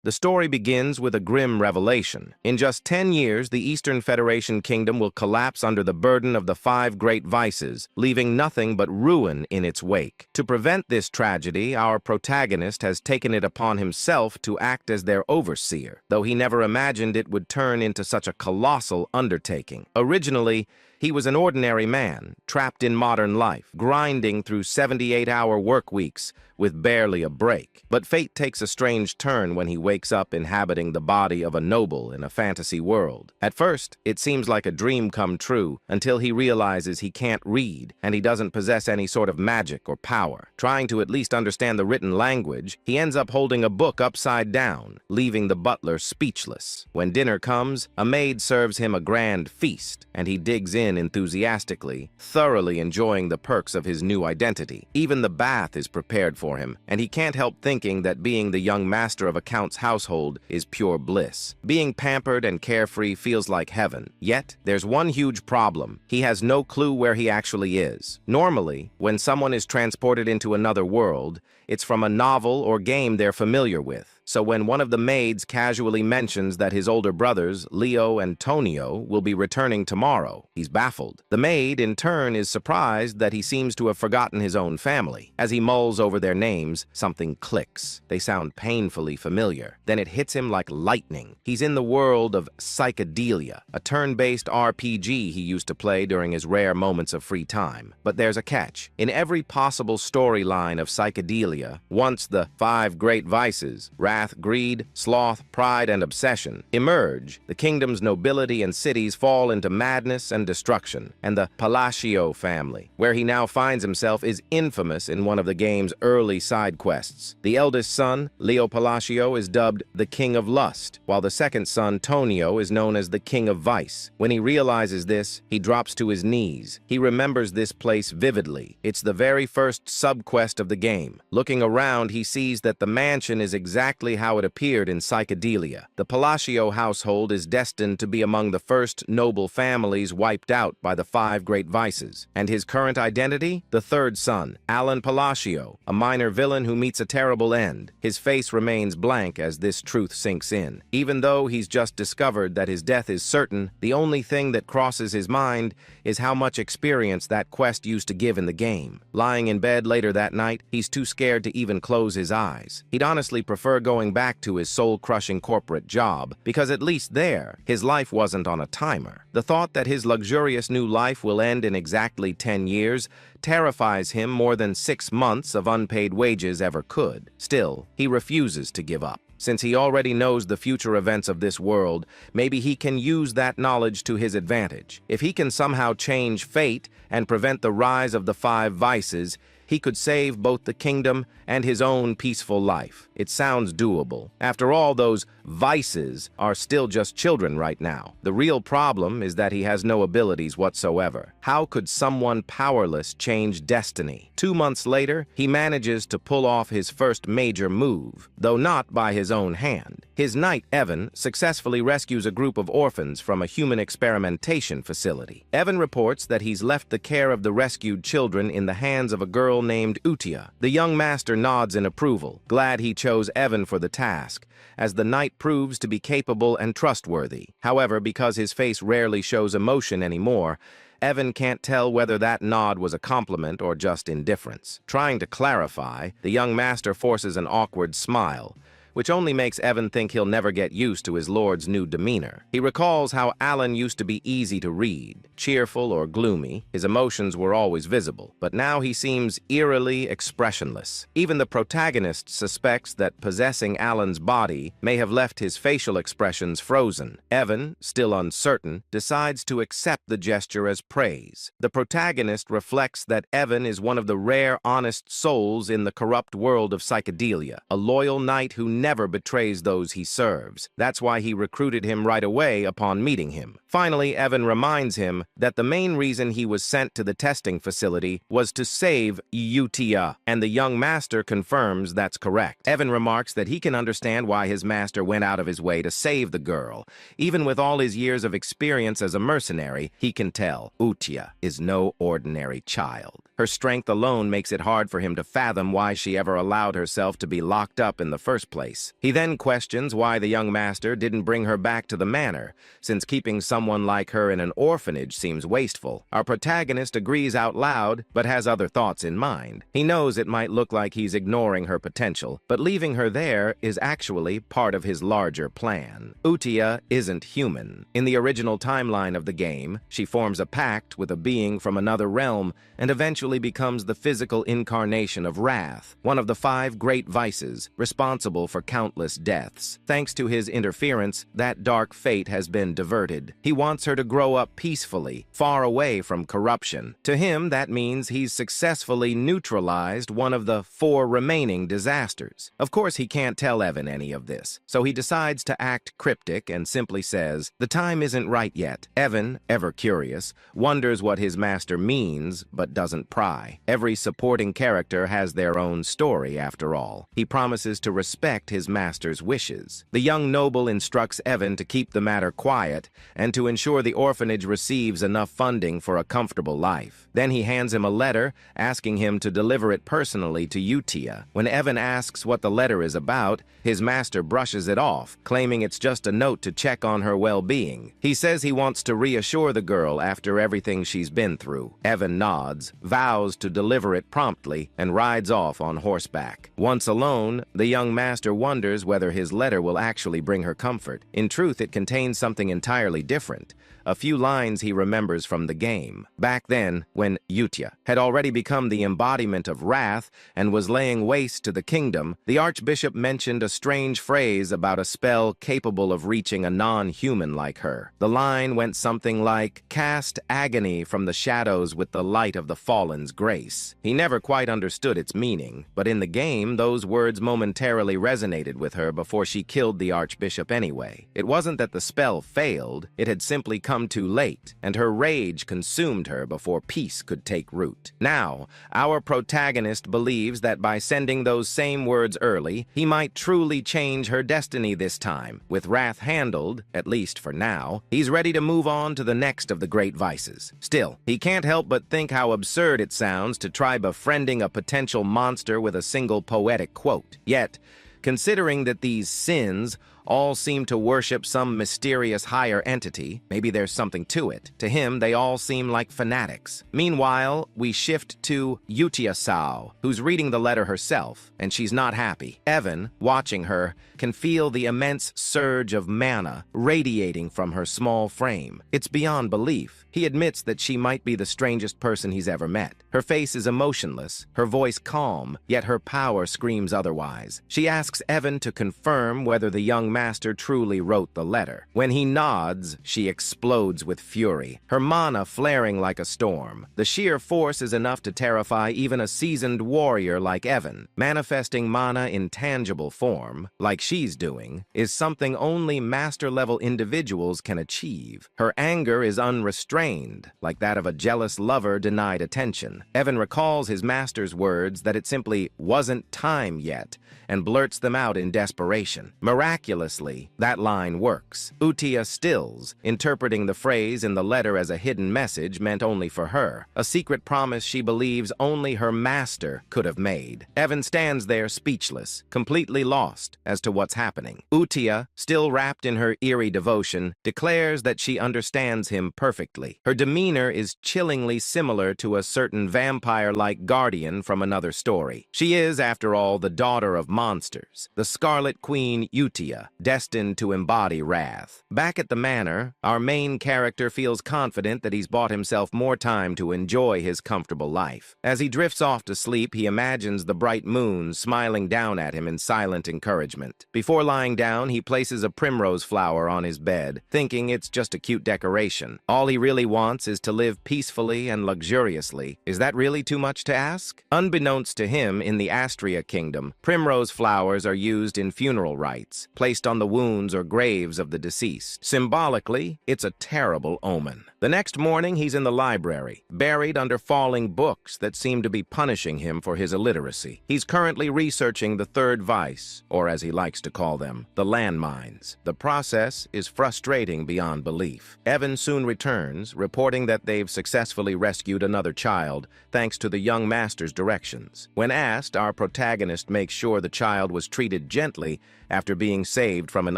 The story begins with a grim revelation. In just 10 years, the Eastern Federation Kingdom will collapse under the burden of the 5 great vices, leaving nothing but ruin in its wake. To prevent this tragedy, our protagonist has taken it upon himself to act as their overseer, though he never imagined it would turn into such a colossal undertaking. Originally, he was an ordinary man, trapped in modern life, grinding through 78-hour work weeks with barely a break. But fate takes a strange turn when he wakes up inhabiting the body of a noble in a fantasy world. At first, it seems like a dream come true until he realizes he can't read and he doesn't possess any sort of magic or power. Trying to at least understand the written language, he ends up holding a book upside down, leaving the butler speechless. When dinner comes, a maid serves him a grand feast, and he digs in enthusiastically, thoroughly enjoying the perks of his new identity. Even the bath is prepared for him, and he can't help thinking that being the young master of a count's household is pure bliss. Being pampered and carefree feels like heaven. Yet, there's one huge problem. He has no clue where he actually is. Normally, when someone is transported into another world, it's from a novel or game they're familiar with. So when one of the maids casually mentions that his older brothers, Leo and Tonio, will be returning tomorrow, he's baffled. The maid, in turn, is surprised that he seems to have forgotten his own family. As he mulls over their names, something clicks. They sound painfully familiar. Then it hits him like lightning. He's in the world of Psychedelia, a turn-based RPG he used to play during his rare moments of free time. But there's a catch. In every possible storyline of Psychedelia, once the 5 great vices, wrath, greed, sloth, pride, and obsession emerge, the kingdom's nobility and cities fall into madness and destruction, and the Palacio family, where he now finds himself, is infamous in one of the game's early side quests. The eldest son, Leo Palacio, is dubbed the King of Lust, while the second son, Tonio, is known as the King of Vice. When he realizes this, he drops to his knees. He remembers this place vividly. It's the very first sub-quest of the game. Looking around, he sees that the mansion is exactly how it appeared in Psychedelia. The Palacio household is destined to be among the first noble families wiped out by the 5 great vices. And his current identity? The third son, Alan Palacio, a minor villain who meets a terrible end. His face remains blank as this truth sinks in. Even though he's just discovered that his death is certain, the only thing that crosses his mind is how much experience that quest used to give in the game. Lying in bed later that night, he's too scared to even close his eyes. He'd honestly prefer going back to his soul-crushing corporate job, because at least there, his life wasn't on a timer. The thought that his luxurious new life will end in exactly 10 years terrifies him more than 6 months of unpaid wages ever could. Still, he refuses to give up. Since he already knows the future events of this world, maybe he can use that knowledge to his advantage. If he can somehow change fate and prevent the rise of the 5 vices, he could save both the kingdom and his own peaceful life. It sounds doable. After all, those vices are still just children right now. The real problem is that he has no abilities whatsoever. How could someone powerless change destiny? 2 months later, he manages to pull off his first major move, though not by his own hand. His knight, Evan, successfully rescues a group of orphans from a human experimentation facility. Evan reports that he's left the care of the rescued children in the hands of a girl named Utia. The young master nods in approval, glad he chose Evan for the task, as the knight proves to be capable and trustworthy. However, because his face rarely shows emotion anymore, Evan can't tell whether that nod was a compliment or just indifference. Trying to clarify, the young master forces an awkward smile, which only makes Evan think he'll never get used to his lord's new demeanor. He recalls how Alan used to be easy to read, cheerful or gloomy. His emotions were always visible, but now he seems eerily expressionless. Even the protagonist suspects that possessing Alan's body may have left his facial expressions frozen. Evan, still uncertain, decides to accept the gesture as praise. The protagonist reflects that Evan is one of the rare, honest souls in the corrupt world of Psychedelia, a loyal knight who never betrays those he serves. That's why he recruited him right away upon meeting him. Finally, Evan reminds him that the main reason he was sent to the testing facility was to save Utia, and the young master confirms that's correct. Evan remarks that he can understand why his master went out of his way to save the girl. Even with all his years of experience as a mercenary, he can tell Utia is no ordinary child. Her strength alone makes it hard for him to fathom why she ever allowed herself to be locked up in the first place. place. He then questions why the young master didn't bring her back to the manor, since keeping someone like her in an orphanage seems wasteful. Our protagonist agrees out loud, but has other thoughts in mind. He knows it might look like he's ignoring her potential, but leaving her there is actually part of his larger plan. Utia isn't human. In the original timeline of the game, she forms a pact with a being from another realm and eventually becomes the physical incarnation of wrath, one of the 5 great vices responsible for countless deaths. Thanks to his interference, that dark fate has been diverted. He wants her to grow up peacefully, far away from corruption. To him, that means he's successfully neutralized one of the 4 remaining disasters. Of course, he can't tell Evan any of this, so he decides to act cryptic and simply says, "The time isn't right yet." Evan, ever curious, wonders what his master means, but doesn't pry. Every supporting character has their own story, after all. He promises to respect his master's wishes. The young noble instructs Evan to keep the matter quiet and to ensure the orphanage receives enough funding for a comfortable life. Then he hands him a letter, asking him to deliver it personally to Utia. When Evan asks what the letter is about, his master brushes it off, claiming it's just a note to check on her well-being. He says he wants to reassure the girl after everything she's been through. Evan nods, vows to deliver it promptly, and rides off on horseback. Once alone, the young master wonders whether his letter will actually bring her comfort. In truth, it contains something entirely different. A few lines he remembers from the game. Back then, when Utia had already become the embodiment of wrath and was laying waste to the kingdom, the archbishop mentioned a strange phrase about a spell capable of reaching a non-human like her. The line went something like, "Cast agony from the shadows with the light of the fallen's grace." He never quite understood its meaning, but in the game, those words momentarily resonated with her before she killed the archbishop anyway. It wasn't that the spell failed, it had simply come too late, and her rage consumed her before peace could take root. Now, our protagonist believes that by sending those same words early, he might truly change her destiny this time. With wrath handled, at least for now, he's ready to move on to the next of the great vices. Still, he can't help but think how absurd it sounds to try befriending a potential monster with a single poetic quote. Yet, considering that these sins all seem to worship some mysterious higher entity, maybe there's something to it. To him, they all seem like fanatics. Meanwhile, we shift to Utia Sao, who's reading the letter herself, and she's not happy. Evan, watching her, can feel the immense surge of mana radiating from her small frame. It's beyond belief. He admits that she might be the strangest person he's ever met. Her face is emotionless, her voice calm, yet her power screams otherwise. She asks Evan to confirm whether the young master truly wrote the letter. When he nods, she explodes with fury, her mana flaring like a storm. The sheer force is enough to terrify even a seasoned warrior like Evan. Manifesting mana in tangible form, like she's doing, is something only master-level individuals can achieve. Her anger is unrestrained, like that of a jealous lover denied attention. Evan recalls his master's words that it simply wasn't time yet, and blurts them out in desperation. Miraculously, that line works. Utia stills, interpreting the phrase in the letter as a hidden message meant only for her, a secret promise she believes only her master could have made. Evan stands there speechless, completely lost as to what's happening. Utia, still wrapped in her eerie devotion, declares that she understands him perfectly. Her demeanor is chillingly similar to a certain vampire-like guardian from another story. She is, after all, the daughter of monsters, the Scarlet Queen Utia, destined to embody wrath. Back at the manor, our main character feels confident that he's bought himself more time to enjoy his comfortable life. As he drifts off to sleep, he imagines the bright moon smiling down at him in silent encouragement. Before lying down, he places a primrose flower on his bed, thinking it's just a cute decoration. All he really wants is to live peacefully and luxuriously. Is that really too much to ask? Unbeknownst to him, in the Astria kingdom, primrose flowers are used in funeral rites, placed on the wounds or graves of the deceased. Symbolically, it's a terrible omen. The next morning, he's in the library, buried under falling books that seem to be punishing him for his illiteracy. He's currently researching the third vice, or as he likes to call them, the landmines. The process is frustrating beyond belief. Evan soon returns, reporting that they've successfully rescued another child, thanks to the young master's directions. When asked, our protagonist makes sure the child was treated gently after being saved from an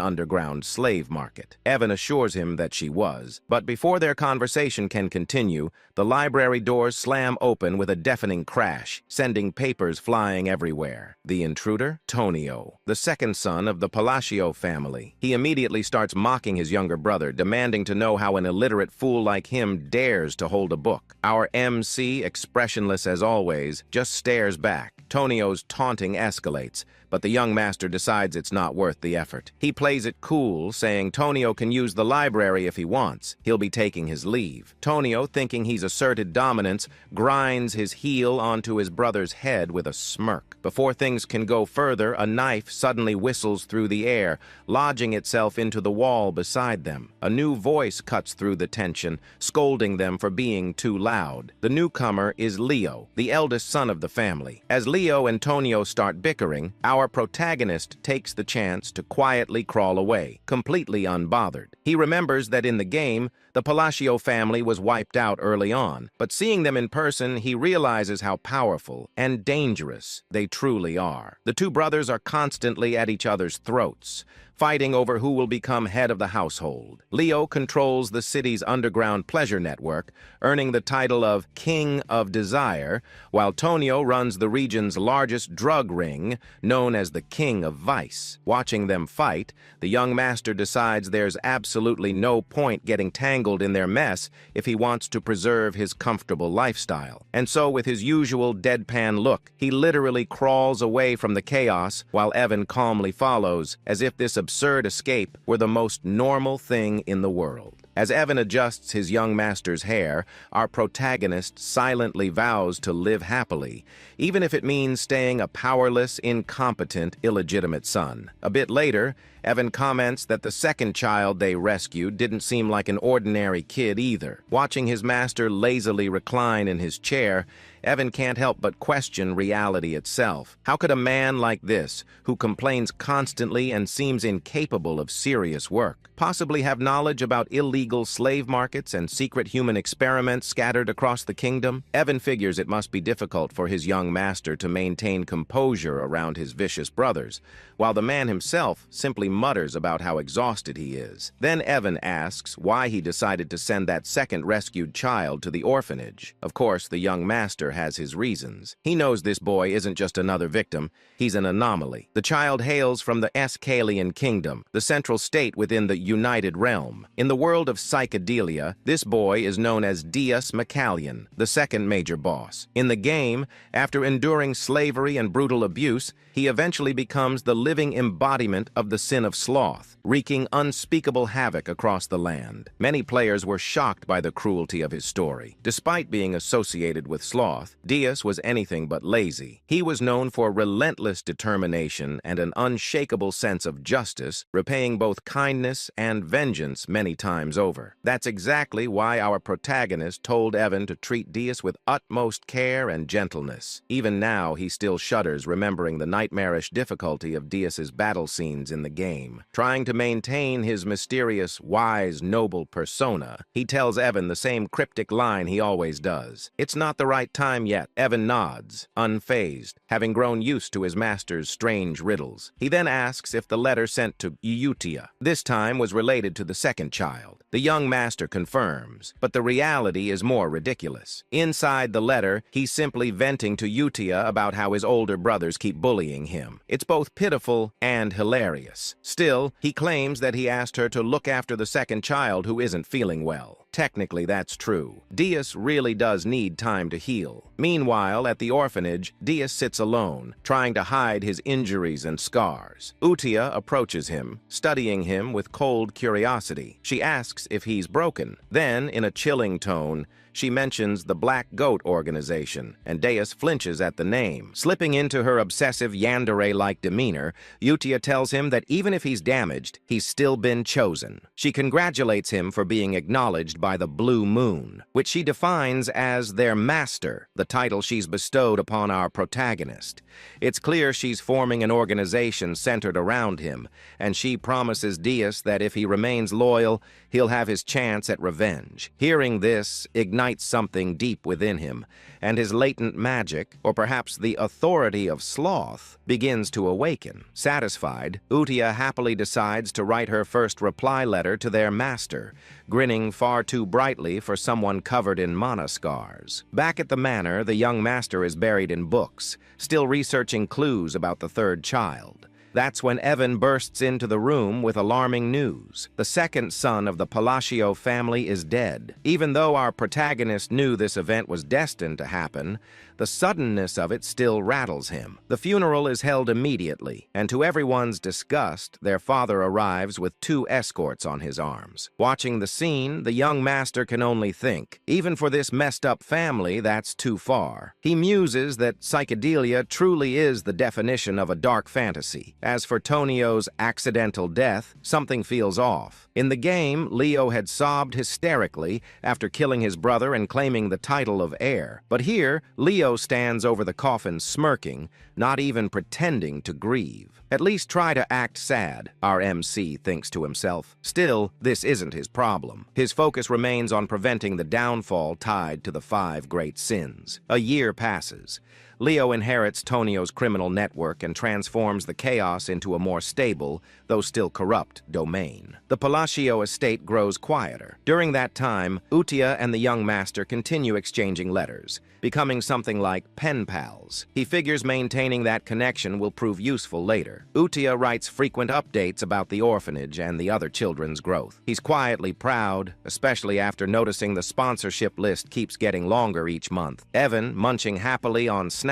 underground slave market. Evan assures him that she was, but before their conversation can continue, the library doors slam open with a deafening crash, sending papers flying everywhere. The intruder? Tonio, the second son of the Palacio family. He immediately starts mocking his younger brother, demanding to know how an illiterate fool like him dares to hold a book. Our MC, expressionless as always, just stares back. Tonio's taunting escalates, but the young master decides it's not worth the effort. He plays it cool, saying Tonio can use the library if he wants. He'll be taking his leave. Tonio, thinking he's asserted dominance, grinds his heel onto his brother's head with a smirk. Before things can go further, a knife suddenly whistles through the air, lodging itself into the wall beside them. A new voice cuts through the tension, scolding them for being too loud. The newcomer is Leo, the eldest son of the family. As Leo and Tonio start bickering, our protagonist takes the chance to quietly crawl away, completely unbothered. He remembers that in the game, the Palacio family was wiped out early on, but seeing them in person, he realizes how powerful and dangerous they truly are. The two brothers are constantly at each other's throats, fighting over who will become head of the household. Leo controls the city's underground pleasure network, earning the title of King of Desire, while Tonio runs the region's largest drug ring, known as the King of Vice. Watching them fight, the young master decides there's absolutely no point getting tangled in their mess if he wants to preserve his comfortable lifestyle. And so, with his usual deadpan look, he literally crawls away from the chaos while Evan calmly follows, as if this absurd escape were the most normal thing in the world. As Evan adjusts his young master's hair, our protagonist silently vows to live happily, even if it means staying a powerless, incompetent, illegitimate son. A bit later, Evan comments that the second child they rescued didn't seem like an ordinary kid either. Watching his master lazily recline in his chair, Evan can't help but question reality itself. How could a man like this, who complains constantly and seems incapable of serious work, possibly have knowledge about illegal slave markets and secret human experiments scattered across the kingdom? Evan figures it must be difficult for his young master to maintain composure around his vicious brothers, while the man himself simply mutters about how exhausted he is. Then Evan asks why he decided to send that second rescued child to the orphanage. Of course, the young master has his reasons. He knows this boy isn't just another victim, he's an anomaly. The child hails from the Escalian Kingdom, the central state within the United Realm. In the world of psychedelia, this boy is known as Dias Macallion, the second major boss. In the game, after enduring slavery and brutal abuse, he eventually becomes the living embodiment of the sin of sloth, wreaking unspeakable havoc across the land. Many players were shocked by the cruelty of his story. Despite being associated with sloth, Dias was anything but lazy. He was known for relentless determination and an unshakable sense of justice, repaying both kindness and vengeance many times over. That's exactly why our protagonist told Evan to treat Dias with utmost care and gentleness. Even now, he still shudders remembering the nightmarish difficulty of Dias's battle scenes in the game. Trying to maintain his mysterious, wise, noble persona, he tells Evan the same cryptic line he always does. It's not the right time yet. Evan nods, unfazed, having grown used to his master's strange riddles. He then asks if the letter sent to Eutia this time was related to the second child. The young master confirms, but the reality is more ridiculous. Inside the letter, he's simply venting to Eutia about how his older brothers keep bullying him. It's both pitiful and hilarious. Still, he claims that he asked her to look after the second child who isn't feeling well. Technically, that's true. Dias really does need time to heal. Meanwhile, at the orphanage, Dias sits alone, trying to hide his injuries and scars. Utia approaches him, studying him with cold curiosity. She asks if he's broken. Then, in a chilling tone, she mentions the Black Goat organization, and Dias flinches at the name. Slipping into her obsessive yandere-like demeanor, Utia tells him that even if he's damaged, he's still been chosen. She congratulates him for being acknowledged by the Blue Moon, which she defines as their master, the title she's bestowed upon our protagonist. It's clear she's forming an organization centered around him, and she promises Dias that if he remains loyal, he'll have his chance at revenge. Hearing this ignites ignites something deep within him, and his latent magic, or perhaps the authority of sloth, begins to awaken. Satisfied, Utia happily decides to write her first reply letter to their master, grinning far too brightly for someone covered in mana scars. Back at the manor, the young master is buried in books, still researching clues about the third child. That's when Evan bursts into the room with alarming news. The second son of the Palacio family is dead. Even though our protagonist knew this event was destined to happen, the suddenness of it still rattles him. The funeral is held immediately, and to everyone's disgust, their father arrives with 2 escorts on his arms. Watching the scene, the young master can only think, even for this messed-up family, that's too far. He muses that psychedelia truly is the definition of a dark fantasy. As for Tonio's accidental death, something feels off. In the game, Leo had sobbed hysterically after killing his brother and claiming the title of heir. But here, Leo stands over the coffin smirking, not even pretending to grieve. At least try to act sad, our MC thinks to himself. Still, this isn't his problem. His focus remains on preventing the downfall tied to the 5 great sins. A year passes. Leo inherits Tonio's criminal network and transforms the chaos into a more stable, though still corrupt, domain. The Palacio estate grows quieter. During that time, Utia and the young master continue exchanging letters, becoming something like pen pals. He figures maintaining that connection will prove useful later. Utia writes frequent updates about the orphanage and the other children's growth. He's quietly proud, especially after noticing the sponsorship list keeps getting longer each month. Evan, munching happily on snacks,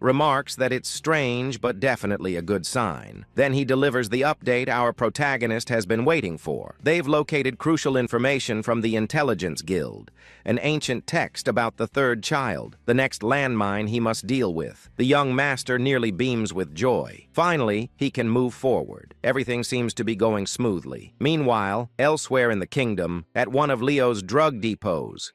remarks that it's strange but definitely a good sign. Then he delivers the update our protagonist has been waiting for. They've located crucial information from the Intelligence Guild, an ancient text about the third child, the next landmine he must deal with. The young master nearly beams with joy. Finally, he can move forward. Everything seems to be going smoothly. Meanwhile, elsewhere in the kingdom, at one of Leo's drug depots,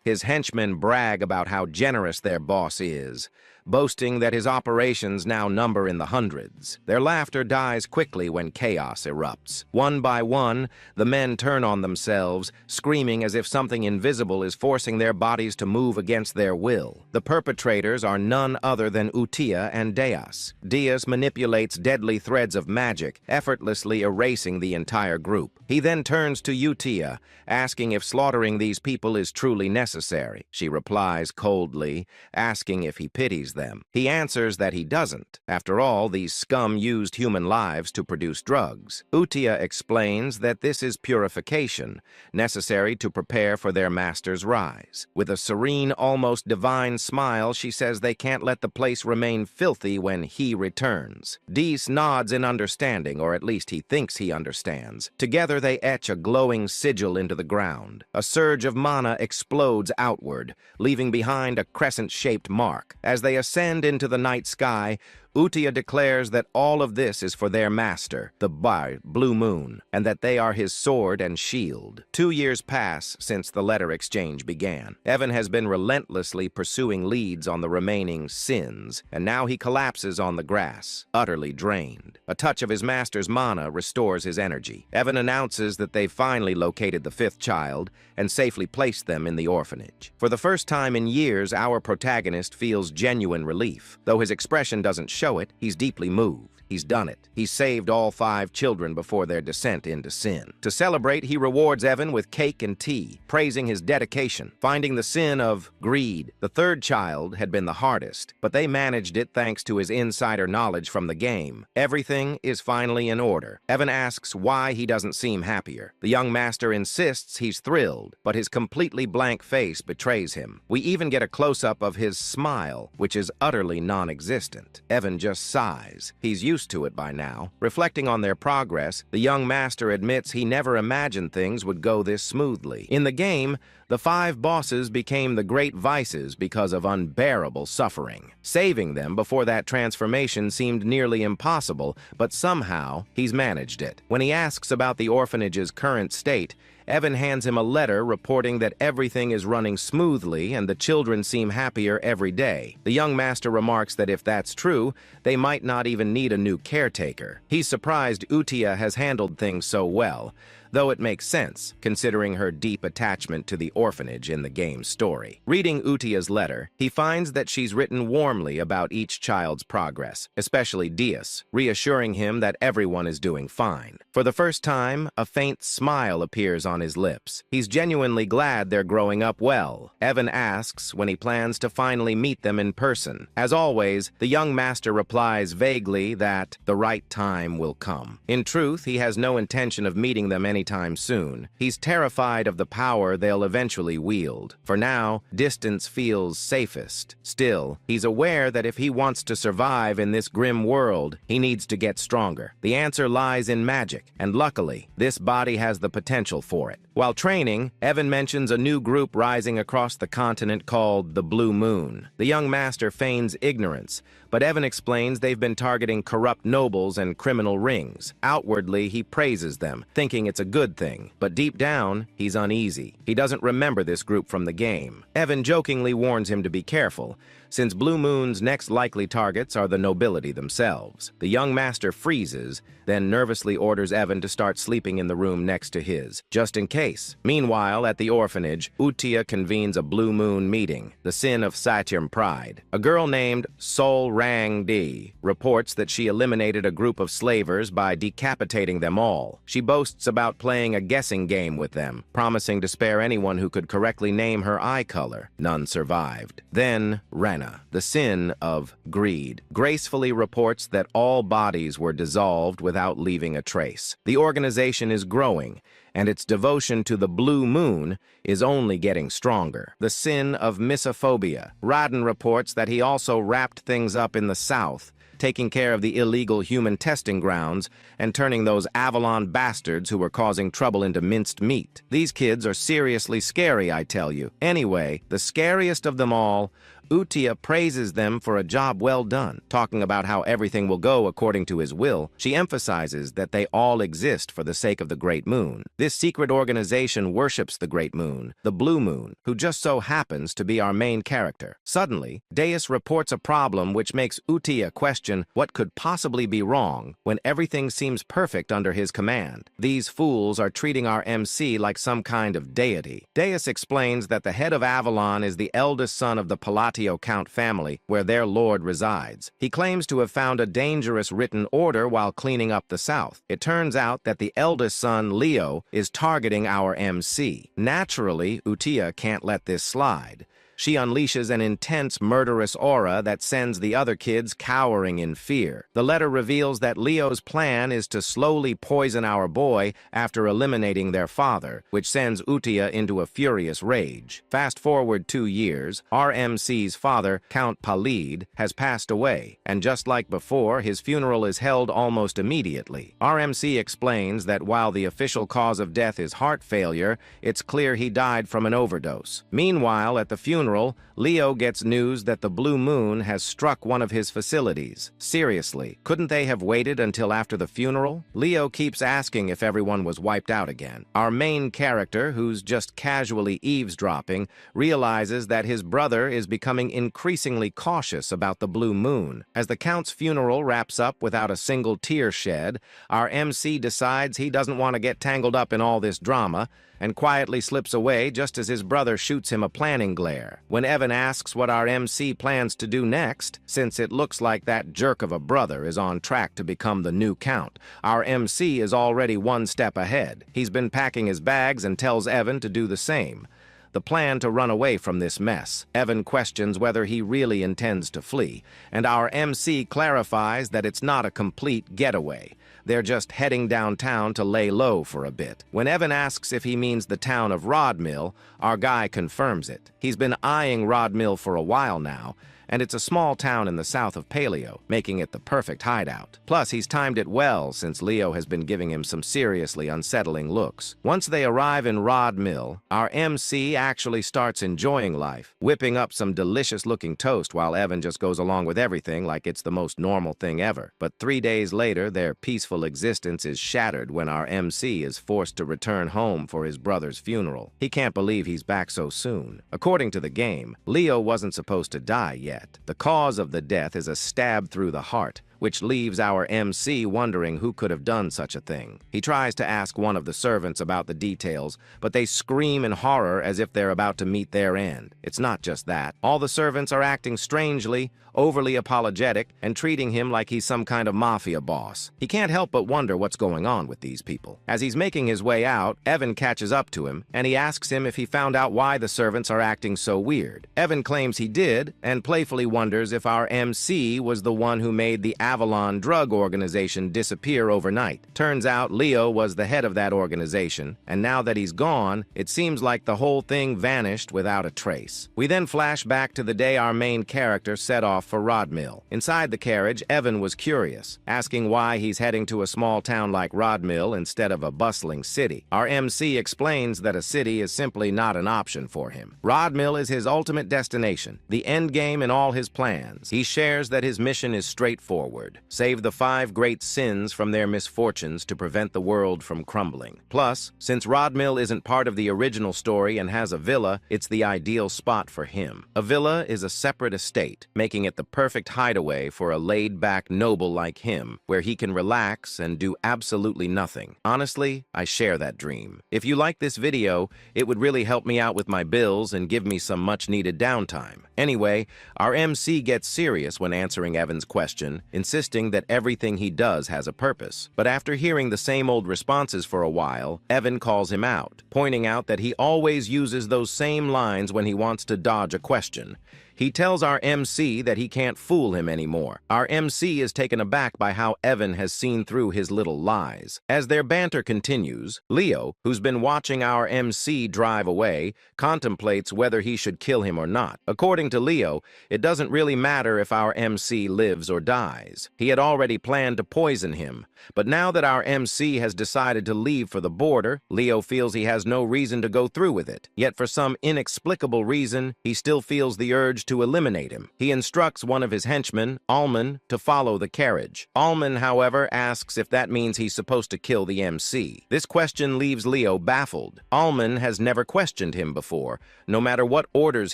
his henchmen brag about how generous their boss is, boasting that his operations now number in the hundreds. Their laughter dies quickly when chaos erupts. One by one, the men turn on themselves, screaming as if something invisible is forcing their bodies to move against their will. The perpetrators are none other than Utia and Deas. Deas manipulates deadly threads of magic, effortlessly erasing the entire group. He then turns to Utia, asking if slaughtering these people is truly necessary. She replies coldly, asking if he pities them. He answers that he doesn't. After all, these scum used human lives to produce drugs. Utia explains that this is purification, necessary to prepare for their master's rise. With a serene, almost divine smile, she says they can't let the place remain filthy when he returns. Dees nods in understanding, or at least he thinks he understands. Together they etch a glowing sigil into the ground. A surge of mana explodes outward, leaving behind a crescent-shaped mark. As they ascend into the night sky, Utia declares that all of this is for their master, the Blue Moon, and that they are his sword and shield. 2 years pass since the letter exchange began. Evan has been relentlessly pursuing leads on the remaining sins, and now he collapses on the grass, utterly drained. A touch of his master's mana restores his energy. Evan announces that they've finally located the 5th child and safely placed them in the orphanage. For the first time in years, our protagonist feels genuine relief. Though his expression doesn't show it, he's deeply moved. He's done it. He's saved all 5 children before their descent into sin. To celebrate, he rewards Evan with cake and tea, praising his dedication, finding the sin of greed. The 3rd child had been the hardest, but they managed it thanks to his insider knowledge from the game. Everything is finally in order. Evan asks why he doesn't seem happier. The young master insists he's thrilled, but his completely blank face betrays him. We even get a close-up of his smile, which is utterly non-existent. Evan just sighs. He's used to it by now. Reflecting on their progress, the young master admits he never imagined things would go this smoothly. In the game, the 5 bosses became the great vices because of unbearable suffering. Saving them before that transformation seemed nearly impossible, but somehow he's managed it. When he asks about the orphanage's current state, Evan hands him a letter reporting that everything is running smoothly and the children seem happier every day. The young master remarks that if that's true, they might not even need a new caretaker. He's surprised Utia has handled things so well, though it makes sense, considering her deep attachment to the orphanage in the game's story. Reading Utia's letter, he finds that she's written warmly about each child's progress, especially Dias, reassuring him that everyone is doing fine. For the first time, a faint smile appears on his lips. He's genuinely glad they're growing up well. Evan asks when he plans to finally meet them in person. As always, the young master replies vaguely that the right time will come. In truth, he has no intention of meeting them anytime soon. He's terrified of the power they'll eventually wield. For now, distance feels safest. Still, he's aware that if he wants to survive in this grim world, he needs to get stronger. The answer lies in magic, and luckily, this body has the potential for it. While training, Evan mentions a new group rising across the continent called the Blue Moon. The young master feigns ignorance, but Evan explains they've been targeting corrupt nobles and criminal rings. Outwardly, he praises them, thinking it's a good thing, but deep down, he's uneasy. He doesn't remember this group from the game. Evan jokingly warns him to be careful, since Blue Moon's next likely targets are the nobility themselves. The young master freezes, then nervously orders Evan to start sleeping in the room next to his, just in case. Meanwhile, at the orphanage, Utia convenes a Blue Moon meeting, the sin of Satyam pride. A girl named Sol Rang Di reports that she eliminated a group of slavers by decapitating them all. She boasts about playing a guessing game with them, promising to spare anyone who could correctly name her eye color. None survived. Then, Rena, the sin of greed, gracefully reports that all bodies were dissolved without leaving a trace. The organization is growing, and its devotion to the Blue Moon is only getting stronger. The sin of misophobia. Radin reports that he also wrapped things up in the south, taking care of the illegal human testing grounds and turning those Avalon bastards who were causing trouble into minced meat. These kids are seriously scary, I tell you. Anyway, the scariest of them all, Utia praises them for a job well done. Talking about how everything will go according to his will, she emphasizes that they all exist for the sake of the Great Moon. This secret organization worships the Great Moon, the Blue Moon, who just so happens to be our main character. Suddenly, Deus reports a problem which makes Utia question what could possibly be wrong when everything seems perfect under his command. These fools are treating our MC like some kind of deity. Deus explains that the head of Avalon is the eldest son of the Palatio Count family, where their lord resides. He claims to have found a dangerous written order while cleaning up the south. It turns out that the eldest son, Leo, is targeting our MC. Naturally, Utia can't let this slide. She unleashes an intense, murderous aura that sends the other kids cowering in fear. The letter reveals that Leo's plan is to slowly poison our boy after eliminating their father, which sends Utia into a furious rage. Fast forward 2 years, RMC's father, Count Palid, has passed away, and just like before, his funeral is held almost immediately. RMC explains that while the official cause of death is heart failure, it's clear he died from an overdose. Meanwhile, at the funeral, Leo gets news that the Blue Moon has struck one of his facilities. Seriously, couldn't they have waited until after the funeral? Leo keeps asking if everyone was wiped out again. Our main character, who's just casually eavesdropping, realizes that his brother is becoming increasingly cautious about the Blue Moon. As the Count's funeral wraps up without a single tear shed, our MC decides he doesn't want to get tangled up in all this drama, and quietly slips away just as his brother shoots him a planning glare. When Evan asks what our MC plans to do next, since it looks like that jerk of a brother is on track to become the new Count, our MC is already one step ahead. He's been packing his bags and tells Evan to do the same. The plan to run away from this mess. Evan questions whether he really intends to flee, and our MC clarifies that it's not a complete getaway. They're just heading downtown to lay low for a bit. When Evan asks if he means the town of Rodmill, our guy confirms it. He's been eyeing Rodmill for a while now, and it's a small town in the south of Paleo, making it the perfect hideout. Plus, he's timed it well since Leo has been giving him some seriously unsettling looks. Once they arrive in Rod Mill, our MC actually starts enjoying life, whipping up some delicious-looking toast while Evan just goes along with everything like it's the most normal thing ever. But 3 days later, their peaceful existence is shattered when our MC is forced to return home for his brother's funeral. He can't believe he's back so soon. According to the game, Leo wasn't supposed to die yet. The cause of the death is a stab through the heart, which leaves our MC wondering who could have done such a thing. He tries to ask one of the servants about the details, but they scream in horror as if they're about to meet their end. It's not just that. All the servants are acting strangely, overly apologetic, and treating him like he's some kind of mafia boss. He can't help but wonder what's going on with these people. As he's making his way out, Evan catches up to him, and he asks him if he found out why the servants are acting so weird. Evan claims he did, and playfully wonders if our MC was the one who made the Avalon drug organization disappear overnight. Turns out Leo was the head of that organization, and now that he's gone, it seems like the whole thing vanished without a trace. We then flash back to the day our main character set off for Rodmill. Inside the carriage, Evan was curious, asking why he's heading to a small town like Rodmill instead of a bustling city. Our MC explains that a city is simply not an option for him. Rodmill is his ultimate destination, the end game in all his plans. He shares that his mission is straightforward: save the 5 great sins from their misfortunes to prevent the world from crumbling. Plus, since Rodmill isn't part of the original story and has a villa, it's the ideal spot for him. A villa is a separate estate, making it the perfect hideaway for a laid-back noble like him, where he can relax and do absolutely nothing. Honestly, I share that dream. If you like this video, it would really help me out with my bills and give me some much-needed downtime. Anyway, our MC gets serious when answering Evan's question, insisting that everything he does has a purpose. But after hearing the same old responses for a while, Evan calls him out, pointing out that he always uses those same lines when he wants to dodge a question. He tells our MC that he can't fool him anymore. Our MC is taken aback by how Evan has seen through his little lies. As their banter continues, Leo, who's been watching our MC drive away, contemplates whether he should kill him or not. According to Leo, it doesn't really matter if our MC lives or dies. He had already planned to poison him. But now that our MC has decided to leave for the border, Leo feels he has no reason to go through with it. Yet for some inexplicable reason, he still feels the urge to eliminate him. He instructs one of his henchmen, Alman, to follow the carriage. Alman, however, asks if that means he's supposed to kill the MC. This question leaves Leo baffled. Alman has never questioned him before, no matter what orders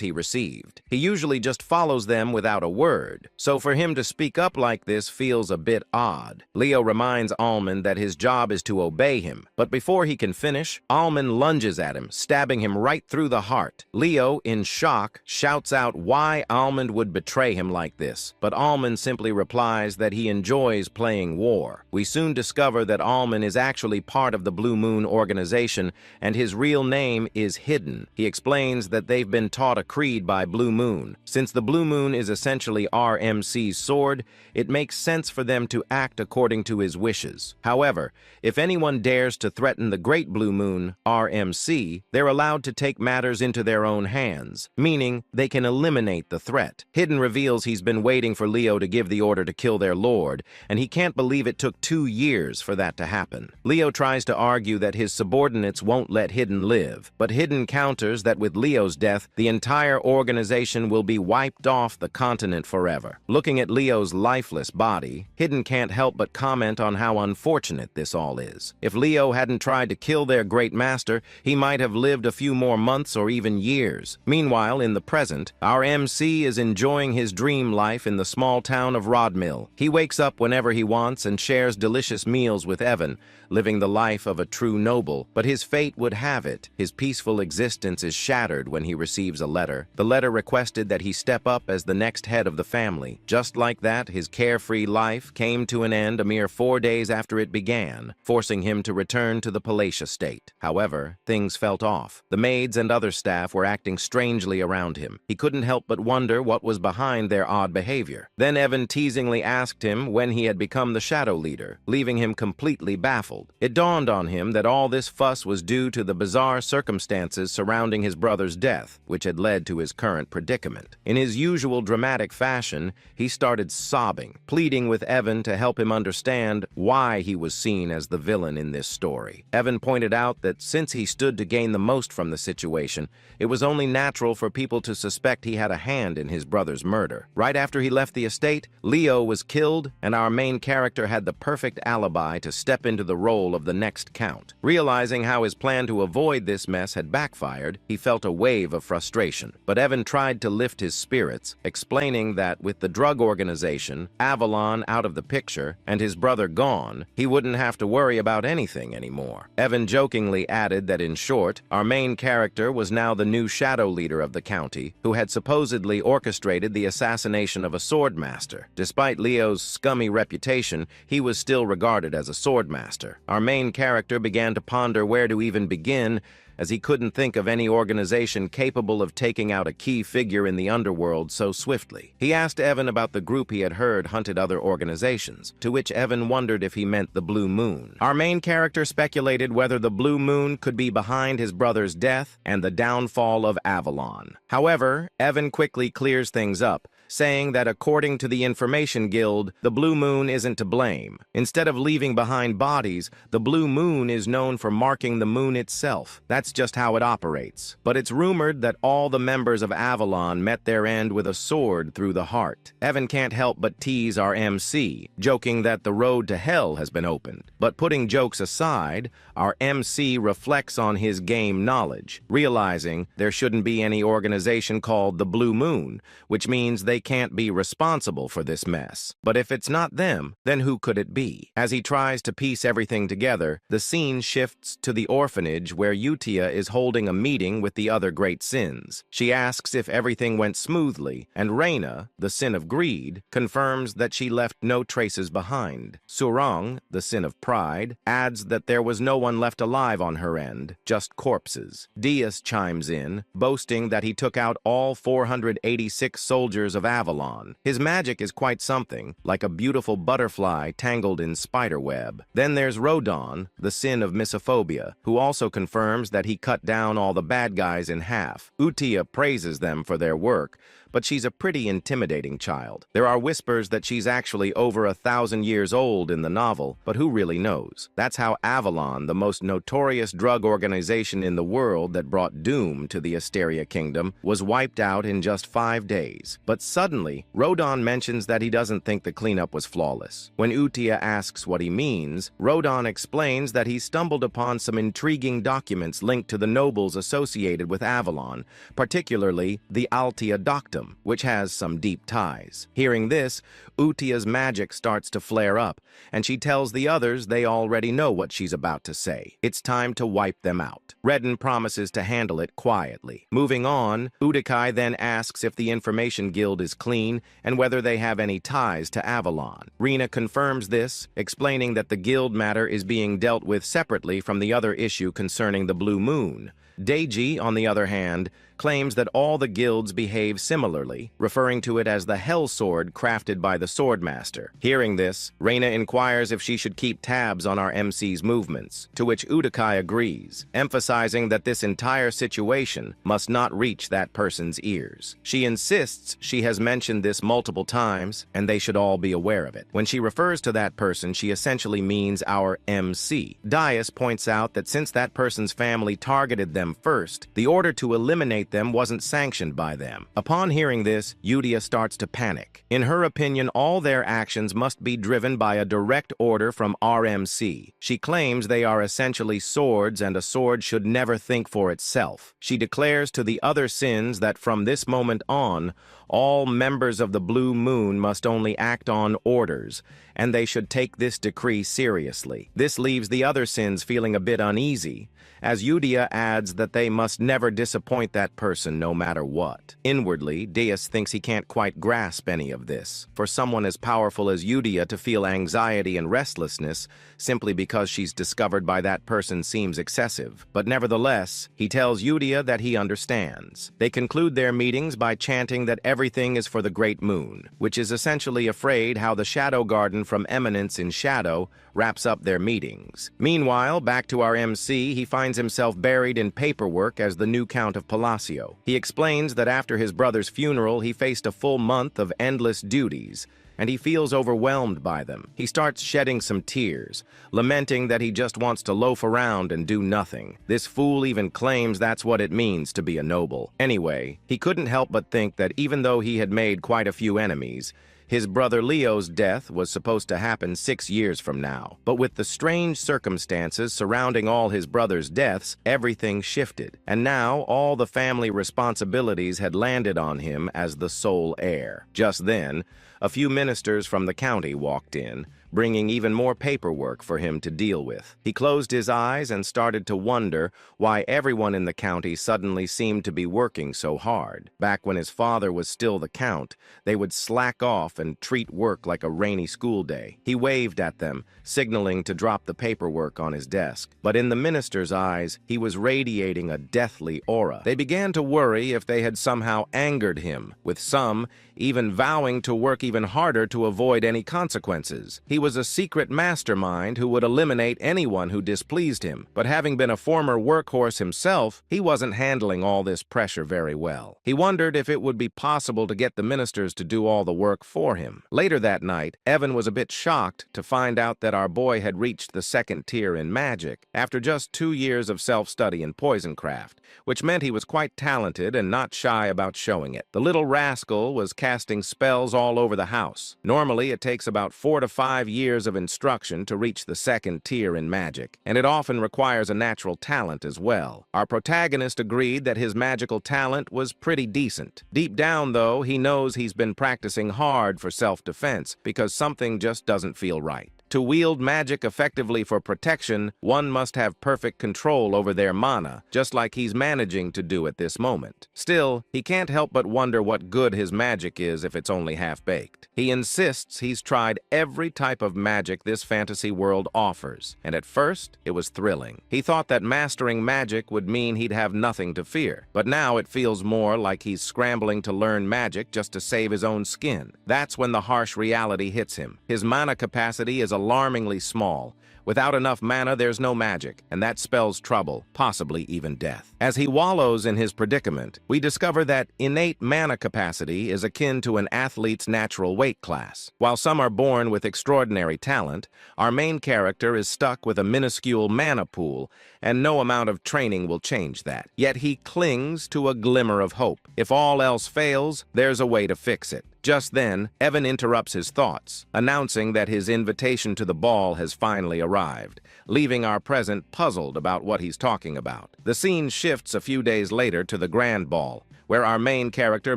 he received. He usually just follows them without a word. So for him to speak up like this feels a bit odd. Leo reminds Alman that his job is to obey him, but before he can finish, Alman lunges at him, stabbing him right through the heart. Leo, in shock, shouts out why Alman would betray him like this, but Alman simply replies that he enjoys playing war. We soon discover that Alman is actually part of the Blue Moon organization, and his real name is Hidden. He explains that they've been taught a creed by Blue Moon. Since the Blue Moon is essentially RMC's sword, it makes sense for them to act according to his wishes. However, if anyone dares to threaten the Great Blue Moon, RMC, they're allowed to take matters into their own hands, meaning they can eliminate the threat. Hidden reveals he's been waiting for Leo to give the order to kill their lord, and he can't believe it took 2 years for that to happen. Leo tries to argue that his subordinates won't let Hidden live, but Hidden counters that with Leo's death, the entire organization will be wiped off the continent forever. Looking at Leo's lifeless body, Hidden can't help but comment on how unfortunate this all is. If Leo hadn't tried to kill their great master, he might have lived a few more months or even years. Meanwhile, in the present, our MC is enjoying his dream life in the small town of Rodmill. He wakes up whenever he wants and shares delicious meals with Evan, living the life of a true noble. But his fate would have it. His peaceful existence is shattered when he receives a letter. The letter requested that he step up as the next head of the family. Just like that, his carefree life came to an end a mere 4 days after it began, forcing him to return to the palatial state. However, things felt off. The maids and other staff were acting strangely around him. He couldn't help but wonder what was behind their odd behavior. Then Evan teasingly asked him when he had become the shadow leader, leaving him completely baffled. baffled. It dawned on him that all this fuss was due to the bizarre circumstances surrounding his brother's death, which had led to his current predicament. In his usual dramatic fashion, he started sobbing, pleading with Evan to help him understand why he was seen as the villain in this story. Evan pointed out that since he stood to gain the most from the situation, it was only natural for people to suspect he had a hand in his brother's murder. Right after he left the estate, Leo was killed, and our main character had the perfect alibi to step into the role of the next count. Realizing how his plan to avoid this mess had backfired, he felt a wave of frustration. But Evan tried to lift his spirits, explaining that with the drug organization, Avalon out of the picture, and his brother gone, he wouldn't have to worry about anything anymore. Evan jokingly added that in short, our main character was now the new shadow leader of the county, who had supposedly orchestrated the assassination of a swordmaster. Despite Leo's scummy reputation, he was still regarded as a swordmaster. Our main character began to ponder where to even begin, as he couldn't think of any organization capable of taking out a key figure in the underworld so swiftly. He asked Evan about the group he had heard hunted other organizations, to which Evan wondered if he meant the Blue Moon. Our main character speculated whether the Blue Moon could be behind his brother's death and the downfall of Avalon. However, Evan quickly clears things up, saying that according to the Information Guild, the Blue Moon isn't to blame. Instead of leaving behind bodies, the Blue Moon is known for marking the moon itself. That's just how it operates. But it's rumored that all the members of Avalon met their end with a sword through the heart. Evan can't help but tease our MC, joking that the road to hell has been opened. But putting jokes aside, our MC reflects on his game knowledge, realizing there shouldn't be any organization called the Blue Moon, which means they can't be responsible for this mess. But if it's not them, then who could it be? As he tries to piece everything together, the scene shifts to the orphanage where Utia is holding a meeting with the other great sins. She asks if everything went smoothly, and Reina, the sin of greed, confirms that she left no traces behind. Surong, the sin of pride, adds that there was no one left alive on her end, just corpses. Diaz chimes in, boasting that he took out all 486 soldiers of Avalon. His magic is quite something, like a beautiful butterfly tangled in spiderweb. Then there's Rodon, the sin of misophobia, who also confirms that he cut down all the bad guys in half. Utia praises them for their work, but she's a pretty intimidating child. There are whispers that she's actually over 1,000 years old in the novel, but who really knows? That's how Avalon, the most notorious drug organization in the world that brought doom to the Asteria Kingdom, was wiped out in just 5 days. But suddenly, Rodon mentions that he doesn't think the cleanup was flawless. When Utia asks what he means, Rodon explains that he stumbled upon some intriguing documents linked to the nobles associated with Avalon, particularly the Altia Doctum, which has some deep ties. Hearing this, Utia's magic starts to flare up, and she tells the others they already know what she's about to say. It's time to wipe them out. Redden promises to handle it quietly. Moving on, Udikai then asks if the Information Guild is clean and whether they have any ties to Avalon. Rena confirms this, explaining that the guild matter is being dealt with separately from the other issue concerning the Blue Moon. Deiji, on the other hand, claims that all the guilds behave similarly, referring to it as the Hell Sword crafted by the Swordmaster. Hearing this, Reina inquires if she should keep tabs on our MC's movements, to which Udikai agrees, emphasizing that this entire situation must not reach that person's ears. She insists she has mentioned this multiple times, and they should all be aware of it. When she refers to that person, she essentially means our MC. Dias points out that since that person's family targeted them first, the order to eliminate them wasn't sanctioned by them. Upon hearing this, Udia starts to panic. In her opinion, all their actions must be driven by a direct order from RMC. She claims they are essentially swords, and a sword should never think for itself. She declares to the other sins that from this moment on, all members of the Blue Moon must only act on orders, and they should take this decree seriously. This leaves the other sins feeling a bit uneasy, as Udia adds that they must never disappoint that person no matter what. Inwardly, Dias thinks he can't quite grasp any of this. For someone as powerful as Udia to feel anxiety and restlessness simply because she's discovered by that person seems excessive. But nevertheless, he tells Udia that he understands. They conclude their meetings by chanting that everything is for the Great Moon, which is essentially afraid how the Shadow Garden from eminence in shadow, wraps up their meetings. Meanwhile, back to our MC, he finds himself buried in paperwork as the new Count of Palacio. He explains that after his brother's funeral, he faced a full month of endless duties, and he feels overwhelmed by them. He starts shedding some tears, lamenting that he just wants to loaf around and do nothing. This fool even claims that's what it means to be a noble. Anyway, he couldn't help but think that even though he had made quite a few enemies, his brother Leo's death was supposed to happen 6 years from now. But with the strange circumstances surrounding all his brother's deaths, everything shifted. And now all the family responsibilities had landed on him as the sole heir. Just then, a few ministers from the county walked in, bringing even more paperwork for him to deal with. He closed his eyes and started to wonder why everyone in the county suddenly seemed to be working so hard. Back when his father was still the count, they would slack off and treat work like a rainy school day. He waved at them, signaling to drop the paperwork on his desk. But in the minister's eyes, he was radiating a deathly aura. They began to worry if they had somehow angered him, with some even vowing to work even harder to avoid any consequences. He was a secret mastermind who would eliminate anyone who displeased him, but having been a former workhorse himself, he wasn't handling all this pressure very well. He wondered if it would be possible to get the ministers to do all the work for him. Later that night, Evan was a bit shocked to find out that our boy had reached the 2nd tier in magic after just 2 years of self-study in poisoncraft, which meant he was quite talented and not shy about showing it. The little rascal was casting spells all over the house. Normally, it takes about 4 to 5 years of instruction to reach the 2nd tier in magic, and it often requires a natural talent as well. Our protagonist agreed that his magical talent was pretty decent. Deep down, though, he knows he's been practicing hard for self-defense because something just doesn't feel right. To wield magic effectively for protection, one must have perfect control over their mana, just like he's managing to do at this moment. Still, he can't help but wonder what good his magic is if it's only half-baked. He insists he's tried every type of magic this fantasy world offers, and at first, it was thrilling. He thought that mastering magic would mean he'd have nothing to fear, but now it feels more like he's scrambling to learn magic just to save his own skin. That's when the harsh reality hits him. His mana capacity is alarmingly small. Without enough mana, there's no magic, and that spells trouble, possibly even death. As he wallows in his predicament, we discover that innate mana capacity is akin to an athlete's natural weight class. While some are born with extraordinary talent, our main character is stuck with a minuscule mana pool, and no amount of training will change that. Yet he clings to a glimmer of hope. If all else fails, there's a way to fix it. Just then, Evan interrupts his thoughts, announcing that his invitation to the ball has finally arrived, leaving our present puzzled about what he's talking about. The scene shifts a few days later to the grand ball, where our main character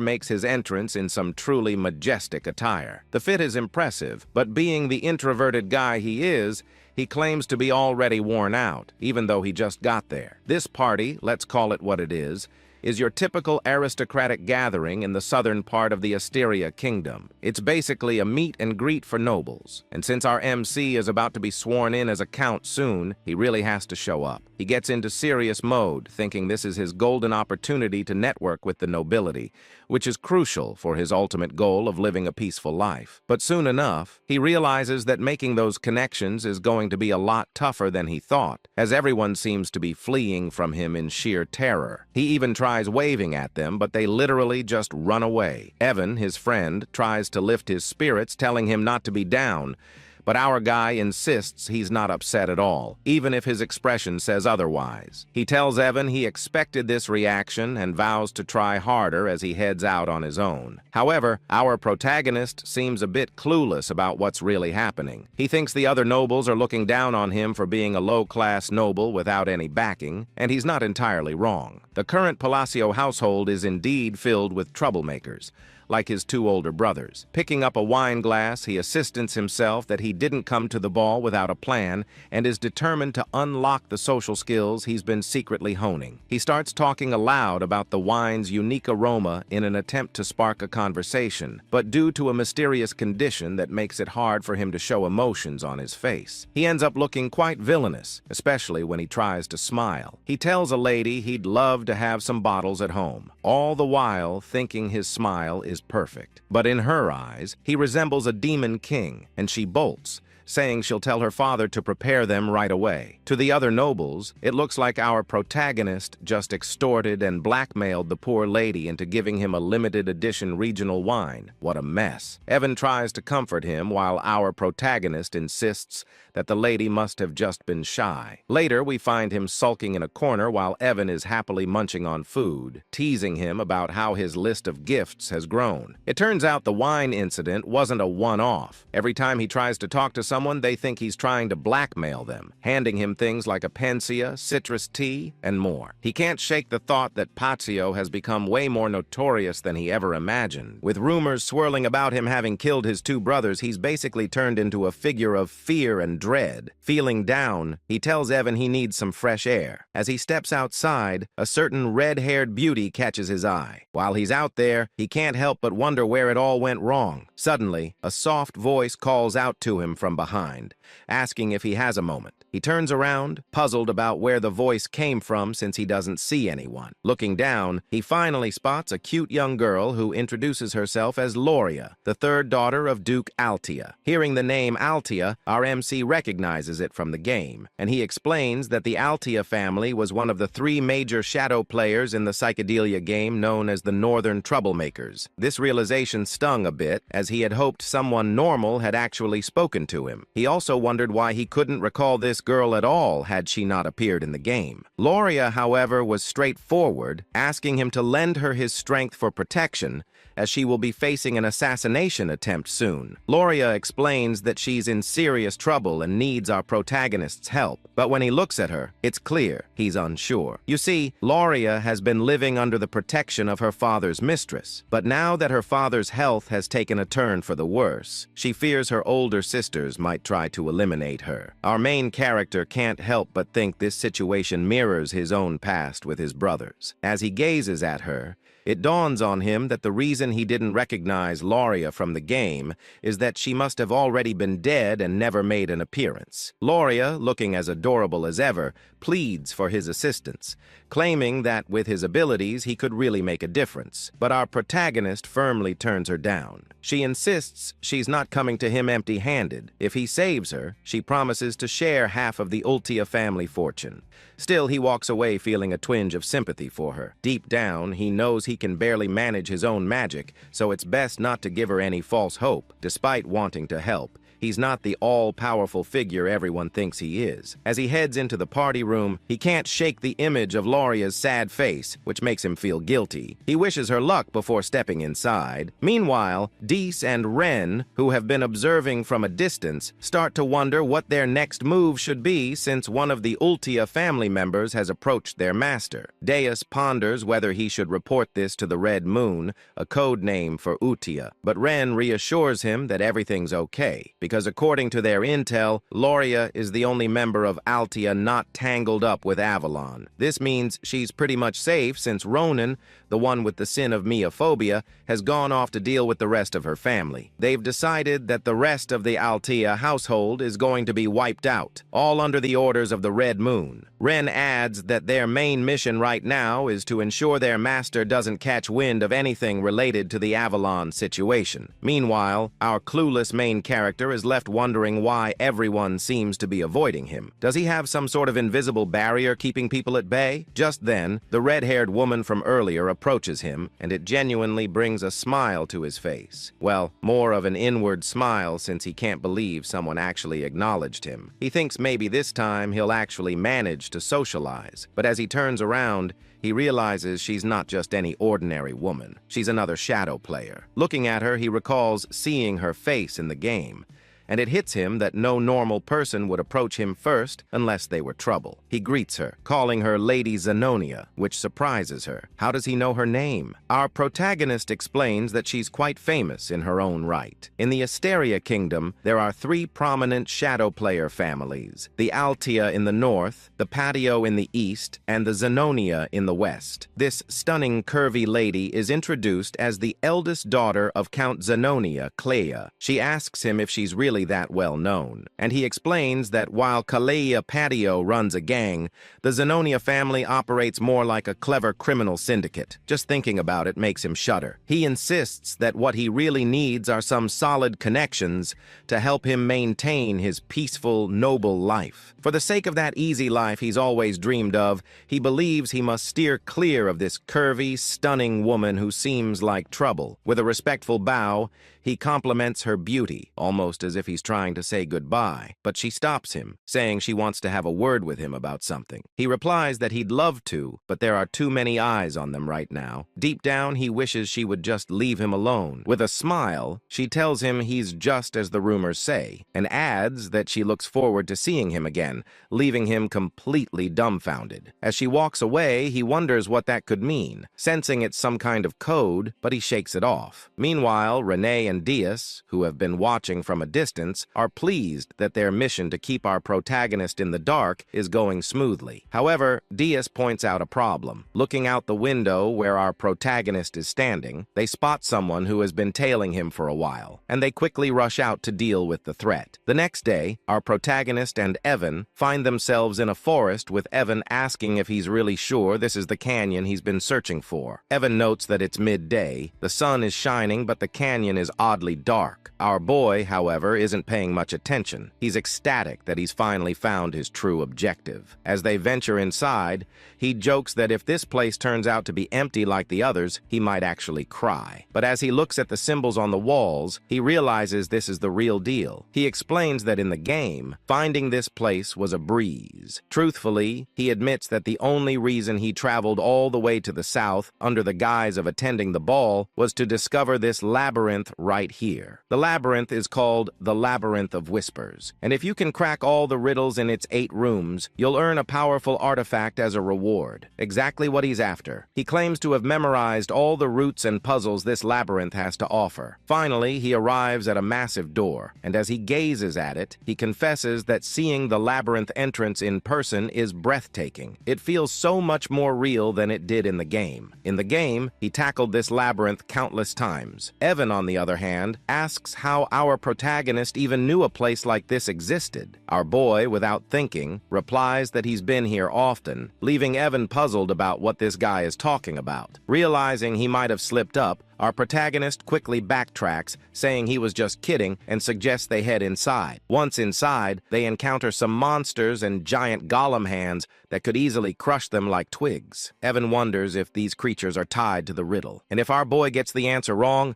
makes his entrance in some truly majestic attire. The fit is impressive, but being the introverted guy he is, he claims to be already worn out, even though he just got there. This party, let's call it what it is your typical aristocratic gathering in the southern part of the Asteria kingdom. It's basically a meet and greet for nobles, and since our MC is about to be sworn in as a count soon, he really has to show up. He gets into serious mode, thinking this is his golden opportunity to network with the nobility, which is crucial for his ultimate goal of living a peaceful life. But soon enough, he realizes that making those connections is going to be a lot tougher than he thought, as everyone seems to be fleeing from him in sheer terror. He even tries waving at them, but they literally just run away. Evan, his friend, tries to lift his spirits, telling him not to be down, but our guy insists he's not upset at all, even if his expression says otherwise. He tells Evan he expected this reaction and vows to try harder as he heads out on his own. However, our protagonist seems a bit clueless about what's really happening. He thinks the other nobles are looking down on him for being a low-class noble without any backing, and he's not entirely wrong. The current Palacio household is indeed filled with troublemakers, like his 2 older brothers. Picking up a wine glass, he assistants himself that he didn't come to the ball without a plan and is determined to unlock the social skills he's been secretly honing. He starts talking aloud about the wine's unique aroma in an attempt to spark a conversation, but due to a mysterious condition that makes it hard for him to show emotions on his face, he ends up looking quite villainous, especially when he tries to smile. He tells a lady he'd love to have some bottles at home, all the while thinking his smile is perfect. But in her eyes, he resembles a demon king, and she bolts, saying she'll tell her father to prepare them right away. To the other nobles, it looks like our protagonist just extorted and blackmailed the poor lady into giving him a limited edition regional wine. What a mess. Evan tries to comfort him while our protagonist insists that the lady must have just been shy. Later, we find him sulking in a corner while Evan is happily munching on food, teasing him about how his list of gifts has grown. It turns out the wine incident wasn't a one-off. Every time he tries to talk to someone, they think he's trying to blackmail them, handing him things like a panacea, citrus tea, and more. He can't shake the thought that Pazio has become way more notorious than he ever imagined. With rumors swirling about him having killed his two brothers, he's basically turned into a figure of fear and dread. Feeling down, he tells Evan he needs some fresh air. As he steps outside, a certain red-haired beauty catches his eye. While he's out there, he can't help but wonder where it all went wrong. Suddenly, a soft voice calls out to him from behind, asking if he has a moment. He turns around, puzzled about where the voice came from since he doesn't see anyone. Looking down, he finally spots a cute young girl who introduces herself as Loria, the third daughter of Duke Altia. Hearing the name Altia, our MC recognizes it from the game, and he explains that the Altia family was one of the 3 major shadow players in the psychedelia game known as the Northern Troublemakers. This realization stung a bit, as he had hoped someone normal had actually spoken to him. He also wondered why he couldn't recall this girl at all had she not appeared in the game. Loria, however, was straightforward, asking him to lend her his strength for protection, as she will be facing an assassination attempt soon. Loria explains that she's in serious trouble and needs our protagonist's help, but when he looks at her, it's clear he's unsure. You see, Loria has been living under the protection of her father's mistress, but now that her father's health has taken a turn for the worse, she fears her older sisters might try to eliminate her. Our main character can't help but think this situation mirrors his own past with his brothers. As he gazes at her, it dawns on him that the reason he didn't recognize Loria from the game is that she must have already been dead and never made an appearance. Loria, looking as adorable as ever, pleads for his assistance, claiming that with his abilities he could really make a difference. But our protagonist firmly turns her down. She insists she's not coming to him empty-handed. If he saves her, she promises to share half of the Ultia family fortune. Still, he walks away feeling a twinge of sympathy for her. Deep down, he knows he can barely manage his own magic, so it's best not to give her any false hope. Despite wanting to help, he's not the all-powerful figure everyone thinks he is. As he heads into the party room, he can't shake the image of Loria's sad face, which makes him feel guilty. He wishes her luck before stepping inside. Meanwhile, Dees and Ren, who have been observing from a distance, start to wonder what their next move should be since one of the Ultia family members has approached their master. Deus ponders whether he should report this to the Red Moon, a code name for Utia, but Ren reassures him that everything's okay, because according to their intel, Loria is the only member of Altia not tangled up with Avalon. This means she's pretty much safe since Ronan, the one with the sin of Miophobia, has gone off to deal with the rest of her family. They've decided that the rest of the Altia household is going to be wiped out, all under the orders of the Red Moon. Ren adds that their main mission right now is to ensure their master doesn't catch wind of anything related to the Avalon situation. Meanwhile, our clueless main character is left wondering why everyone seems to be avoiding him. Does he have some sort of invisible barrier keeping people at bay? Just then, the red-haired woman from earlier approaches him, and it genuinely brings a smile to his face. Well, more of an inward smile since he can't believe someone actually acknowledged him. He thinks maybe this time he'll actually manage to socialize, but as he turns around, he realizes she's not just any ordinary woman. She's another shadow player. Looking at her, he recalls seeing her face in the game, and it hits him that no normal person would approach him first unless they were trouble. He greets her, calling her Lady Zenonia, which surprises her. How does he know her name? Our protagonist explains that she's quite famous in her own right. In the Asteria Kingdom, there are 3 prominent shadow player families: the Altia in the north, the Patio in the east, and the Zenonia in the west. This stunning, curvy lady is introduced as the eldest daughter of Count Zenonia, Clea. She asks him if she's really really that well known, and he explains that while Kalea Patio runs a gang, the Zenonia family operates more like a clever criminal syndicate. Just thinking about it makes him shudder. He insists that what he really needs are some solid connections to help him maintain his peaceful, noble life. For the sake of that easy life he's always dreamed of, he believes he must steer clear of this curvy, stunning woman who seems like trouble. With a respectful bow, he compliments her beauty, almost as if he's trying to say goodbye. But she stops him, saying she wants to have a word with him about something. He replies that he'd love to, but there are too many eyes on them right now. Deep down, he wishes she would just leave him alone. With a smile, she tells him he's just as the rumors say, and adds that she looks forward to seeing him again, leaving him completely dumbfounded. As she walks away, he wonders what that could mean, sensing it's some kind of code, but he shakes it off. Meanwhile, Renee and Diaz, who have been watching from a distance, are pleased that their mission to keep our protagonist in the dark is going smoothly. However, Diaz points out a problem. Looking out the window where our protagonist is standing, they spot someone who has been tailing him for a while, and they quickly rush out to deal with the threat. The next day, our protagonist and Evan find themselves in a forest, with Evan asking if he's really sure this is the canyon he's been searching for. Evan notes that it's midday, the sun is shining, but the canyon is oddly dark. Our boy, however, isn't paying much attention. He's ecstatic that he's finally found his true objective. As they venture inside, he jokes that if this place turns out to be empty like the others, he might actually cry. But as he looks at the symbols on the walls, he realizes this is the real deal. He explains that in the game, finding this place was a breeze. Truthfully, he admits that the only reason he traveled all the way to the south under the guise of attending the ball was to discover this labyrinth right here. The labyrinth is called the Labyrinth of Whispers, and if you can crack all the riddles in its 8 rooms, you'll earn a powerful artifact as a reward. Exactly what he's after. He claims to have memorized all the routes and puzzles this labyrinth has to offer. Finally, he arrives at a massive door, and as he gazes at it, he confesses that seeing the labyrinth entrance in person is breathtaking. It feels so much more real than it did in the game. In the game, he tackled this labyrinth countless times. Evan, on the other hand, asks how our protagonist even knew a place like this existed. Our boy, without thinking, replies that he's been here often, leaving Evan puzzled about what this guy is talking about. Realizing he might have slipped up, our protagonist quickly backtracks, saying he was just kidding, and suggests they head inside. Once inside, they encounter some monsters and giant golem hands that could easily crush them like twigs. Evan wonders if these creatures are tied to the riddle, and if our boy gets the answer wrong,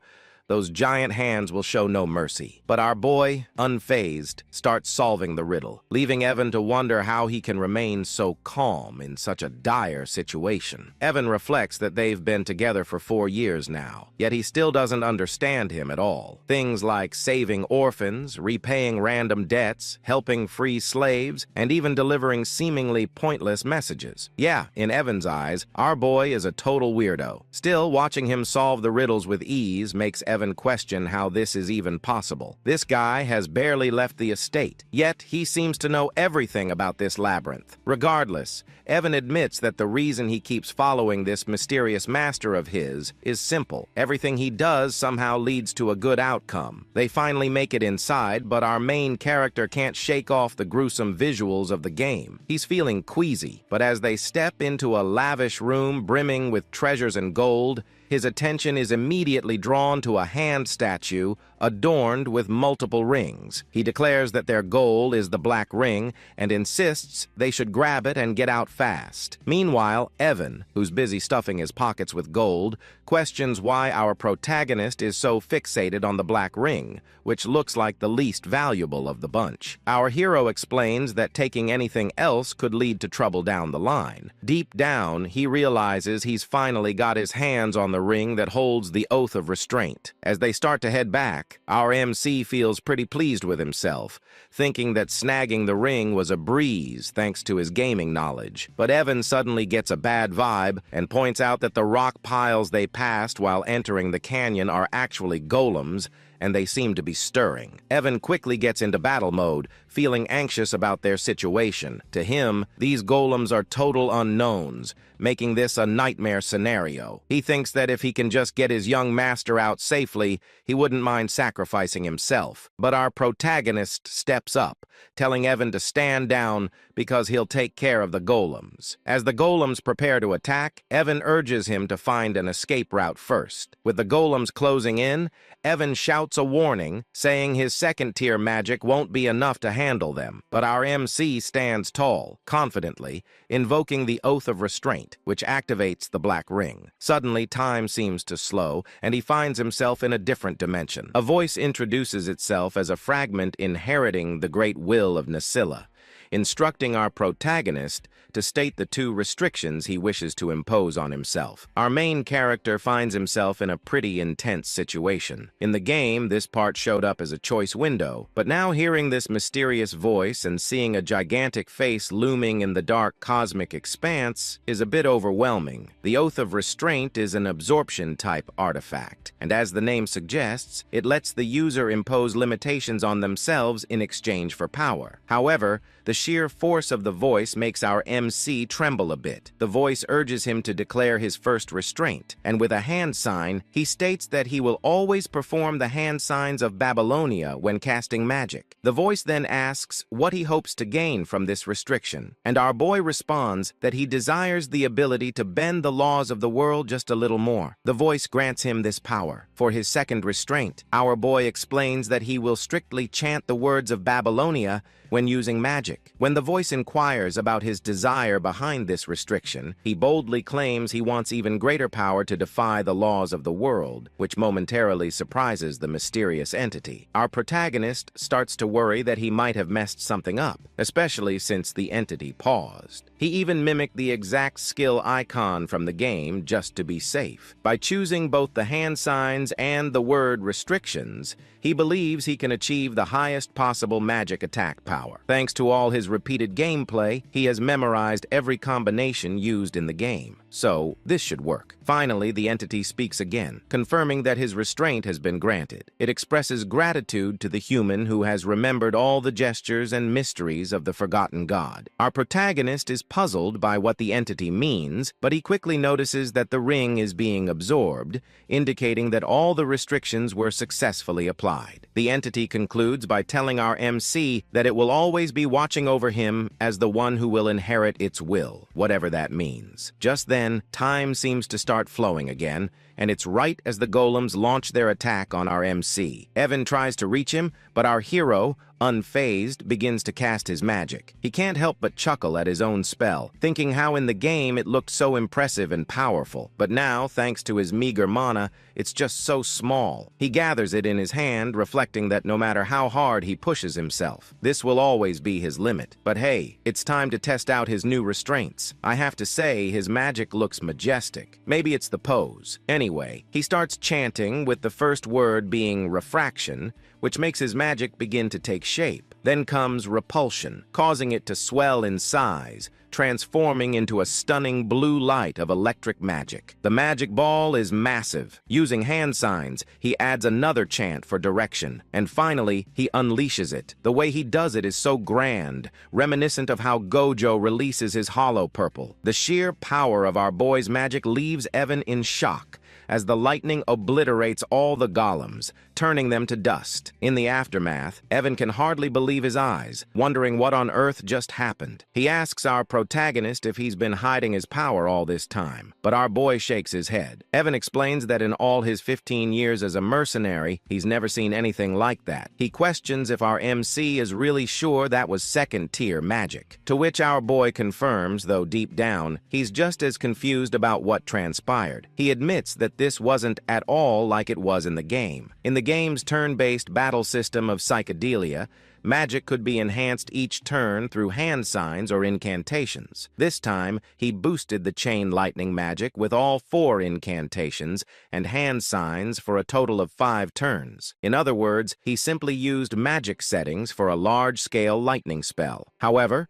those giant hands will show no mercy. But our boy, unfazed, starts solving the riddle, leaving Evan to wonder how he can remain so calm in such a dire situation. Evan reflects that they've been together for 4 years now, yet he still doesn't understand him at all. Things like saving orphans, repaying random debts, helping free slaves, and even delivering seemingly pointless messages. Yeah, in Evan's eyes, our boy is a total weirdo. Still, watching him solve the riddles with ease makes Evan question how this is even possible. This guy has barely left the estate, yet he seems to know everything about this labyrinth. Regardless, Evan admits that the reason he keeps following this mysterious master of his is simple. Everything he does somehow leads to a good outcome. They finally make it inside, but our main character can't shake off the gruesome visuals of the game. He's feeling queasy, but as they step into a lavish room brimming with treasures and gold, his attention is immediately drawn to a hand statue adorned with multiple rings. He declares that their goal is the black ring and insists they should grab it and get out fast. Meanwhile, Evan, who's busy stuffing his pockets with gold, questions why our protagonist is so fixated on the black ring, which looks like the least valuable of the bunch. Our hero explains that taking anything else could lead to trouble down the line. Deep down, he realizes he's finally got his hands on the ring that holds the oath of restraint. As they start to head back, our MC feels pretty pleased with himself, thinking that snagging the ring was a breeze thanks to his gaming knowledge. But Evan suddenly gets a bad vibe and points out that the rock piles they passed while entering the canyon are actually golems, and they seem to be stirring. Evan quickly gets into battle mode, feeling anxious about their situation. To him, these golems are total unknowns, making this a nightmare scenario. He thinks that if he can just get his young master out safely, he wouldn't mind sacrificing himself. But our protagonist steps up, telling Evan to stand down because he'll take care of the golems. As the golems prepare to attack, Evan urges him to find an escape route first. With the golems closing in, Evan shouts a warning, saying his second-tier magic won't be enough to handle them. But our MC stands tall, confidently, invoking the Oath of Restraint, which activates the black ring. Suddenly, time seems to slow, and he finds himself in a different dimension. A voice introduces itself as a fragment inheriting the great will of Nasilla, instructing our protagonist to state the 2 restrictions he wishes to impose on himself. Our main character finds himself in a pretty intense situation. In the game, this part showed up as a choice window, but now hearing this mysterious voice and seeing a gigantic face looming in the dark cosmic expanse is a bit overwhelming. The Oath of Restraint is an absorption-type artifact, and as the name suggests, it lets the user impose limitations on themselves in exchange for power. However, the sheer force of the voice makes our MC tremble a bit. The voice urges him to declare his first restraint, and with a hand sign, he states that he will always perform the hand signs of Babylonia when casting magic. The voice then asks what he hopes to gain from this restriction, and our boy responds that he desires the ability to bend the laws of the world just a little more. The voice grants him this power. For his second restraint, our boy explains that he will strictly chant the words of Babylonia when using magic. When the voice inquires about his desire behind this restriction, he boldly claims he wants even greater power to defy the laws of the world, which momentarily surprises the mysterious entity. Our protagonist starts to worry that he might have messed something up, especially since the entity paused. He even mimicked the exact skill icon from the game just to be safe. By choosing both the hand signs and the word restrictions, he believes he can achieve the highest possible magic attack power. Thanks to all his repeated gameplay, he has memorized every combination used in the game. So, this should work. Finally, the entity speaks again, confirming that his restraint has been granted. It expresses gratitude to the human who has remembered all the gestures and mysteries of the forgotten god. Our protagonist is puzzled by what the entity means, but he quickly notices that the ring is being absorbed, indicating that all the restrictions were successfully applied. The entity concludes by telling our MC that it will always be watching over him as the one who will inherit its will, whatever that means. Just then, time seems to start flowing again, and it's right as the golems launch their attack on our MC. Evan tries to reach him, but our hero, unfazed, begins to cast his magic. He can't help but chuckle at his own spell, thinking how in the game it looked so impressive and powerful. But now, thanks to his meager mana, it's just so small. He gathers it in his hand, reflecting that no matter how hard he pushes himself, this will always be his limit. But hey, it's time to test out his new restraints. I have to say, his magic looks majestic. Maybe it's the pose. Anyway, he starts chanting, with the first word being refraction, which makes his magic begin to take shape. Then comes repulsion, causing it to swell in size, transforming into a stunning blue light of electric magic. The magic ball is massive. Using hand signs, he adds another chant for direction, and finally, he unleashes it. The way he does it is so grand, reminiscent of how Gojo releases his hollow purple. The sheer power of our boy's magic leaves Evan in shock, as the lightning obliterates all the golems, turning them to dust. In the aftermath, Evan can hardly believe his eyes, wondering what on earth just happened. He asks our protagonist if he's been hiding his power all this time, but our boy shakes his head. Evan explains that in all his 15 years as a mercenary, he's never seen anything like that. He questions if our MC is really sure that was second-tier magic, to which our boy confirms, though deep down, he's just as confused about what transpired. He admits that this wasn't at all like it was in the game. In the game's turn-based battle system of psychedelia, magic could be enhanced each turn through hand signs or incantations. This time, he boosted the chain lightning magic with all 4 incantations and hand signs for a total of 5 turns. In other words, he simply used magic settings for a large-scale lightning spell. However,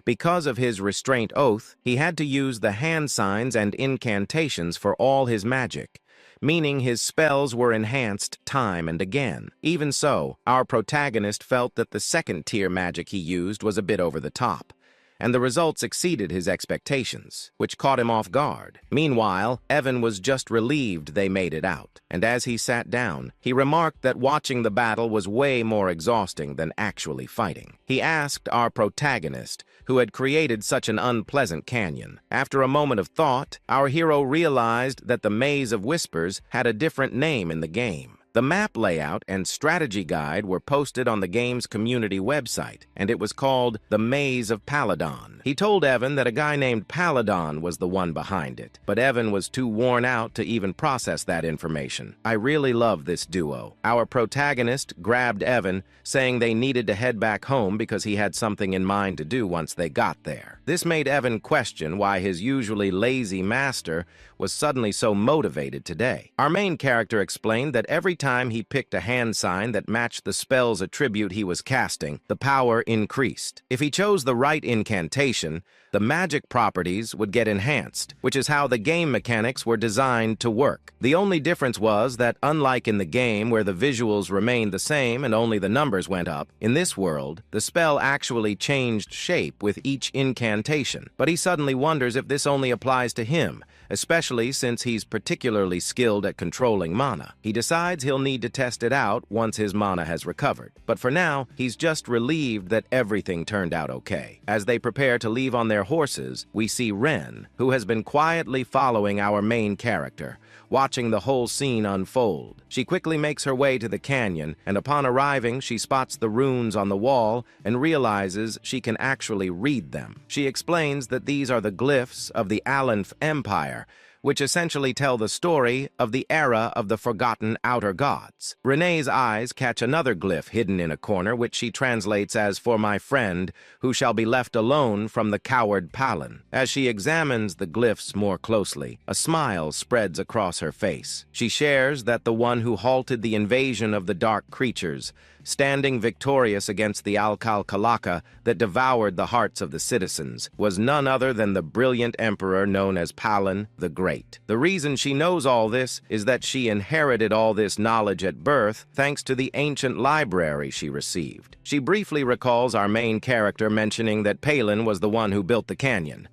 because of his restraint oath, he had to use the hand signs and incantations for all his magic, meaning his spells were enhanced time and again. Even so, our protagonist felt that the second-tier magic he used was a bit over the top, and the results exceeded his expectations, which caught him off guard. Meanwhile, Evan was just relieved they made it out, and as he sat down, he remarked that watching the battle was way more exhausting than actually fighting. He asked our protagonist, who had created such an unpleasant canyon. After a moment of thought, our hero realized that the Maze of Whispers had a different name in the game. The map layout and strategy guide were posted on the game's community website, and it was called The Maze of Paladon. He told Evan that a guy named Paladon was the one behind it, but Evan was too worn out to even process that information. I really love this duo. Our protagonist grabbed Evan, saying they needed to head back home because he had something in mind to do once they got there. This made Evan question why his usually lazy master was suddenly so motivated today. Our main character explained that every time he picked a hand sign that matched the spell's attribute he was casting, the power increased. If he chose the right incantation, the magic properties would get enhanced, which is how the game mechanics were designed to work. The only difference was that, unlike in the game where the visuals remained the same and only the numbers went up, in this world, the spell actually changed shape with each incantation. But he suddenly wonders if this only applies to him, especially since he's particularly skilled at controlling mana. He decides he'll need to test it out once his mana has recovered. But for now, he's just relieved that everything turned out okay. As they prepare to leave on their horses, we see Ren, who has been quietly following our main character, watching the whole scene unfold. She quickly makes her way to the canyon, and upon arriving, she spots the runes on the wall and realizes she can actually read them. She explains that these are the glyphs of the Aleph Empire, which essentially tell the story of the era of the forgotten outer gods. Renee's eyes catch another glyph hidden in a corner, which she translates as "for my friend, who shall be left alone from the coward Palin." As she examines the glyphs more closely, a smile spreads across her face. She shares that the one who halted the invasion of the dark creatures, standing victorious against the Alcal-Kalaka that devoured the hearts of the citizens, was none other than the brilliant emperor known as Palin the Great. The reason she knows all this is that she inherited all this knowledge at birth thanks to the ancient library she received. She briefly recalls our main character mentioning that Palin was the one who built the canyon.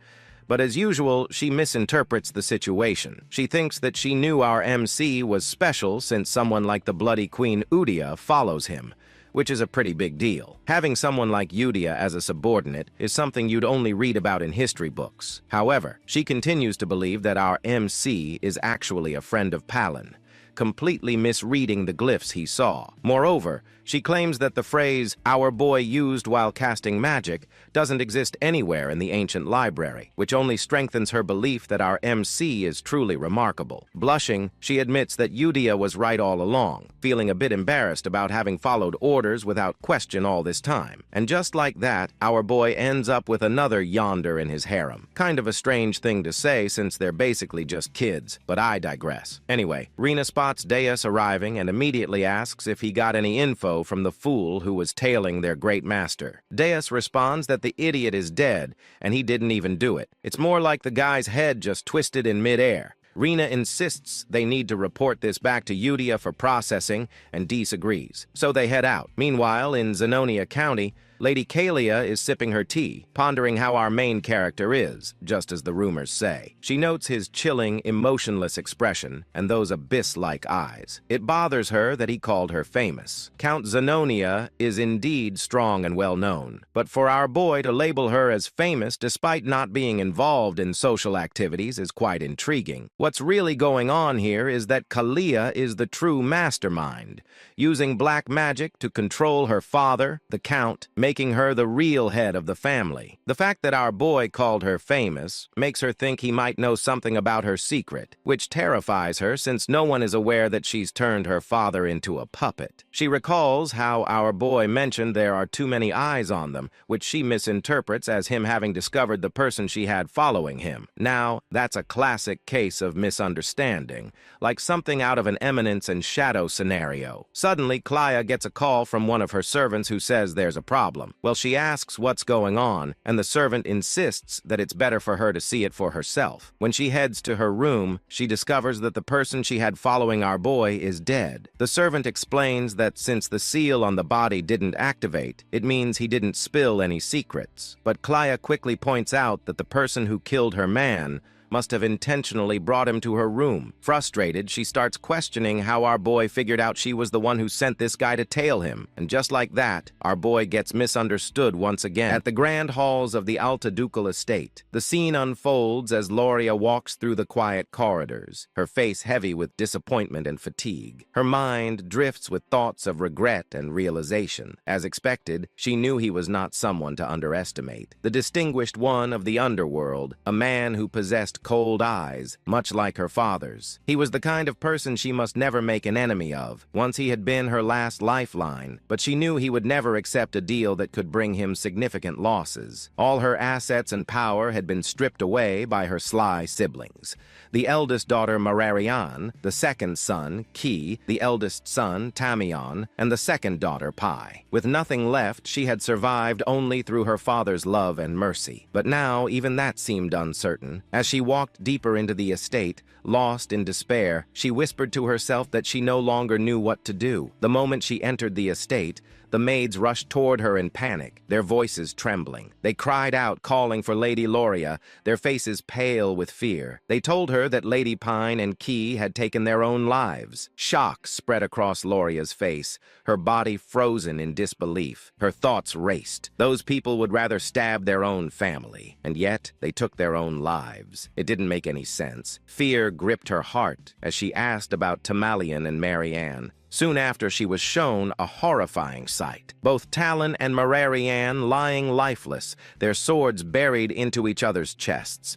But as usual, she misinterprets the situation. She thinks that she knew our MC was special since someone like the Bloody Queen Udia follows him, which is a pretty big deal. Having someone like Udia as a subordinate is something you'd only read about in history books. However, she continues to believe that our MC is actually a friend of Palin, completely misreading the glyphs he saw. Moreover, she claims that the phrase, "our boy used while casting magic," doesn't exist anywhere in the ancient library, which only strengthens her belief that our MC is truly remarkable. Blushing, she admits that Udia was right all along, feeling a bit embarrassed about having followed orders without question all this time. And just like that, our boy ends up with another yonder in his harem. Kind of a strange thing to say since they're basically just kids, but I digress. Anyway, Rena spots Deus arriving and immediately asks if he got any info from the fool who was tailing their great master. Deus responds that the idiot is dead, and he didn't even do it. It's more like the guy's head just twisted in midair. Rena insists they need to report this back to Udia for processing, and disagrees. So they head out. Meanwhile, in Zenonia County, Lady Kalia is sipping her tea, pondering how our main character is, just as the rumors say. She notes his chilling, emotionless expression and those abyss-like eyes. It bothers her that he called her famous. Count Zenonia is indeed strong and well-known, but for our boy to label her as famous despite not being involved in social activities is quite intriguing. What's really going on here is that Kalia is the true mastermind, using black magic to control her father, the Count, making her the real head of the family. The fact that our boy called her famous makes her think he might know something about her secret, which terrifies her since no one is aware that she's turned her father into a puppet. She recalls how our boy mentioned there are too many eyes on them, which she misinterprets as him having discovered the person she had following him. Now, that's a classic case of misunderstanding, like something out of an Eminence and Shadow scenario. Suddenly, Klaya gets a call from one of her servants who says there's a problem. problem? Well, she asks what's going on, and the servant insists that it's better for her to see it for herself. When she heads to her room, she discovers that the person she had following our boy is dead. The servant explains that since the seal on the body didn't activate, it means he didn't spill any secrets. But Klaya quickly points out that the person who killed her man must have intentionally brought him to her room. Frustrated, she starts questioning how our boy figured out she was the one who sent this guy to tail him. And just like that, our boy gets misunderstood once again. At the grand halls of the Alta Ducal estate, the scene unfolds as Loria walks through the quiet corridors, her face heavy with disappointment and fatigue. Her mind drifts with thoughts of regret and realization. As expected, she knew he was not someone to underestimate. The distinguished one of the underworld, a man who possessed cold eyes, much like her father's. He was the kind of person she must never make an enemy of. Once he had been her last lifeline, but she knew he would never accept a deal that could bring him significant losses. All her assets and power had been stripped away by her sly siblings. The eldest daughter, Mararian, the second son, Ki, the eldest son, Tamion, and the second daughter, Pai. With nothing left, she had survived only through her father's love and mercy. But now, even that seemed uncertain. As she walked deeper into the estate, lost in despair, she whispered to herself that she no longer knew what to do. The moment she entered the estate, the maids rushed toward her in panic, their voices trembling. They cried out, calling for Lady Loria, their faces pale with fear. They told her that Lady Pine and Key had taken their own lives. Shock spread across Loria's face, her body frozen in disbelief. Her thoughts raced. Those people would rather stab their own family, and yet they took their own lives. It didn't make any sense. Fear gripped her heart as she asked about Tamalian and Marianne. Soon after, she was shown a horrifying sight. Both Talon and Mararian lying lifeless, their swords buried into each other's chests.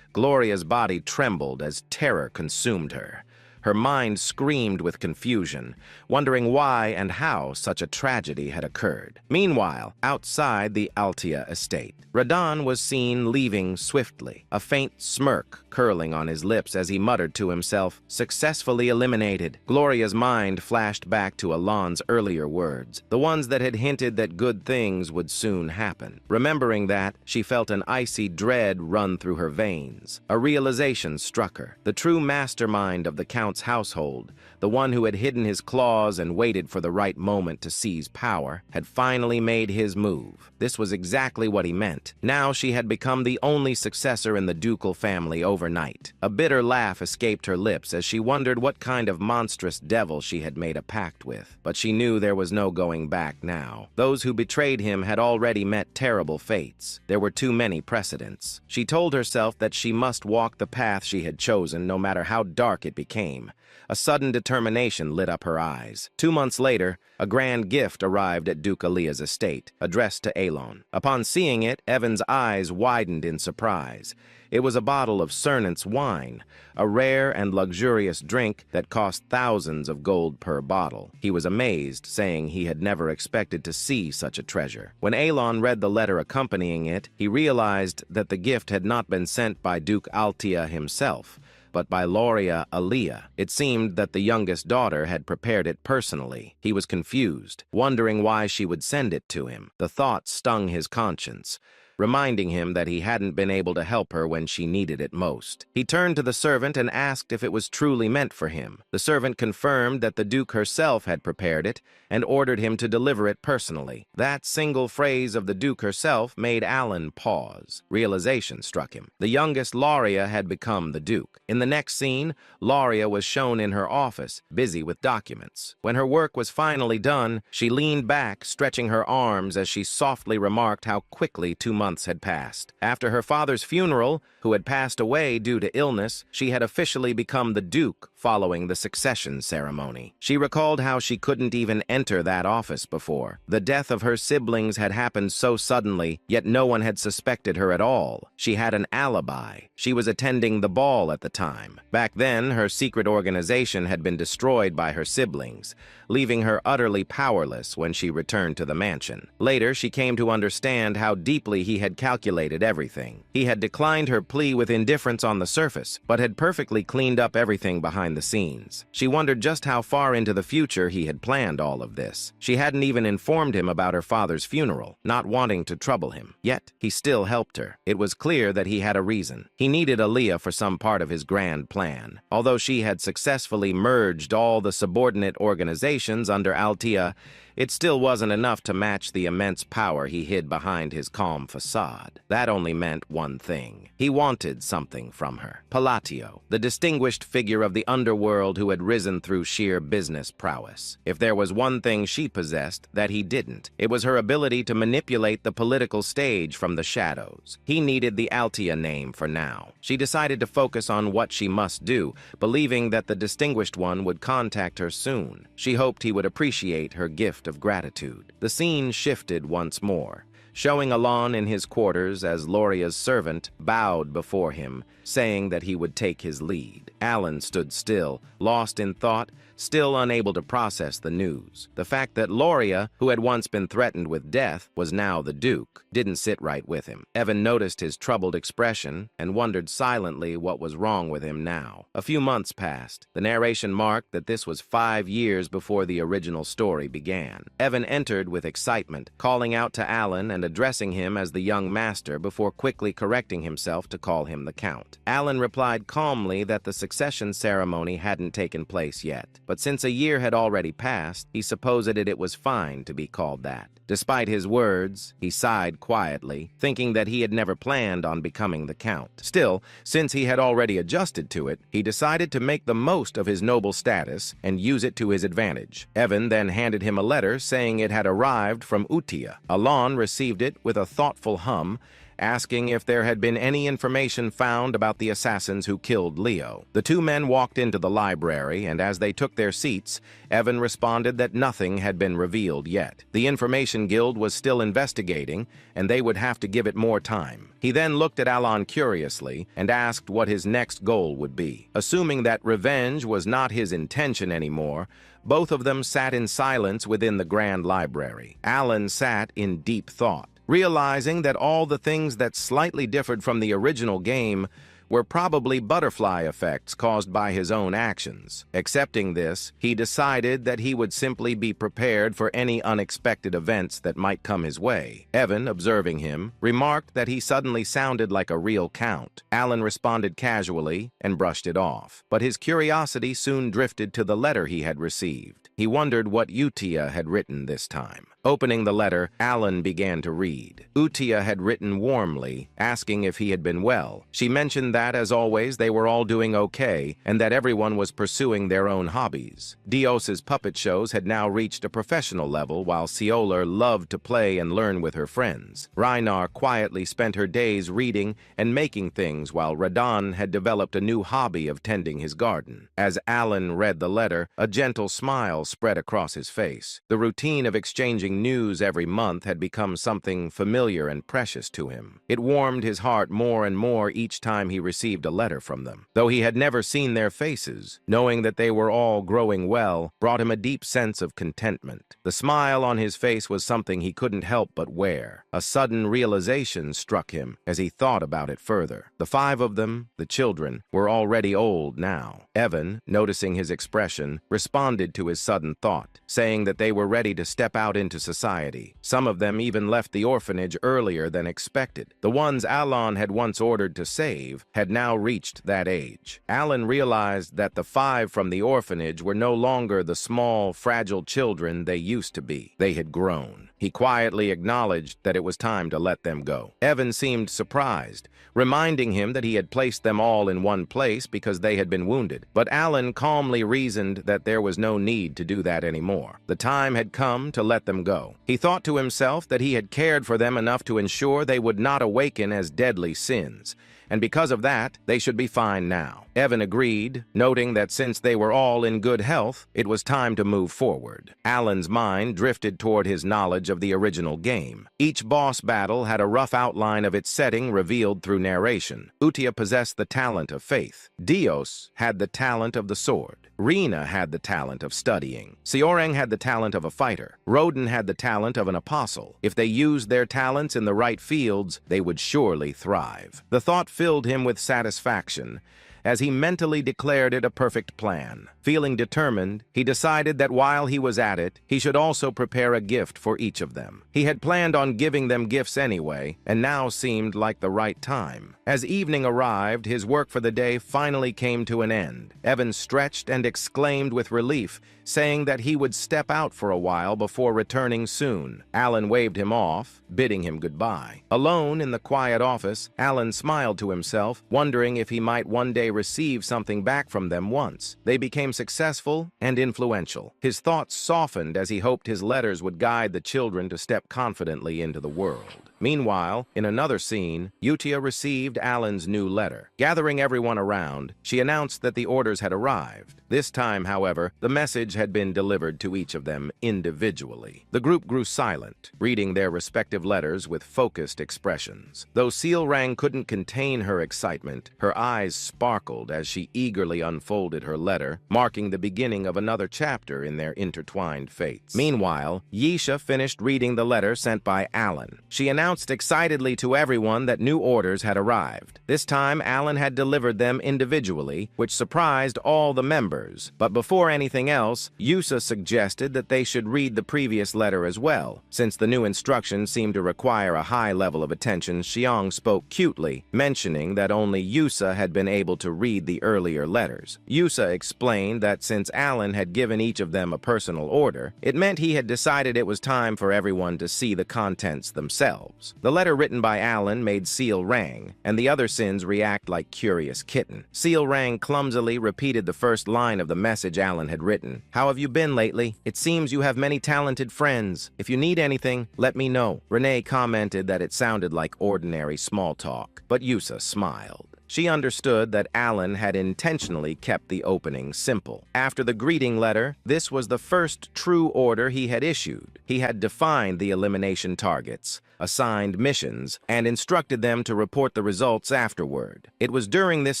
Gloria's body trembled as terror consumed her. Her mind screamed with confusion, wondering why and how such a tragedy had occurred. Meanwhile, outside the Altia estate, Radon was seen leaving swiftly, a faint smirk curling on his lips as he muttered to himself, "Successfully eliminated." Gloria's mind flashed back to Alon's earlier words, the ones that had hinted that good things would soon happen. Remembering that, she felt an icy dread run through her veins. A realization struck her. The true mastermind of the Count's household, the one who had hidden his claws and waited for the right moment to seize power, had finally made his move. This was exactly what he meant. Now she had become the only successor in the ducal family overnight. A bitter laugh escaped her lips as she wondered what kind of monstrous devil she had made a pact with. But she knew there was no going back now. Those who betrayed him had already met terrible fates. There were too many precedents. She told herself that she must walk the path she had chosen, no matter how dark it became. A sudden determination lit up her eyes. 2 months later, a grand gift arrived at Duke Alea's estate, addressed to Elon. Upon seeing it, Evan's eyes widened in surprise. It was a bottle of Cernant's wine, a rare and luxurious drink that cost thousands of gold per bottle. He was amazed, saying he had never expected to see such a treasure. When Elon read the letter accompanying it, he realized that the gift had not been sent by Duke Altia himself, but by Loria Alea. It seemed that the youngest daughter had prepared it personally. He was confused, wondering why she would send it to him. The thought stung his conscience, reminding him that he hadn't been able to help her when she needed it most. He turned to the servant and asked if it was truly meant for him. The servant confirmed that the Duke herself had prepared it and ordered him to deliver it personally. That single phrase of the Duke herself made Alan pause. Realization struck him. The youngest Loria had become the Duke. In the next scene, Loria was shown in her office, busy with documents. When her work was finally done, she leaned back, stretching her arms as she softly remarked how quickly 2 months had passed. After her father's funeral, who had passed away due to illness, she had officially become the Duke following the succession ceremony. She recalled how she couldn't even enter that office before. The death of her siblings had happened so suddenly, yet no one had suspected her at all. She had an alibi. She was attending the ball at the time. Back then, her secret organization had been destroyed by her siblings, leaving her utterly powerless when she returned to the mansion. Later, she came to understand how deeply he he had calculated everything. He had declined her plea with indifference on the surface, but had perfectly cleaned up everything behind the scenes. She wondered just how far into the future he had planned all of this. She hadn't even informed him about her father's funeral, not wanting to trouble him. Yet, he still helped her. It was clear that he had a reason. He needed Aaliyah for some part of his grand plan. Although she had successfully merged all the subordinate organizations under Altia, it still wasn't enough to match the immense power he hid behind his calm facade. That only meant one thing. He wanted something from her. Palatio, the distinguished figure of the underworld who had risen through sheer business prowess. If there was one thing she possessed that he didn't, it was her ability to manipulate the political stage from the shadows. He needed the Altia name for now. She decided to focus on what she must do, believing that the distinguished one would contact her soon. She hoped he would appreciate her gift of gratitude. The scene shifted once more, showing Alon in his quarters as Loria's servant bowed before him, saying that he would take his lead. Alan stood still, lost in thought, still unable to process the news. The fact that Loria, who had once been threatened with death, was now the Duke, didn't sit right with him. Evan noticed his troubled expression and wondered silently what was wrong with him now. A few months passed. The narration marked that this was 5 years before the original story began. Evan entered with excitement, calling out to Alan and addressing him as the young master before quickly correcting himself to call him the Count. Alan replied calmly that the succession ceremony hadn't taken place yet, but since a year had already passed, he supposed it was fine to be called that. Despite his words, he sighed quietly, thinking that he had never planned on becoming the Count. Still, since he had already adjusted to it, he decided to make the most of his noble status and use it to his advantage. Evan then handed him a letter saying it had arrived from Utia. Alon received it with a thoughtful hum, asking if there had been any information found about the assassins who killed Leo. The two men walked into the library, and as they took their seats, Evan responded that nothing had been revealed yet. The Information Guild was still investigating, and they would have to give it more time. He then looked at Alon curiously and asked what his next goal would be. Assuming that revenge was not his intention anymore, both of them sat in silence within the Grand Library. Alan sat in deep thought, realizing that all the things that slightly differed from the original game were probably butterfly effects caused by his own actions. Accepting this, he decided that he would simply be prepared for any unexpected events that might come his way. Evan, observing him, remarked that he suddenly sounded like a real count. Alan responded casually and brushed it off, but his curiosity soon drifted to the letter he had received. He wondered what Utia had written this time. Opening the letter, Alan began to read. Utia had written warmly, asking if he had been well. She mentioned that, as always, they were all doing okay, and that everyone was pursuing their own hobbies. Dios's puppet shows had now reached a professional level, while Cioler loved to play and learn with her friends. Reinar quietly spent her days reading and making things, while Radan had developed a new hobby of tending his garden. As Alan read the letter, a gentle smile spread across his face. The routine of exchanging news every month had become something familiar and precious to him. It warmed his heart more and more each time he received a letter from them. Though he had never seen their faces, knowing that they were all growing well brought him a deep sense of contentment. The smile on his face was something he couldn't help but wear. A sudden realization struck him as he thought about it further. The 5 of them, the children, were already old now. Evan, noticing his expression, responded to his sudden thought, saying that they were ready to step out into society. Some of them even left the orphanage earlier than expected. The ones Alon had once ordered to save had now reached that age. Alan realized that the 5 from the orphanage were no longer the small, fragile children they used to be. They had grown. He quietly acknowledged that it was time to let them go. Evan seemed surprised, reminding him that he had placed them all in one place because they had been wounded. But Alan calmly reasoned that there was no need to do that anymore. The time had come to let them go. He thought to himself that he had cared for them enough to ensure they would not awaken as deadly sins, and because of that, they should be fine now. Evan agreed, noting that since they were all in good health, it was time to move forward. Alan's mind drifted toward his knowledge of the original game. Each boss battle had a rough outline of its setting revealed through narration. Utia possessed the talent of faith. Dios had the talent of the sword. Rina had the talent of studying. Seorang had the talent of a fighter. Roden had the talent of an apostle. If they used their talents in the right fields, they would surely thrive. The thought filled him with satisfaction, as he mentally declared it a perfect plan. Feeling determined, he decided that while he was at it, he should also prepare a gift for each of them. He had planned on giving them gifts anyway, and now seemed like the right time. As evening arrived, his work for the day finally came to an end. Evan stretched and exclaimed with relief, saying that he would step out for a while before returning soon. Alan waved him off, bidding him goodbye. Alone in the quiet office, Alan smiled to himself, wondering if he might one day receive something back from them once. They became successful and influential. His thoughts softened as he hoped his letters would guide the children to step confidently into the world. Meanwhile, in another scene, Yutia received Alan's new letter. Gathering everyone around, she announced that the orders had arrived. This time, however, the message had been delivered to each of them individually. The group grew silent, reading their respective letters with focused expressions. Though Seorang couldn't contain her excitement, her eyes sparkled as she eagerly unfolded her letter, marking the beginning of another chapter in their intertwined fates. Meanwhile, Yisha finished reading the letter sent by Alan. She announced excitedly to everyone that new orders had arrived. This time, Alan had delivered them individually, which surprised all the members. But before anything else, Yusa suggested that they should read the previous letter as well. Since the new instructions seemed to require a high level of attention, Xiang spoke cutely, mentioning that only Yusa had been able to read the earlier letters. Yusa explained that since Alan had given each of them a personal order, it meant he had decided it was time for everyone to see the contents themselves. The letter written by Alan made Seorang and the other sins react like curious kitten. Seorang clumsily repeated the first line of the message Alan had written. "How have you been lately? It seems you have many talented friends. If you need anything, let me know." Renee commented that it sounded like ordinary small talk, but Yusa smiled. She understood that Alan had intentionally kept the opening simple. After the greeting letter, this was the first true order he had issued. He had defined the elimination targets, assigned missions, and instructed them to report the results afterward. It was during this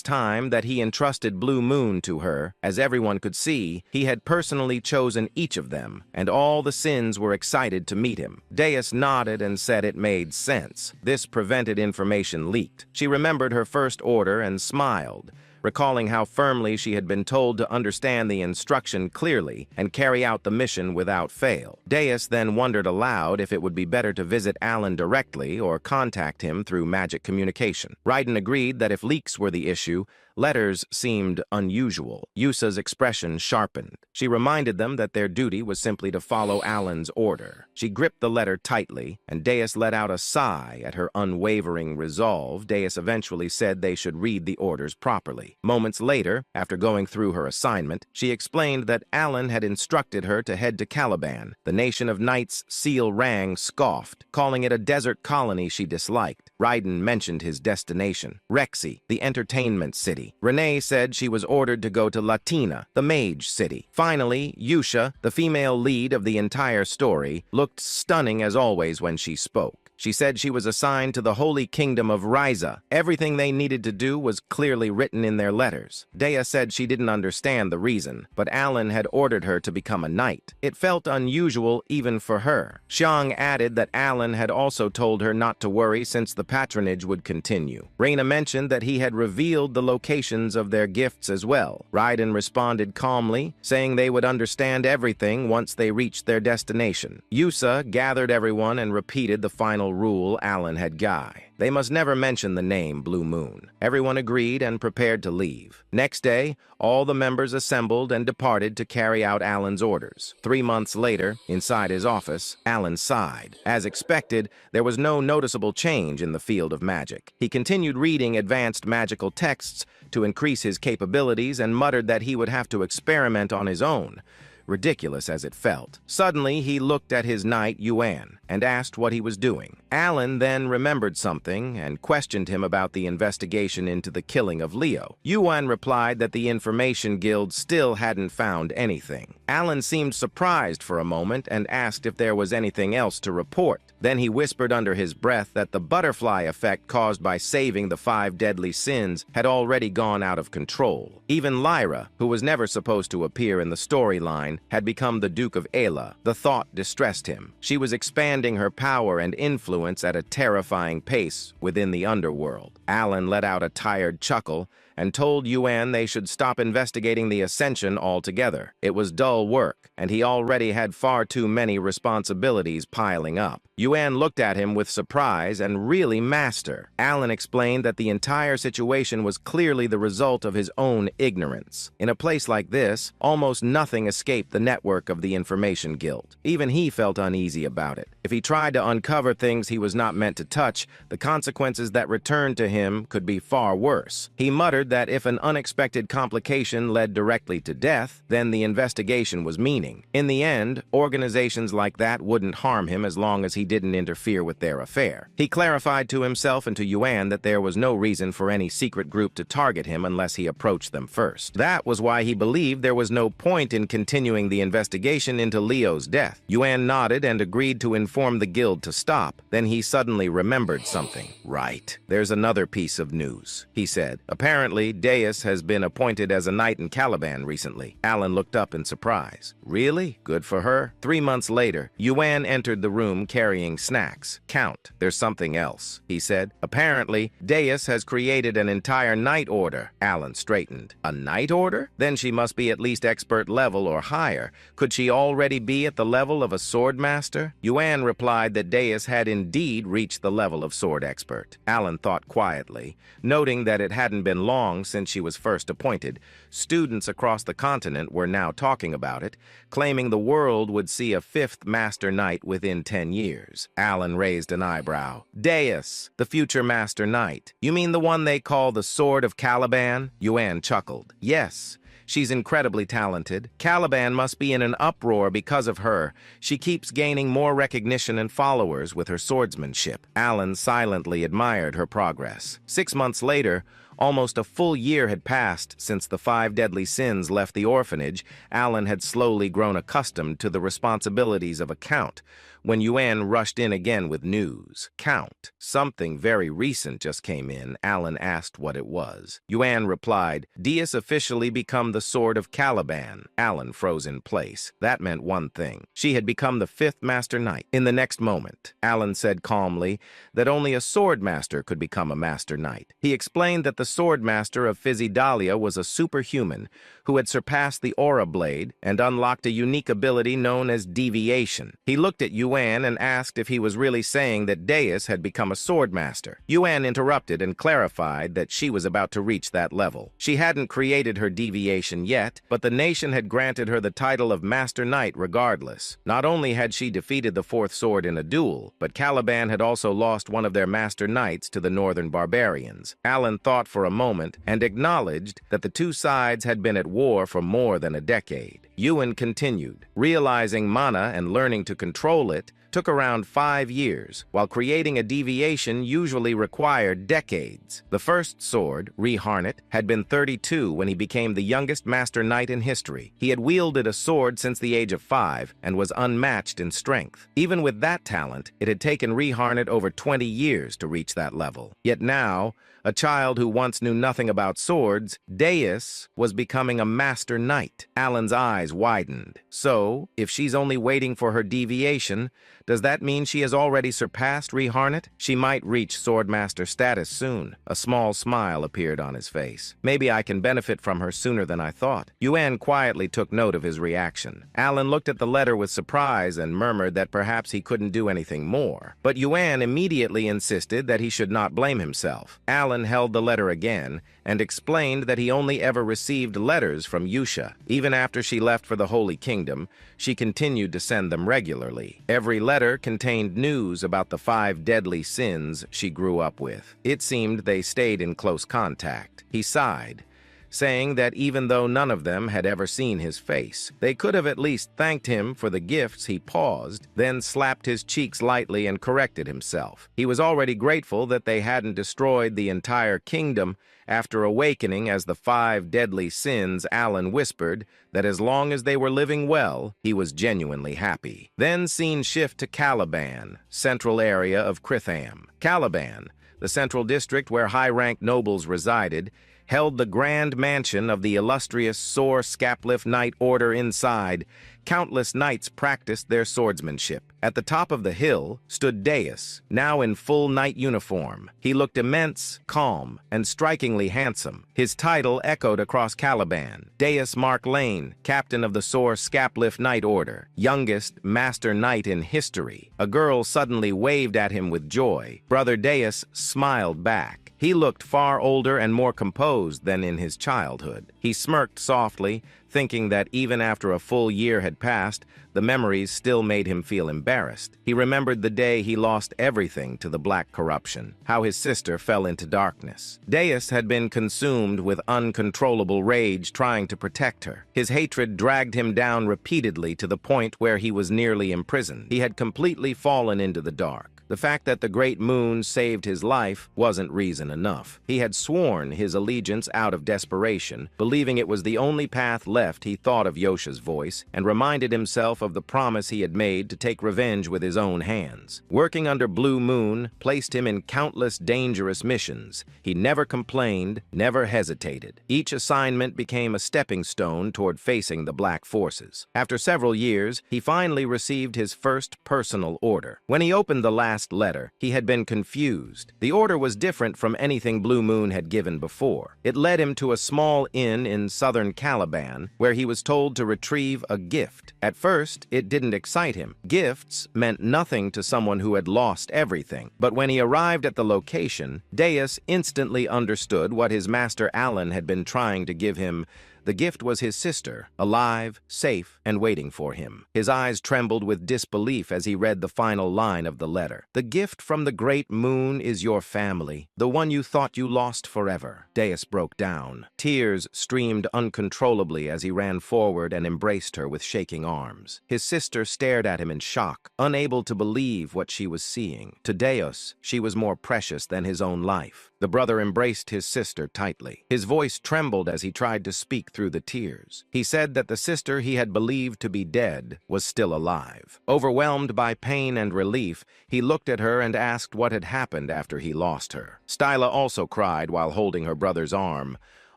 time that he entrusted Blue Moon to her. As everyone could see, he had personally chosen each of them, and all the sins were excited to meet him. Deus nodded and said it made sense. This prevented information leaked. She remembered her first order and smiled, recalling how firmly she had been told to understand the instruction clearly and carry out the mission without fail. Deus then wondered aloud if it would be better to visit Alan directly or contact him through magic communication. Raiden agreed that if leaks were the issue, letters seemed unusual. Yusa's expression sharpened. She reminded them that their duty was simply to follow Alan's order. She gripped the letter tightly, and Deus let out a sigh at her unwavering resolve. Deus eventually said they should read the orders properly. Moments later, after going through her assignment, she explained that Alan had instructed her to head to Caliban. The nation of knights Seorang scoffed, calling it a desert colony she disliked. Raiden mentioned his destination, Rexy, the entertainment city. Renee said she was ordered to go to Latina, the mage city. Finally, Yusha, the female lead of the entire story, looked stunning as always when she spoke. She said she was assigned to the Holy Kingdom of Ryza. Everything they needed to do was clearly written in their letters. Dea said she didn't understand the reason, but Alan had ordered her to become a knight. It felt unusual even for her. Xiang added that Alan had also told her not to worry since the patronage would continue. Reina mentioned that he had revealed the locations of their gifts as well. Raiden responded calmly, saying they would understand everything once they reached their destination. Yusa gathered everyone and repeated the final rule Alan had guy. They must never mention the name Blue Moon. Everyone agreed and prepared to leave. Next day, all the members assembled and departed to carry out Alan's orders. 3 months later, inside his office, Alan sighed. As expected, there was no noticeable change in the field of magic. He continued reading advanced magical texts to increase his capabilities and muttered that he would have to experiment on his own, ridiculous as it felt. Suddenly, he looked at his knight, Yuan, and asked what he was doing. Alan then remembered something and questioned him about the investigation into the killing of Leo. Yuan replied that the Information Guild still hadn't found anything. Alan seemed surprised for a moment and asked if there was anything else to report. Then he whispered under his breath that the butterfly effect caused by saving the 5 deadly sins had already gone out of control. Even Lyra, who was never supposed to appear in the storyline, had become the Duke of Ayla. The thought distressed him. She was expanding her power and influence at a terrifying pace within the underworld. Alan let out a tired chuckle and told Yuan they should stop investigating the Ascension altogether. It was dull work, and he already had far too many responsibilities piling up. Yuan looked at him with surprise and really master. Alan explained that the entire situation was clearly the result of his own ignorance. In a place like this, almost nothing escaped the network of the Information Guild. Even he felt uneasy about it. If he tried to uncover things he was not meant to touch, the consequences that returned to him could be far worse. He muttered that if an unexpected complication led directly to death, then the investigation was meaning. In the end, organizations like that wouldn't harm him as long as he didn't interfere with their affair. He clarified to himself and to Yuan that there was no reason for any secret group to target him unless he approached them first. That was why he believed there was no point in continuing the investigation into Leo's death. Yuan nodded and agreed to inform the guild to stop. Then he suddenly remembered something. Right, there's another piece of news, he said. Apparently, Deus has been appointed as a knight in Caliban recently. Alan looked up in surprise. Really? Good for her. 3 months later, Yuan entered the room carrying snacks. Count, there's something else, he said. Apparently, Deus has created an entire knight order. Alan straightened. A knight order? Then she must be at least expert level or higher. Could she already be at the level of a sword master? Yuan replied that Deus had indeed reached the level of sword expert. Alan thought quietly, noting that it hadn't been long since she was first appointed. Students across the continent were now talking about it, claiming the world would see a 5th Master Knight within 10 years. Alan raised an eyebrow. Deus, the future Master Knight. You mean the one they call the Sword of Caliban? Yuan chuckled. Yes. She's incredibly talented. Caliban must be in an uproar because of her. She keeps gaining more recognition and followers with her swordsmanship. Alan silently admired her progress. 6 months later, almost a full year had passed since the 5 deadly sins left the orphanage. Alan had slowly grown accustomed to the responsibilities of a count when Yuan rushed in again with news. Count, something very recent just came in. Alan asked what it was. Yuan replied, Deus officially become the Sword of Caliban. Alan froze in place. That meant one thing. She had become the 5th Master Knight. In the next moment, Alan said calmly that only a sword master could become a Master Knight. He explained that the sword master of Physidalia was a superhuman who had surpassed the Aura Blade and unlocked a unique ability known as deviation. He looked at Yuan and asked if he was really saying that Deus had become a sword master. Yuan interrupted and clarified that she was about to reach that level. She hadn't created her deviation yet, but the nation had granted her the title of Master Knight regardless. Not only had she defeated the 4th sword in a duel, but Caliban had also lost one of their Master Knights to the northern barbarians. Alan thought for a moment and acknowledged that the two sides had been at war for more than a decade. Yuan continued, realizing mana and learning to control it took around 5 years, while creating a deviation usually required decades. The first sword, Reharnet, had been 32 when he became the youngest Master Knight in history. He had wielded a sword since the age of 5 and was unmatched in strength. Even with that talent, it had taken Reharnet over 20 years to reach that level. Yet now, a child who once knew nothing about swords, Deus was becoming a Master Knight. Alan's eyes widened. So, if she's only waiting for her deviation, does that mean she has already surpassed Reharnet? She might reach Swordmaster status soon. A small smile appeared on his face. Maybe I can benefit from her sooner than I thought. Yuan quietly took note of his reaction. Alan looked at the letter with surprise and murmured that perhaps he couldn't do anything more. But Yuan immediately insisted that he should not blame himself. Alan held the letter again and explained that he only ever received letters from Yusha. Even after she left for the Holy Kingdom, she continued to send them regularly. Every letter contained news about the 5 deadly sins she grew up with. It seemed they stayed in close contact. He sighed. saying that even though none of them had ever seen his face, they could have at least thanked him for the gifts. He paused, then slapped his cheeks lightly and corrected himself. He was already grateful that they hadn't destroyed the entire kingdom. After awakening as the 5 deadly sins, Alan whispered that as long as they were living well, he was genuinely happy. Then scene shift to Caliban, central area of Kritham. Caliban, the central district where high-ranked nobles resided, held the grand mansion of the illustrious Sor Scaplif Knight Order. Inside, countless knights practiced their swordsmanship. At the top of the hill stood Deus, now in full knight uniform. He looked immense, calm, and strikingly handsome. His title echoed across Caliban. Deus Mark Lane, captain of the Sor Scaplif Knight Order, youngest master knight in history. A girl suddenly waved at him with joy. Brother Deus smiled back. He looked far older and more composed than in his childhood. He smirked softly, thinking that even after a full year had passed, the memories still made him feel embarrassed. He remembered the day he lost everything to the black corruption, how his sister fell into darkness. Deus had been consumed with uncontrollable rage, trying to protect her. His hatred dragged him down repeatedly to the point where he was nearly imprisoned. He had completely fallen into the dark. The fact that the great moon saved his life wasn't reason enough. He had sworn his allegiance out of desperation, believing it was the only path left. He thought of Yosha's voice and reminded himself of the promise he had made to take revenge with his own hands. Working under Blue Moon placed him in countless dangerous missions. He never complained, never hesitated. Each assignment became a stepping stone toward facing the black forces. After several years, he finally received his first personal order. When he opened the last letter, he had been confused. The order was different from anything Blue Moon had given before. It led him to a small inn in southern Caliban, where he was told to retrieve a gift. At first, it didn't excite him. Gifts meant nothing to someone who had lost everything. But when he arrived at the location, Deus instantly understood what his master Alan had been trying to give him. The gift was his sister, alive, safe, and waiting for him. His eyes trembled with disbelief as he read the final line of the letter. "The gift from the great moon is your family, the one you thought you lost forever." Deus broke down. Tears streamed uncontrollably as he ran forward and embraced her with shaking arms. His sister stared at him in shock, unable to believe what she was seeing. To Deus, she was more precious than his own life. The brother embraced his sister tightly. His voice trembled as he tried to speak through the tears. He said that the sister he had believed to be dead was still alive. Overwhelmed by pain and relief, he looked at her and asked what had happened after he lost her. Styla also cried while holding her brother's arm,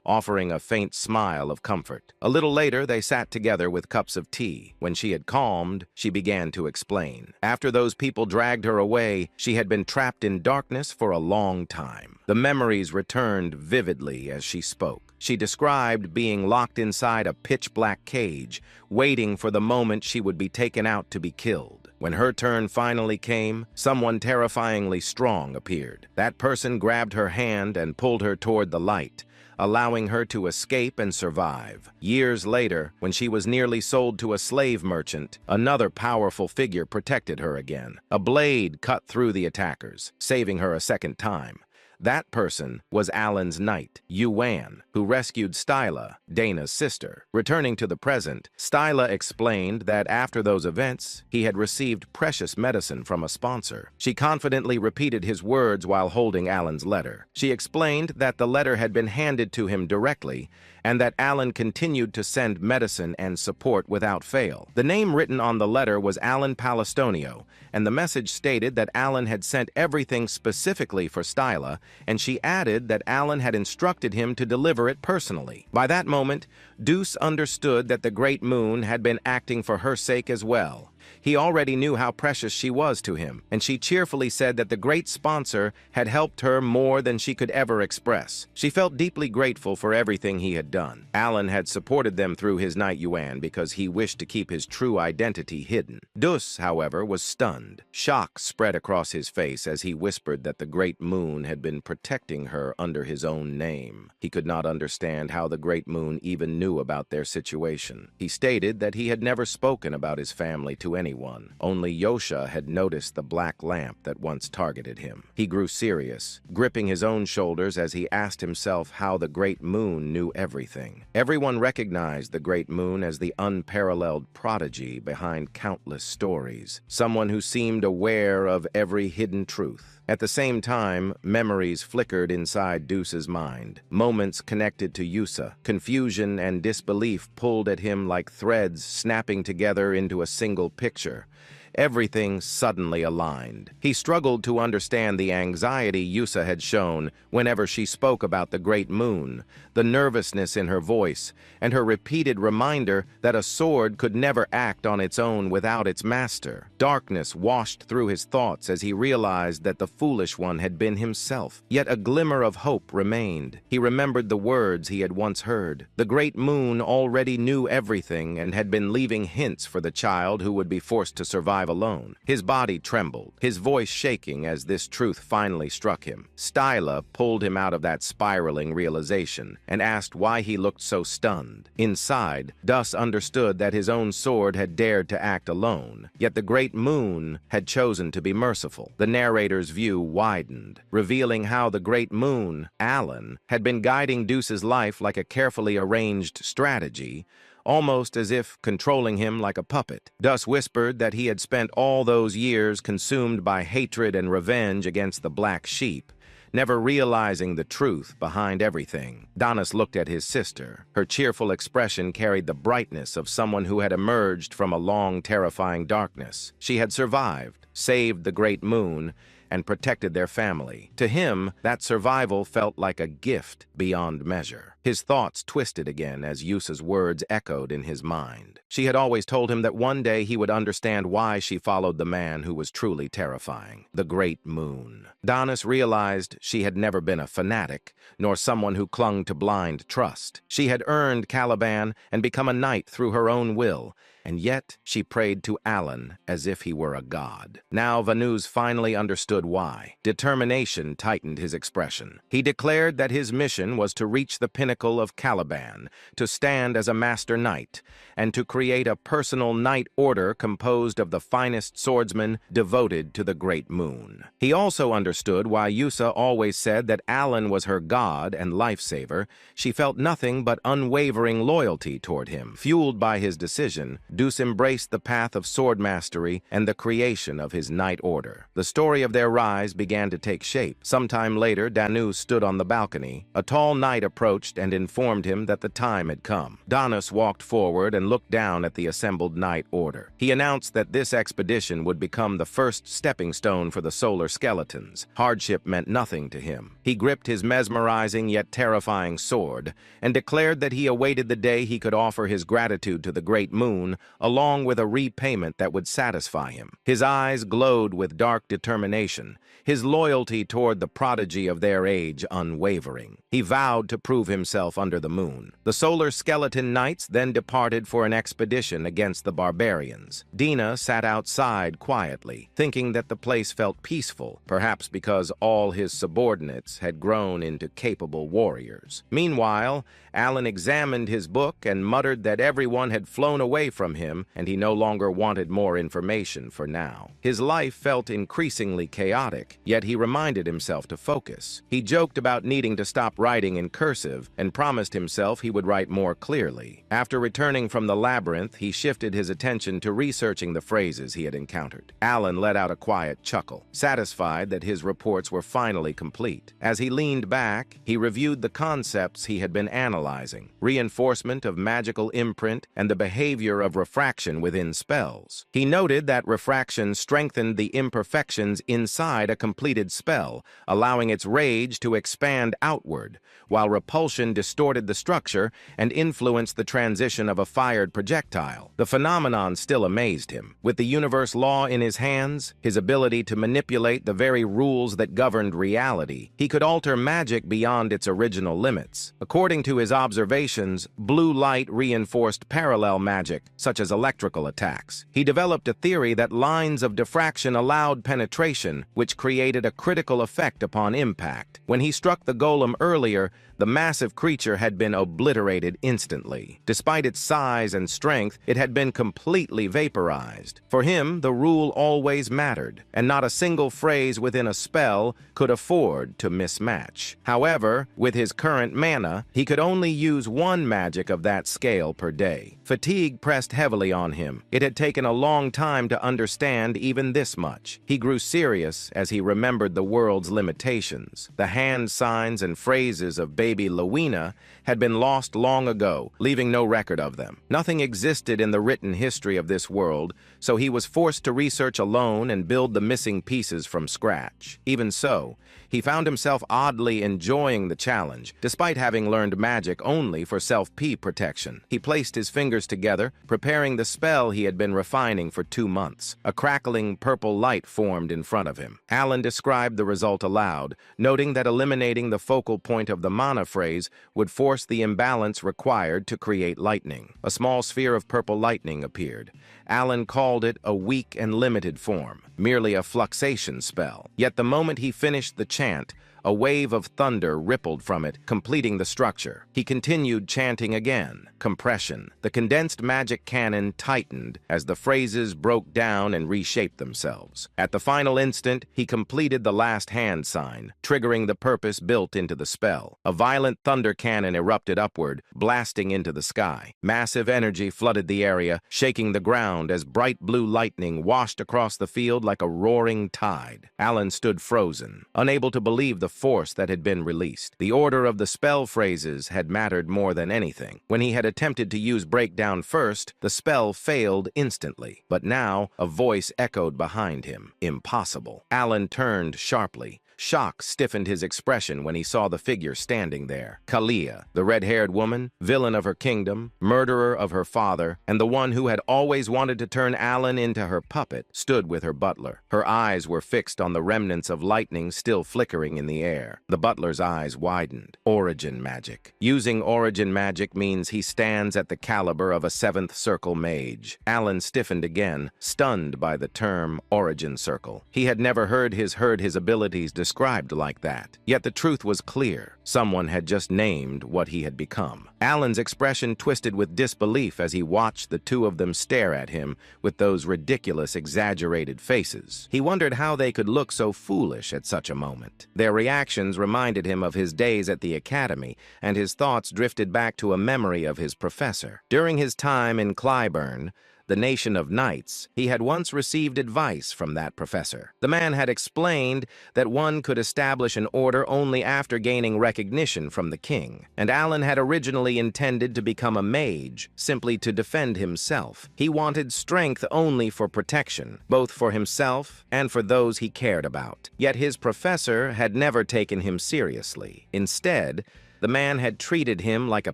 offering a faint smile of comfort. A little later, they sat together with cups of tea. When she had calmed, she began to explain. After those people dragged her away, she had been trapped in darkness for a long time. The memories returned vividly as she spoke. She described being locked inside a pitch-black cage, waiting for the moment she would be taken out to be killed. When her turn finally came, someone terrifyingly strong appeared. That person grabbed her hand and pulled her toward the light, allowing her to escape and survive. Years later, when she was nearly sold to a slave merchant, another powerful figure protected her again. A blade cut through the attackers, saving her a second time. That person was Alan's knight, Yuan, who rescued Styla, Dana's sister. Returning to the present, Styla explained that after those events, he had received precious medicine from a sponsor. She confidently repeated his words while holding Alan's letter. She explained that the letter had been handed to him directly, and that Alan continued to send medicine and support without fail. The name written on the letter was Alan Palestonio, and the message stated that Alan had sent everything specifically for Styla, and she added that Alan had instructed him to deliver it personally. By that moment, Deuce understood that the Great Moon had been acting for her sake as well. He already knew how precious she was to him, and she cheerfully said that the great sponsor had helped her more than she could ever express. She felt deeply grateful for everything he had done. Alan had supported them through his knight Yuan because he wished to keep his true identity hidden. Dus, however, was stunned. Shock spread across his face as he whispered that the Great Moon had been protecting her under his own name. He could not understand how the Great Moon even knew about their situation. He stated that he had never spoken about his family to to anyone. Only Yosha had noticed the black lamp that once targeted him. He grew serious, gripping his own shoulders as he asked himself how the Great Moon knew everything. Everyone recognized the Great Moon as the unparalleled prodigy behind countless stories, someone who seemed aware of every hidden truth. At the same time, memories flickered inside Deuce's mind. Moments connected to Yusa. Confusion and disbelief pulled at him like threads snapping together into a single picture. Everything suddenly aligned. He struggled to understand the anxiety Yusa had shown whenever she spoke about the Great Moon, the nervousness in her voice, and her repeated reminder that a sword could never act on its own without its master. Darkness washed through his thoughts as he realized that the foolish one had been himself. Yet a glimmer of hope remained. He remembered the words he had once heard. The Great Moon already knew everything and had been leaving hints for the child who would be forced to survive alone. His body trembled, his voice shaking as this truth finally struck him. Styla pulled him out of that spiraling realization and asked why he looked so stunned. Inside, Dus understood that his own sword had dared to act alone, yet the Great Moon had chosen to be merciful. The narrator's view widened, revealing how the Great Moon, Alan, had been guiding Deuce's life like a carefully arranged strategy, almost as if controlling him like a puppet. Dus whispered that he had spent all those years consumed by hatred and revenge against the Black Sheep, never realizing the truth behind everything. Donis looked at his sister. Her cheerful expression carried the brightness of someone who had emerged from a long, terrifying darkness. She had survived, saved the Great Moon, and protected their family. To him, that survival felt like a gift beyond measure. His thoughts twisted again as Yusa's words echoed in his mind. She had always told him that one day he would understand why she followed the man who was truly terrifying, the Great Moon. Donis realized she had never been a fanatic, nor someone who clung to blind trust. She had earned Caliban and become a knight through her own will, and yet she prayed to Alan as if he were a god. Now Vanuz finally understood why. Determination tightened his expression. He declared that his mission was to reach the pinnacle of Caliban, to stand as a master knight, and to create a personal knight order composed of the finest swordsmen devoted to the Great Moon. He also understood why Yusa always said that Alan was her god and lifesaver. She felt nothing but unwavering loyalty toward him. Fueled by his decision, Deuce embraced the path of sword mastery and the creation of his knight order. The story of their rise began to take shape. Sometime later, Danu stood on the balcony. A tall knight approached and informed him that the time had come. Donis walked forward and looked down at the assembled knight order. He announced that this expedition would become the first stepping stone for the solar skeletons. Hardship meant nothing to him. He gripped his mesmerizing yet terrifying sword and declared that he awaited the day he could offer his gratitude to the Great Moon, along with a repayment that would satisfy him. His eyes glowed with dark determination, his loyalty toward the prodigy of their age unwavering. He vowed to prove himself under the moon. The solar skeleton knights then departed for an expedition against the barbarians. Dina sat outside quietly, thinking that the place felt peaceful, perhaps because all his subordinates had grown into capable warriors. Meanwhile, Alan examined his book and muttered that everyone had flown away from him and he no longer wanted more information for now. His life felt increasingly chaotic, yet he reminded himself to focus. He joked about needing to stop writing in cursive and promised himself he would write more clearly. After returning from the labyrinth, he shifted his attention to researching the phrases he had encountered. Alan let out a quiet chuckle, satisfied that his reports were finally complete. As he leaned back, he reviewed the concepts he had been analyzing: reinforcement of magical imprint and the behavior of refraction within spells. He noted that refraction strengthened the imperfections inside a completed spell, allowing its rage to expand outward, while repulsion distorted the structure and influenced the transition of a fired projectile. The phenomenon still amazed him. With the universe law in his hands, his ability to manipulate the very rules that governed reality, he could alter magic beyond its original limits. According to his observations, blue light reinforced parallel magic, such as electrical attacks. He developed a theory that lines of diffraction allowed penetration, which created a critical effect upon impact. When he struck the golem earlier, The massive creature had been obliterated instantly. Despite its size and strength, it had been completely vaporized. For him, the rule always mattered, and not a single phrase within a spell could afford to mismatch. However, with his current mana, he could only use one magic of that scale per day. Fatigue pressed heavily on him. It had taken a long time to understand even this much. He grew serious as he remembered the world's limitations. The hand signs and phrases of baby Lowena had been lost long ago, leaving no record of them. Nothing existed in the written history of this world, so he was forced to research alone and build the missing pieces from scratch. Even so, he found himself oddly enjoying the challenge, despite having learned magic only for self-P protection. He placed his fingers together, preparing the spell he had been refining for 2 months. A crackling purple light formed in front of him. Alan described the result aloud, noting that eliminating the focal point of the mana phrase would force the imbalance required to create lightning. A small sphere of purple lightning appeared. Alan called it a weak and limited form, merely a fluxation spell. Yet the moment he finished the chant, a wave of thunder rippled from it, completing the structure. He continued chanting again. Compression. The condensed magic cannon tightened as the phrases broke down and reshaped themselves. At the final instant, he completed the last hand sign, triggering the purpose built into the spell. A violent thunder cannon erupted upward, blasting into the sky. Massive energy flooded the area, shaking the ground as bright blue lightning washed across the field like a roaring tide. Alan stood frozen, unable to believe the force that had been released. The order of the spell phrases had mattered more than anything. When he had attempted to use breakdown first, the spell failed instantly. But now, a voice echoed behind him. Impossible. Alan turned sharply. Shock stiffened his expression when he saw the figure standing there. Kalia, the red-haired woman, villain of her kingdom, murderer of her father, and the one who had always wanted to turn Alan into her puppet, stood with her butler. Her eyes were fixed on the remnants of lightning still flickering in the air. The butler's eyes widened. Origin magic. Using origin magic means he stands at the caliber of a 7th circle mage. Alan stiffened again, stunned by the term origin circle. He had never heard his abilities described like that. Yet the truth was clear. Someone had just named what he had become. Alan's expression twisted with disbelief as he watched the two of them stare at him with those ridiculous, exaggerated faces. He wondered how they could look so foolish at such a moment. Their reactions reminded him of his days at the academy, and his thoughts drifted back to a memory of his professor. During his time in Clyburn, the nation of knights, he had once received advice from that professor. The man had explained that one could establish an order only after gaining recognition from the king, and Alan had originally intended to become a mage, simply to defend himself. He wanted strength only for protection, both for himself and for those he cared about. Yet his professor had never taken him seriously. Instead, the man had treated him like a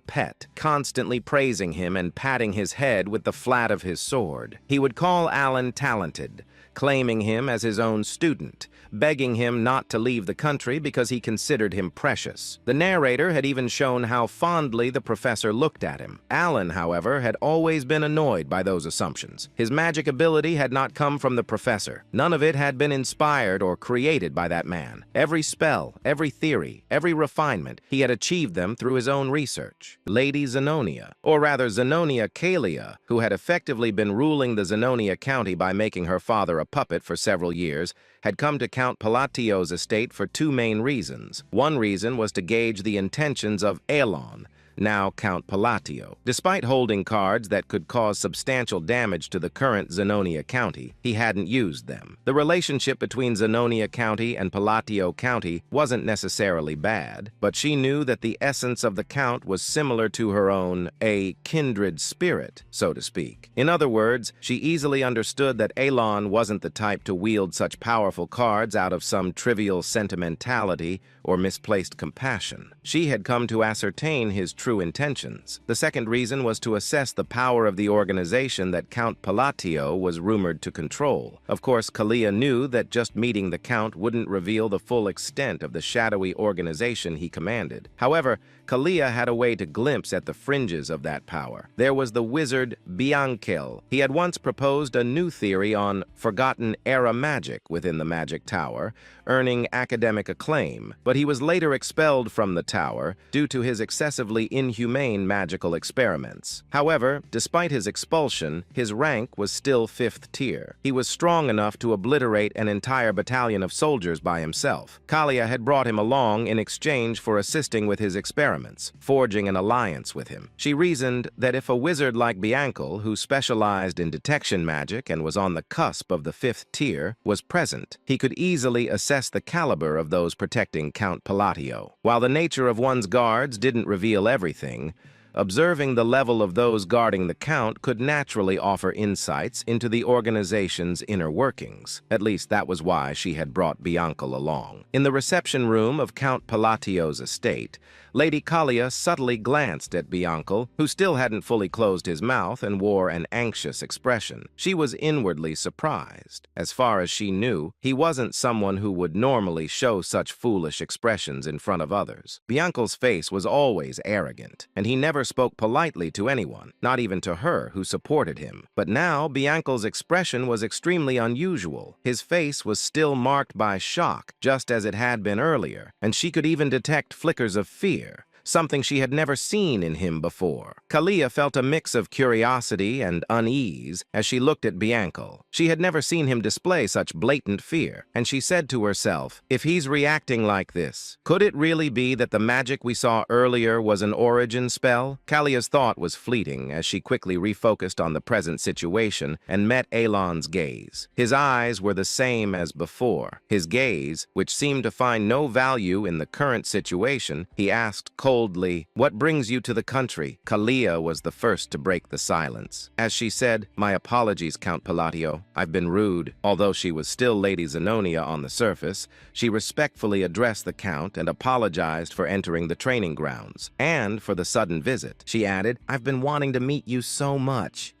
pet, constantly praising him and patting his head with the flat of his sword. He would call Alan talented, claiming him as his own student, begging him not to leave the country because he considered him precious. The narrator had even shown how fondly the professor looked at him. Alan, however, had always been annoyed by those assumptions. His magic ability had not come from the professor. None of it had been inspired or created by that man. Every spell, every theory, every refinement, he had achieved them through his own research. Lady Zenonia, or rather Zenonia Kalia, who had effectively been ruling the Zenonia County by making her father a puppet for several years, had come to Count Palatio's estate for 2 main reasons. One reason was to gauge the intentions of Elon, now Count Palatio. Despite holding cards that could cause substantial damage to the current Zenonia County, he hadn't used them. The relationship between Zenonia County and Palatio County wasn't necessarily bad, but she knew that the essence of the Count was similar to her own, a kindred spirit, so to speak. In other words, she easily understood that Elon wasn't the type to wield such powerful cards out of some trivial sentimentality or misplaced compassion. She had come to ascertain his true intentions. The second reason was to assess the power of the organization that Count Palatio was rumored to control. Of course, Kalia knew that just meeting the Count wouldn't reveal the full extent of the shadowy organization he commanded. However, Kalia had a way to glimpse at the fringes of that power. There was the wizard Biankel. He had once proposed a new theory on forgotten era magic within the magic tower, earning academic acclaim, but he was later expelled from the tower due to his excessively inhumane magical experiments. However, despite his expulsion, his rank was still 5th tier. He was strong enough to obliterate an entire battalion of soldiers by himself. Kalia had brought him along in exchange for assisting with his experiments, forging an alliance with him. She reasoned that if a wizard like Biankel, who specialized in detection magic and was on the cusp of the 5th tier, was present, he could easily assess the caliber of those protecting Count Palatio. While the nature of one's guards didn't reveal everything, observing the level of those guarding the Count could naturally offer insights into the organization's inner workings. At least that was why she had brought Biankel along. In the reception room of Count Palatio's estate, Lady Kalia subtly glanced at Biankel, who still hadn't fully closed his mouth and wore an anxious expression. She was inwardly surprised. As far as she knew, he wasn't someone who would normally show such foolish expressions in front of others. Biankel's face was always arrogant, and he never spoke politely to anyone, not even to her who supported him. But now Biankel's expression was extremely unusual. His face was still marked by shock, just as it had been earlier, and she could even detect flickers of fear, something she had never seen in him before. Kalia felt a mix of curiosity and unease as she looked at Biankel. She had never seen him display such blatant fear, and she said to herself, if he's reacting like this, could it really be that the magic we saw earlier was an origin spell? Kalia's thought was fleeting as she quickly refocused on the present situation and met Elon's gaze. His eyes were the same as before. His gaze, which seemed to find no value in the current situation, he asked coldly, "What brings you to the country?" Kalia was the first to break the silence. As she said, "My apologies, Count Palatio. I've been rude." Although she was still Lady Zenonia on the surface, she respectfully addressed the Count and apologized for entering the training grounds, and for the sudden visit. She added, "I've been wanting to meet you so much.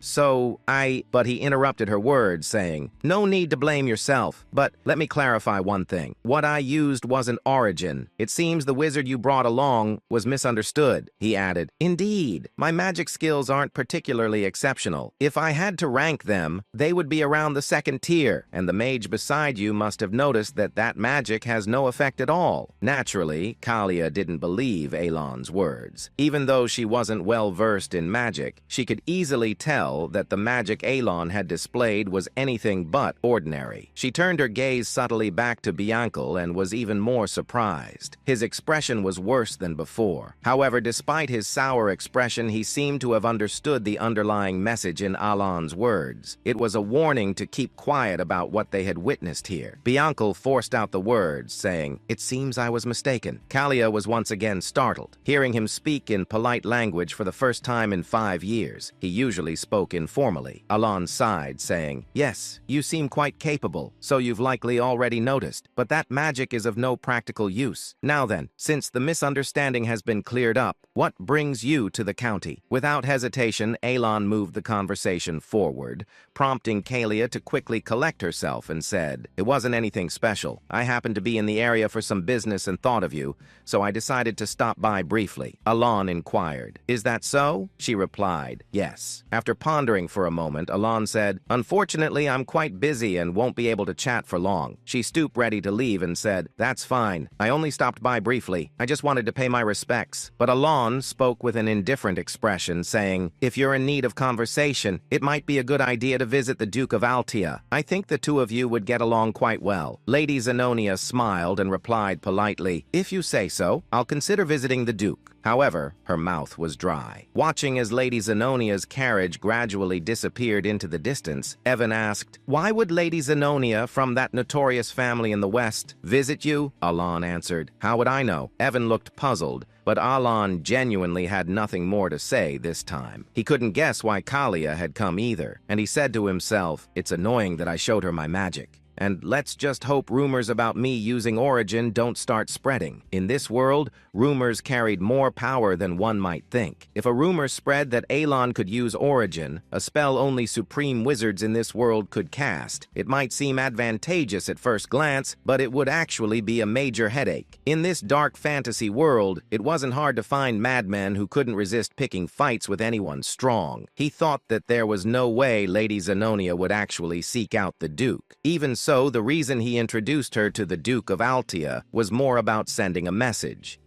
But he interrupted her words, saying, "No need to blame yourself, but let me clarify one thing. What I used wasn't origin. It seems the wizard you brought along was misunderstood." He added, "Indeed, my magic skills aren't particularly exceptional. If I had to rank them, they would be around the 2nd tier, and the mage beside you must have noticed that magic has no effect at all." Naturally, Kalia didn't believe Elon's words. Even though she wasn't well-versed in magic, she could easily tell that the magic Elon had displayed was anything but ordinary. She turned her gaze subtly back to Biankel and was even more surprised. His expression was worse than before. However, despite his sour expression, he seemed to have understood the underlying message in Alon's words. It was a warning to keep quiet about what they had witnessed here. Biankel forced out the words, saying, "It seems I was mistaken." Kalia was once again startled, hearing him speak in polite language for the first time in 5 years. He usually spoke informally. Alon sighed, saying, "Yes, you seem quite capable, so you've likely already noticed, but that magic is of no practical use. Now then, since the misunderstanding has been cleared up, what brings you to the county?" Without hesitation, Elon moved the conversation forward, prompting Kalia to quickly collect herself and said, "It wasn't anything special. I happened to be in the area for some business and thought of you, so I decided to stop by briefly." Alon inquired, "Is that so?" She replied, "Yes." After pondering for a moment, Alon said, "Unfortunately, I'm quite busy and won't be able to chat for long." She stooped ready to leave and said, "That's fine. I only stopped by briefly. I just wanted to pay my respects." But Alon spoke with an indifferent expression, saying, "If you're in need of conversation, it might be a good idea to visit the Duke of Altia. I think the two of you would get along quite well." Lady Zenonia smiled and replied politely, "If you say so, I'll consider visiting the Duke." However, her mouth was dry. Watching as Lady Zenonia's carriage gradually disappeared into the distance, Evan asked, "Why would Lady Zenonia from that notorious family in the West visit you?" Alon answered, "How would I know?" Evan looked puzzled, but Alon genuinely had nothing more to say this time. He couldn't guess why Kalia had come either, and he said to himself, "It's annoying that I showed her my magic." And let's just hope rumors about me using origin don't start spreading. In this world, rumors carried more power than one might think. If a rumor spread that Alon could use origin, a spell only supreme wizards in this world could cast, it might seem advantageous at first glance, but it would actually be a major headache. In this dark fantasy world, it wasn't hard to find madmen who couldn't resist picking fights with anyone strong. He thought that there was no way Lady Zenonia would actually seek out the Duke. Even so, the reason he introduced her to the Duke of Altia was more about sending a message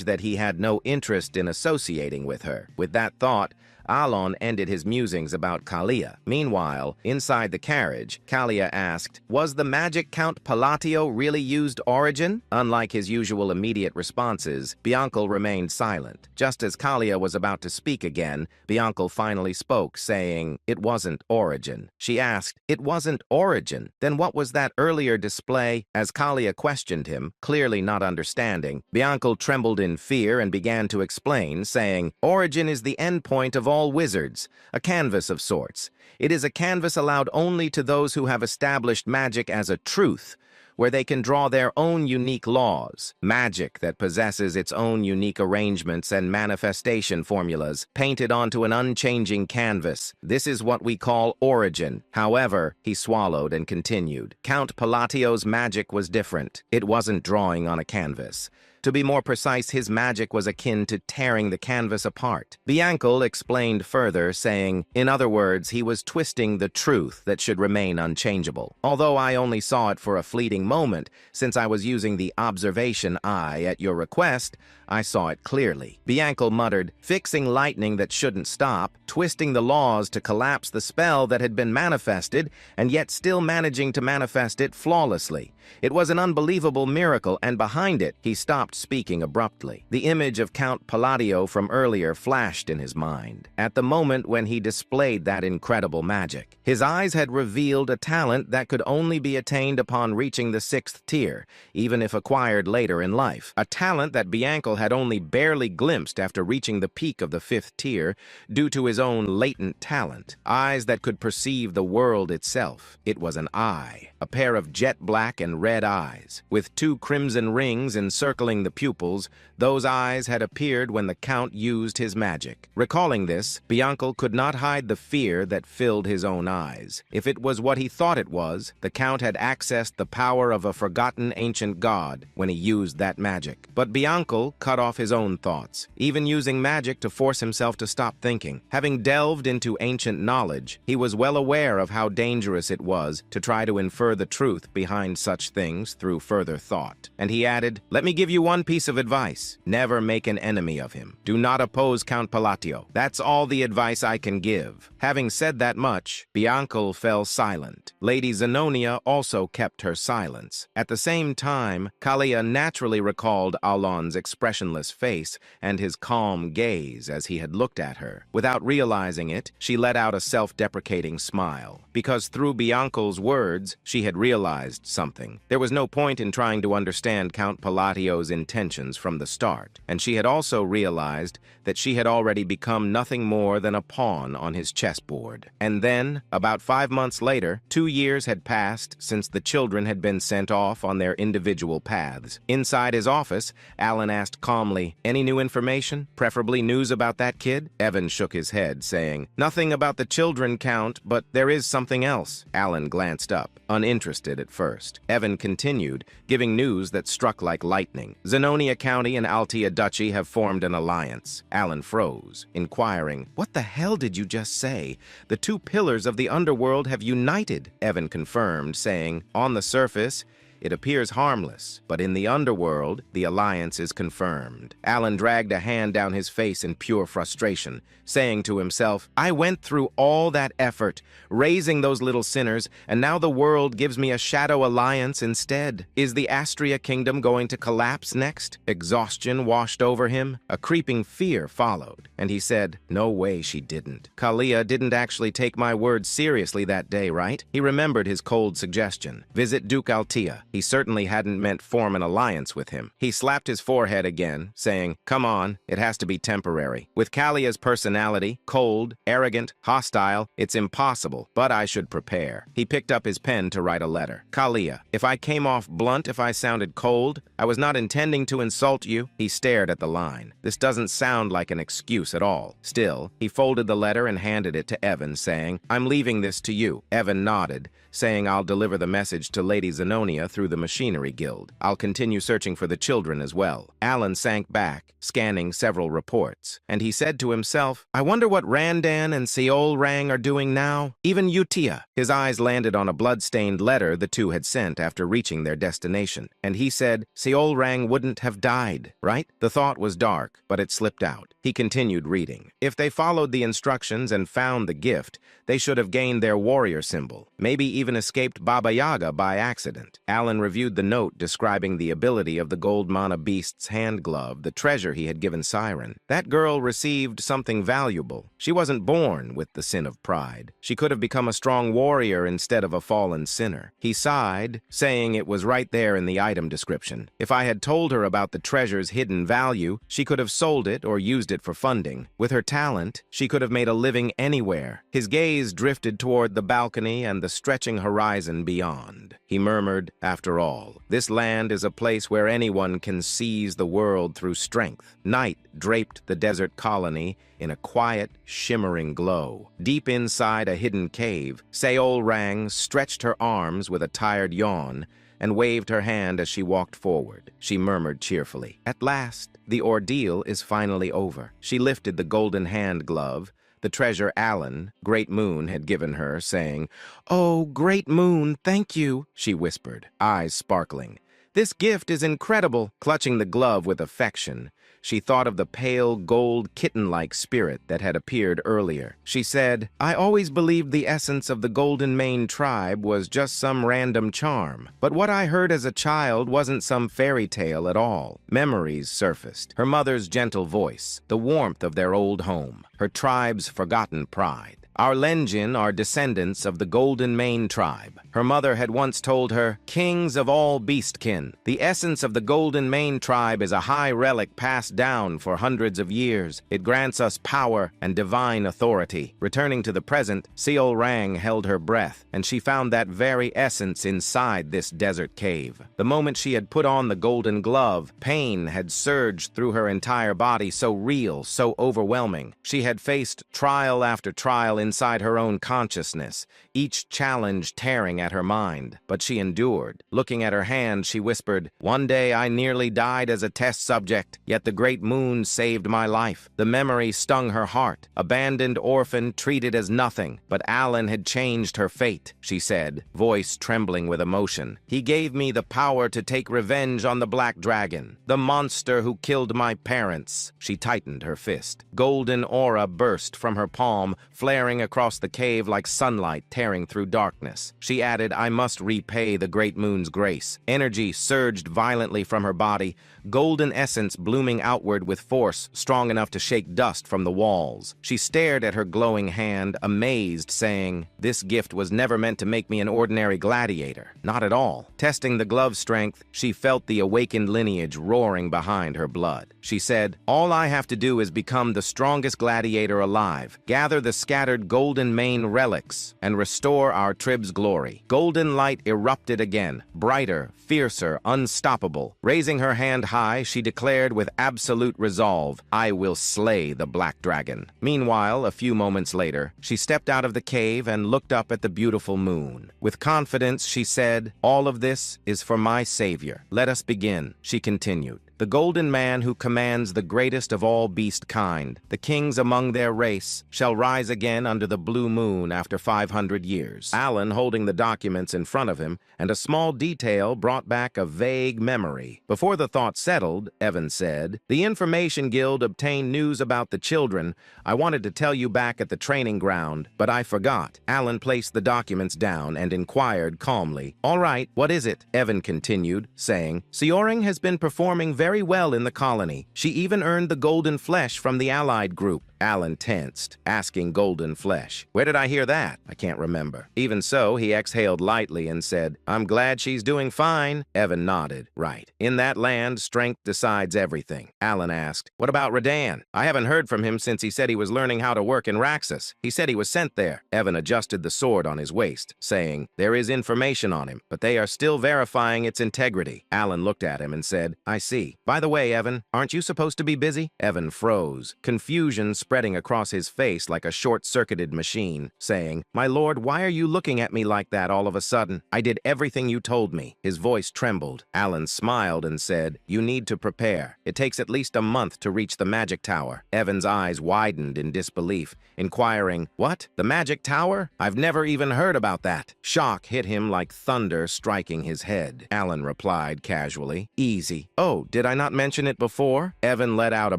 that he had no interest in associating with her. With that thought, Alon ended his musings about Kalia. Meanwhile, inside the carriage, Kalia asked, "Was the magic Count Palatio really used origin?" Unlike his usual immediate responses, Bianca remained silent. Just as Kalia was about to speak again, Bianca finally spoke, saying, "It wasn't origin." She asked, "It wasn't origin? Then what was that earlier display?" As Kalia questioned him, clearly not understanding, Bianca trembled in fear and began to explain, saying, "Origin is the endpoint of all wizards, a canvas of sorts. It is a canvas allowed only to those who have established magic as a truth, where they can draw their own unique laws. Magic that possesses its own unique arrangements and manifestation formulas, painted onto an unchanging canvas. This is what we call origin. However," he swallowed and continued, "Count Palatio's magic was different. It wasn't drawing on a canvas. To be more precise, his magic was akin to tearing the canvas apart." Bianca explained further, saying, "In other words, he was twisting the truth that should remain unchangeable. Although I only saw it for a fleeting moment, since I was using the observation eye at your request, I saw it clearly." Bianca muttered, "Fixing lightning that shouldn't stop, twisting the laws to collapse the spell that had been manifested, and yet still managing to manifest it flawlessly. It was an unbelievable miracle, and behind it," he stopped speaking abruptly. The image of Count Palladio from earlier flashed in his mind. At the moment when he displayed that incredible magic, his eyes had revealed a talent that could only be attained upon reaching the 6th tier, even if acquired later in life. A talent that Bianca had only barely glimpsed after reaching the peak of the 5th tier due to his own latent talent. Eyes that could perceive the world itself. It was an eye, a pair of jet black and red eyes, with 2 crimson rings encircling the pupils. Those eyes had appeared when the Count used his magic. Recalling this, Bianca could not hide the fear that filled his own eyes. If it was what he thought it was, the Count had accessed the power of a forgotten ancient god when he used that magic. But Bianca cut off his own thoughts, even using magic to force himself to stop thinking. Having delved into ancient knowledge, he was well aware of how dangerous it was to try to infer the truth behind such things through further thought. And he added, "Let me give you one piece of advice. Never make an enemy of him. Do not oppose Count Palatio. That's all the advice I can give." Having said that much, Bianca fell silent. Lady Zenonia also kept her silence. At the same time, Kalia naturally recalled Alon's expressionless face and his calm gaze as he had looked at her. Without realizing it, she let out a self-deprecating smile, because through Bianca's words, she had realized something. There was no point in trying to understand Count Palatio's intentions from the start, and she had also realized that she had already become nothing more than a pawn on his chessboard. And then, about 5 months later, 2 years had passed since the children had been sent off on their individual paths. Inside his office, Alan asked calmly, "Any new information? Preferably news about that kid?" Evan shook his head, saying, "Nothing about the children, Count, but there is something else." Alan glanced up, uninterested at first. Evan continued, giving news that struck like lightning. "Zenonia County and Altia Duchy have formed an alliance." Alan froze, inquiring, "What the hell did you just say? The 2 pillars of the underworld have united," Evan confirmed, saying, "On the surface, it appears harmless, but in the underworld, the alliance is confirmed." Alan dragged a hand down his face in pure frustration, saying to himself, "I went through all that effort, raising those little sinners, and now the world gives me a shadow alliance instead. Is the Astria Kingdom going to collapse next?" Exhaustion washed over him. A creeping fear followed, and he said, "No way she didn't. Kalia didn't actually take my words seriously that day, right?" He remembered his cold suggestion. "Visit Duke Altia. He certainly hadn't meant form an alliance with him. He slapped his forehead again, saying, "Come on, it has to be temporary. With Kalia's personality, cold, arrogant, hostile, it's impossible, but I should prepare." He picked up his pen to write a letter. "Kalia, if I came off blunt, if I sounded cold, I was not intending to insult you." He stared at the line. This doesn't sound like an excuse at all. Still, he folded the letter and handed it to Evan, saying, "I'm leaving this to you." Evan nodded, saying, "I'll deliver the message to Lady Zenonia through the Machinery Guild. I'll continue searching for the children as well." Alan sank back, scanning several reports, and he said to himself, "I wonder what Randan and Seol Rang are doing now? Even Utia." His eyes landed on a blood-stained letter the two had sent after reaching their destination, and he said, "Seol Rang wouldn't have died, right?" The thought was dark, but it slipped out. He continued reading. If they followed the instructions and found the gift, they should have gained their warrior symbol, maybe even escaped Baba Yaga by accident. Alan reviewed the note describing the ability of the gold mana beast's hand glove, the treasure he had given Siren. That girl received something valuable. She wasn't born with the sin of pride. She could have become a strong warrior instead of a fallen sinner. He sighed, saying it was right there in the item description. If I had told her about the treasure's hidden value, she could have sold it or used it for funding. With her talent, she could have made a living anywhere. His gaze drifted toward the balcony and the stretching horizon beyond. He murmured, "After all, this land is a place where anyone can seize the world through strength." Night draped the desert colony in a quiet, shimmering glow. Deep inside a hidden cave, Seol Rang stretched her arms with a tired yawn and waved her hand as she walked forward. She murmured cheerfully, "At last, the ordeal is finally over." She lifted the golden hand glove, the treasure Alan, Great Moon, had given her, saying, "Oh, Great Moon, thank you," she whispered, eyes sparkling. "This gift is incredible." Clutching the glove with affection, she thought of the pale, gold, kitten-like spirit that had appeared earlier. She said, "I always believed the essence of the Golden Mane tribe was just some random charm. But what I heard as a child wasn't some fairy tale at all." Memories surfaced. Her mother's gentle voice, the warmth of their old home, her tribe's forgotten pride. "Our Lenjin are descendants of the Golden Mane tribe." Her mother had once told her, "Kings of all beastkin." The essence of the Golden Mane tribe is a high relic passed down for hundreds of years. It grants us power and divine authority. Returning to the present, Seol Rang held her breath, and she found that very essence inside this desert cave. The moment she had put on the golden glove, pain had surged through her entire body, so real, so overwhelming. She had faced trial after trial inside her own consciousness, each challenge tearing at her mind. But she endured. Looking at her hand, she whispered, "One day I nearly died as a test subject, yet the Great Moon saved my life." The memory stung her heart. Abandoned orphan, treated as nothing. But Alan had changed her fate, she said, voice trembling with emotion. "He gave me the power to take revenge on the Black Dragon, the monster who killed my parents." She tightened her fist. Golden aura burst from her palm, flaring across the cave like sunlight tearing through darkness. She added, "I must repay the Great Moon's grace." Energy surged violently from her body, golden essence blooming outward with force strong enough to shake dust from the walls. She stared at her glowing hand, amazed, saying, "This gift was never meant to make me an ordinary gladiator. Not at all." Testing the glove's strength, she felt the awakened lineage roaring behind her blood. She said, "All I have to do is become the strongest gladiator alive, gather the scattered Golden Mane relics, and restore our tribe's glory." Golden light erupted again, brighter, fiercer, unstoppable. Raising her hand high, she declared with absolute resolve, "I will slay the Black Dragon." Meanwhile, a few moments later, she stepped out of the cave and looked up at the beautiful moon. With confidence, she said, "All of this is for my savior. Let us begin." She continued, "The golden man who commands the greatest of all beast kind, the kings among their race, shall rise again under the blue moon after 500 years. Alan, holding the documents in front of him, and a small detail brought back a vague memory. Before the thought settled, Evan said, "The Information Guild obtained news about the children. I wanted to tell you back at the training ground, but I forgot." Alan placed the documents down and inquired calmly, "All right, what is it?" Evan continued, saying, "Seoring has been performing very well in the colony. She even earned the golden flesh from the allied group." Alan tensed, asking Golden Flesh. Where did I hear that? I can't remember. Even so, he exhaled lightly and said, I'm glad she's doing fine. Evan nodded. Right. In that land, strength decides everything. Alan asked, what about Radan? I haven't heard from him since he said he was learning how to work in Raxus. He said he was sent there. Evan adjusted the sword on his waist, saying, there is information on him, but they are still verifying its integrity. Alan looked at him and said, I see. By the way, Evan, aren't you supposed to be busy? Evan froze, confusion spreading across his face like a short-circuited machine, saying, my lord, why are you looking at me like that all of a sudden? I did everything you told me. His voice trembled. Alan smiled and said, you need to prepare. It takes at least a month to reach the magic tower. Evan's eyes widened in disbelief, inquiring, what? The magic tower? I've never even heard about that. Shock hit him like thunder striking his head. Alan replied casually, easy. Oh, did I not mention it before? Evan let out a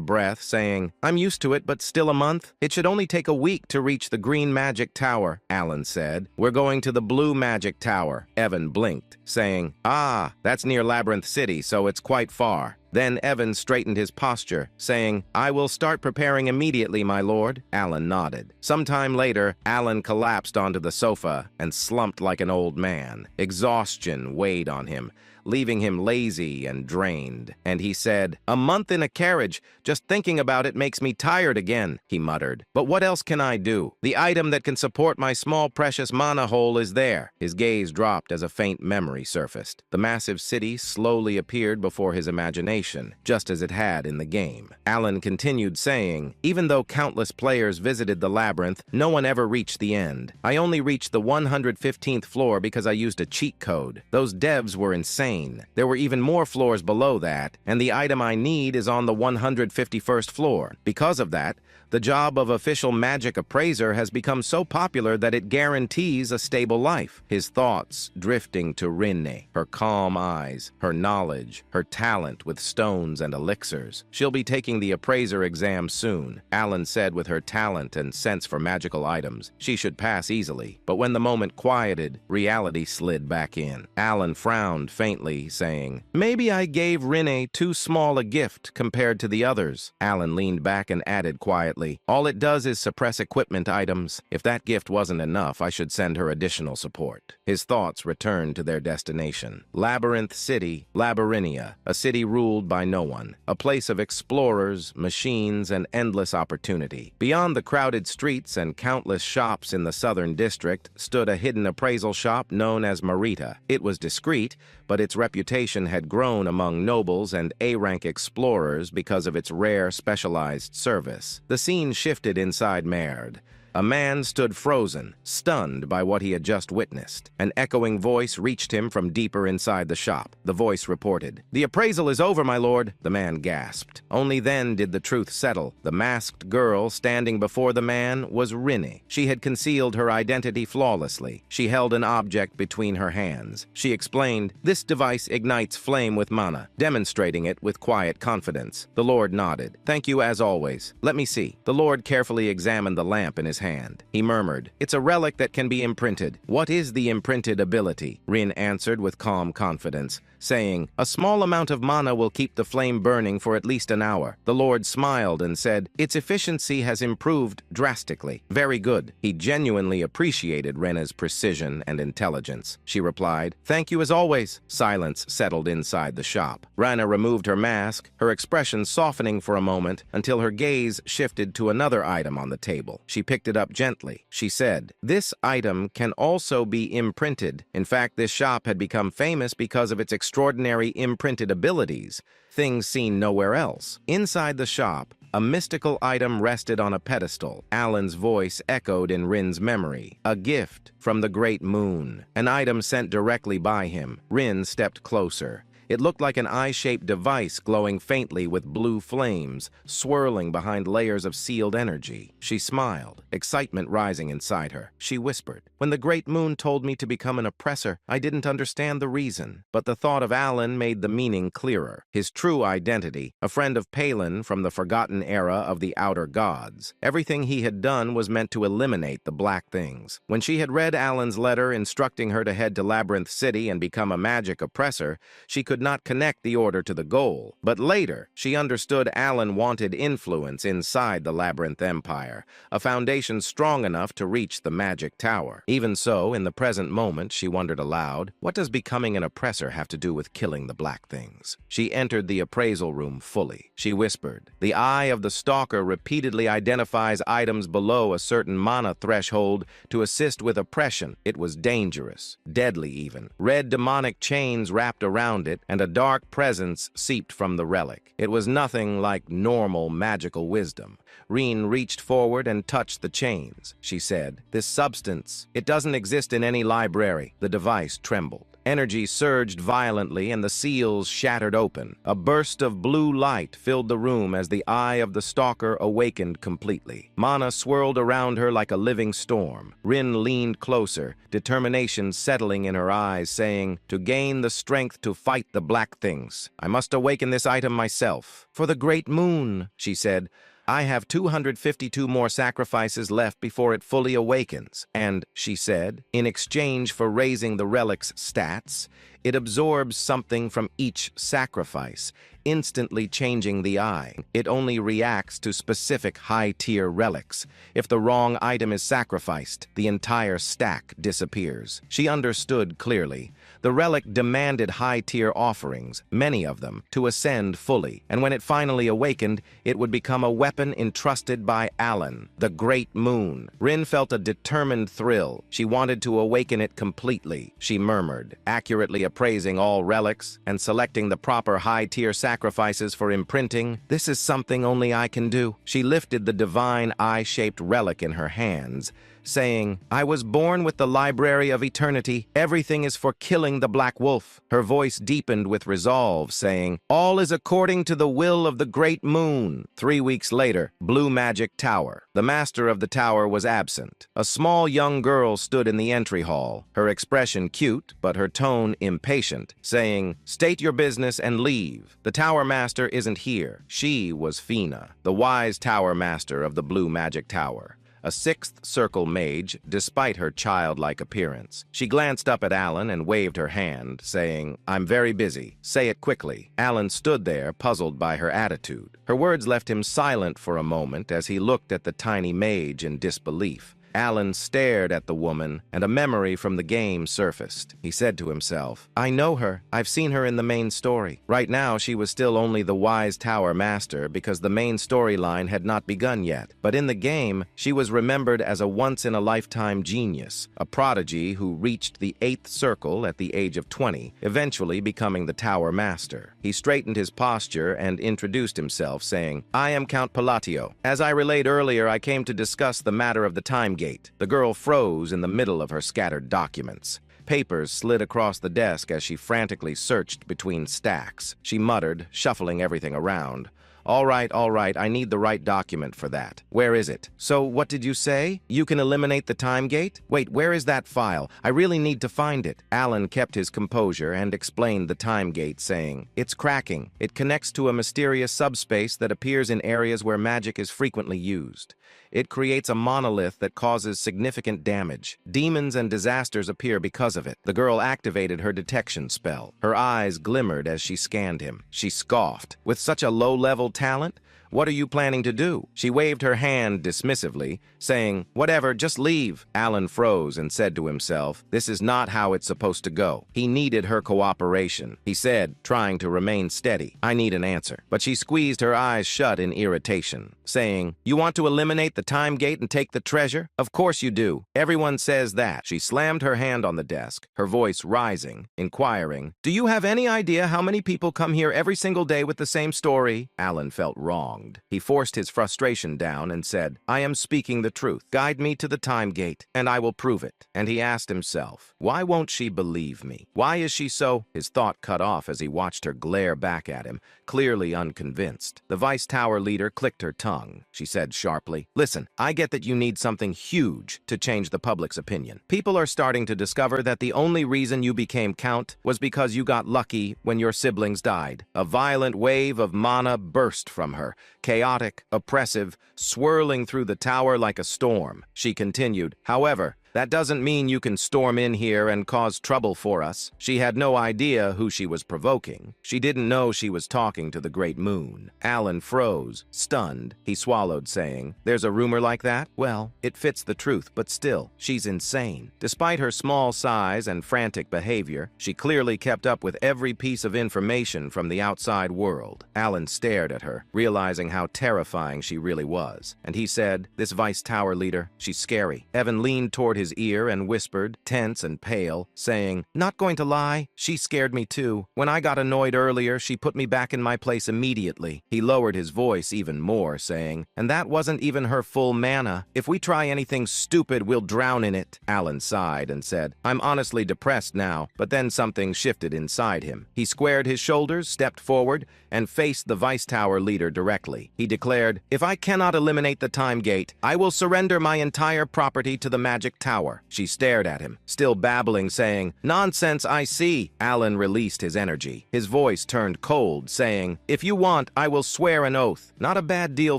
breath, saying, I'm used to it, but still a month? It should only take a week to reach the green magic tower, Alan said. We're going to the blue magic tower. Evan blinked, saying, ah, that's near Labyrinth City, so it's quite far. Then Evan straightened his posture, saying, I will start preparing immediately, my lord. Alan nodded. Sometime later, Alan collapsed onto the sofa and slumped like an old man. Exhaustion weighed on him, leaving him lazy and drained. And he said, a month in a carriage, just thinking about it makes me tired again, he muttered. But what else can I do? The item that can support my small precious mana hole is there. His gaze dropped as a faint memory surfaced. The massive city slowly appeared before his imagination, just as it had in the game. Alan continued saying, even though countless players visited the labyrinth, no one ever reached the end. I only reached the 115th floor because I used a cheat code. Those devs were insane. There were even more floors below that, and the item I need is on the 151st floor. Because of that, the job of official magic appraiser has become so popular that it guarantees a stable life. His thoughts drifting to Rinne, her calm eyes, her knowledge, her talent with stones and elixirs. She'll be taking the appraiser exam soon. Alan said with her talent and sense for magical items, she should pass easily. But when the moment quieted, reality slid back in. Alan frowned faintly, saying, maybe I gave Rinne too small a gift compared to the others. Alan leaned back and added quietly, all it does is suppress equipment items. If that gift wasn't enough, I should send her additional support. His thoughts returned to their destination. Labyrinth City, Labyrinthia, a city ruled by no one. A place of explorers, machines, and endless opportunity. Beyond the crowded streets and countless shops in the southern district stood a hidden appraisal shop known as Marita. It was discreet, but its reputation had grown among nobles and A-rank explorers because of its rare, specialized service. The scene shifted inside Merd. A man stood frozen, stunned by what he had just witnessed. An echoing voice reached him from deeper inside the shop. The voice reported, the appraisal is over, my lord. The man gasped. Only then did the truth settle. The masked girl standing before the man was Rinne. She had concealed her identity flawlessly. She held an object between her hands. She explained, this device ignites flame with mana, demonstrating it with quiet confidence. The lord nodded. Thank you as always. Let me see. The lord carefully examined the lamp in his hand. He murmured, it's a relic that can be imprinted. What is the imprinted ability? Rin answered with calm confidence, saying, a small amount of mana will keep the flame burning for at least an hour. The Lord smiled and said, its efficiency has improved drastically. Very good. He genuinely appreciated Rena's precision and intelligence. She replied, thank you as always. Silence settled inside the shop. Rana removed her mask, her expression softening for a moment until her gaze shifted to another item on the table. She picked it up gently. She said, this item can also be imprinted. In fact, this shop had become famous because of its extraordinary imprinted abilities, things seen nowhere else. Inside the shop, a mystical item rested on a pedestal. Alan's voice echoed in Rin's memory. A gift from the great moon. An item sent directly by him. Rin stepped closer. It looked like an eye-shaped device glowing faintly with blue flames, swirling behind layers of sealed energy. She smiled, excitement rising inside her. She whispered, when the great moon told me to become an oppressor, I didn't understand the reason. But the thought of Alan made the meaning clearer. His true identity, a friend of Palin from the forgotten era of the outer gods. Everything he had done was meant to eliminate the black things. When she had read Alan's letter instructing her to head to Labyrinth City and become a magic oppressor, she could could not connect the order to the goal. But later, she understood Alan wanted influence inside the Labyrinth Empire, a foundation strong enough to reach the Magic Tower. Even so, in the present moment, she wondered aloud, what does becoming an oppressor have to do with killing the black things? She entered the appraisal room fully. She whispered, "The eye of the stalker repeatedly identifies items below a certain mana threshold to assist with oppression. It was dangerous, deadly even. Red demonic chains wrapped around it, and a dark presence seeped from the relic. It was nothing like normal magical wisdom." Reen reached forward and touched the chains. She said, "This substance, it doesn't exist in any library." The device trembled. Energy surged violently and the seals shattered open. A burst of blue light filled the room as the eye of the stalker awakened completely. Mana swirled around her like a living storm. Rin leaned closer, determination settling in her eyes, saying, "To gain the strength to fight the black things, I must awaken this item myself. For the great moon," she said, "I have 252 more sacrifices left before it fully awakens." And, she said, in exchange for raising the relic's stats, it absorbs something from each sacrifice, instantly changing the eye. It only reacts to specific high-tier relics. If the wrong item is sacrificed, the entire stack disappears. She understood clearly. The relic demanded high-tier offerings, many of them, to ascend fully, and when it finally awakened, it would become a weapon entrusted by Alan, the Great Moon. Rin felt a determined thrill. She wanted to awaken it completely. She murmured, accurately appraising all relics and selecting the proper high-tier sacrifices for imprinting. "This is something only I can do." She lifted the divine eye-shaped relic in her hands, saying, "I was born with the Library of Eternity. Everything is for killing the Black Wolf." Her voice deepened with resolve, saying, "All is according to the will of the Great Moon." 3 weeks later, Blue Magic Tower. The master of the tower was absent. A small young girl stood in the entry hall, her expression cute, but her tone impatient, saying, "State your business and leave. The tower master isn't here." She was Fina, the wise tower master of the Blue Magic Tower, a sixth circle mage, despite her childlike appearance. She glanced up at Alan and waved her hand, saying, "I'm very busy. Say it quickly." Alan stood there, puzzled by her attitude. Her words left him silent for a moment as he looked at the tiny mage in disbelief. Alan stared at the woman, and a memory from the game surfaced. He said to himself, "I know her. I've seen her in the main story." Right now, she was still only the wise tower master because the main storyline had not begun yet. But in the game, she was remembered as a once-in-a-lifetime genius, a prodigy who reached the 8th circle at the age of 20, eventually becoming the tower master. He straightened his posture and introduced himself, saying, "I am Count Palatio. As I relayed earlier, I came to discuss the matter of the time gate." The girl froze in the middle of her scattered documents. Papers slid across the desk as she frantically searched between stacks. She muttered, shuffling everything around, all right, I need the right document for that. Where is it?" "So, what did you say? You can eliminate the time gate? Wait, where is that file? I really need to find it." Alan kept his composure and explained the time gate, saying, "It's cracking. It connects to a mysterious subspace that appears in areas where magic is frequently used. It creates a monolith that causes significant damage. Demons and disasters appear because of it." The girl activated her detection spell. Her eyes glimmered as she scanned him. She scoffed. "With such a low-level talent? What are you planning to do?" She waved her hand dismissively, saying, "Whatever, just leave." Alan froze and said to himself, "This is not how it's supposed to go." He needed her cooperation. He said, trying to remain steady, "I need an answer." But she squeezed her eyes shut in irritation, saying, "You want to eliminate the time gate and take the treasure? Of course you do. Everyone says that." She slammed her hand on the desk, her voice rising, inquiring, "Do you have any idea how many people come here every single day with the same story?" Alan felt wronged. He forced his frustration down and said, "I am speaking the truth. Guide me to the time gate, and I will prove it." And he asked himself, why won't she believe me? Why is she so? His thought cut off as he watched her glare back at him, clearly unconvinced. The Vice Tower leader clicked her tongue. She said sharply, "Listen, I get that you need something huge to change the public's opinion. People are starting to discover that the only reason you became Count was because you got lucky when your siblings died." A violent wave of mana burst from her, chaotic, oppressive, swirling through the tower like a storm. She continued, "However, "That doesn't mean you can storm in here and cause trouble for us." She had no idea who she was provoking. She didn't know she was talking to the great moon. Alan froze, stunned. He swallowed, saying, "There's a rumor like that? Well, it fits the truth, but still, she's insane." Despite her small size and frantic behavior, she clearly kept up with every piece of information from the outside world. Alan stared at her, realizing how terrifying she really was. And he said, "This Vice Tower leader, she's scary." Evan leaned toward his ear and whispered, tense and pale, saying, "Not going to lie, she scared me too. When I got annoyed earlier, she put me back in my place immediately." He lowered his voice even more, saying, "And that wasn't even her full mana. If we try anything stupid, we'll drown in it." Alan sighed and said, "I'm honestly depressed now," but then something shifted inside him. He squared his shoulders, stepped forward, and faced the Vice Tower leader directly. He declared, "If I cannot eliminate the time gate, I will surrender my entire property to the magic tower." She stared at him, still babbling, saying, "Nonsense, I see." Alan released his energy. His voice turned cold, saying, "If you want, I will swear an oath. Not a bad deal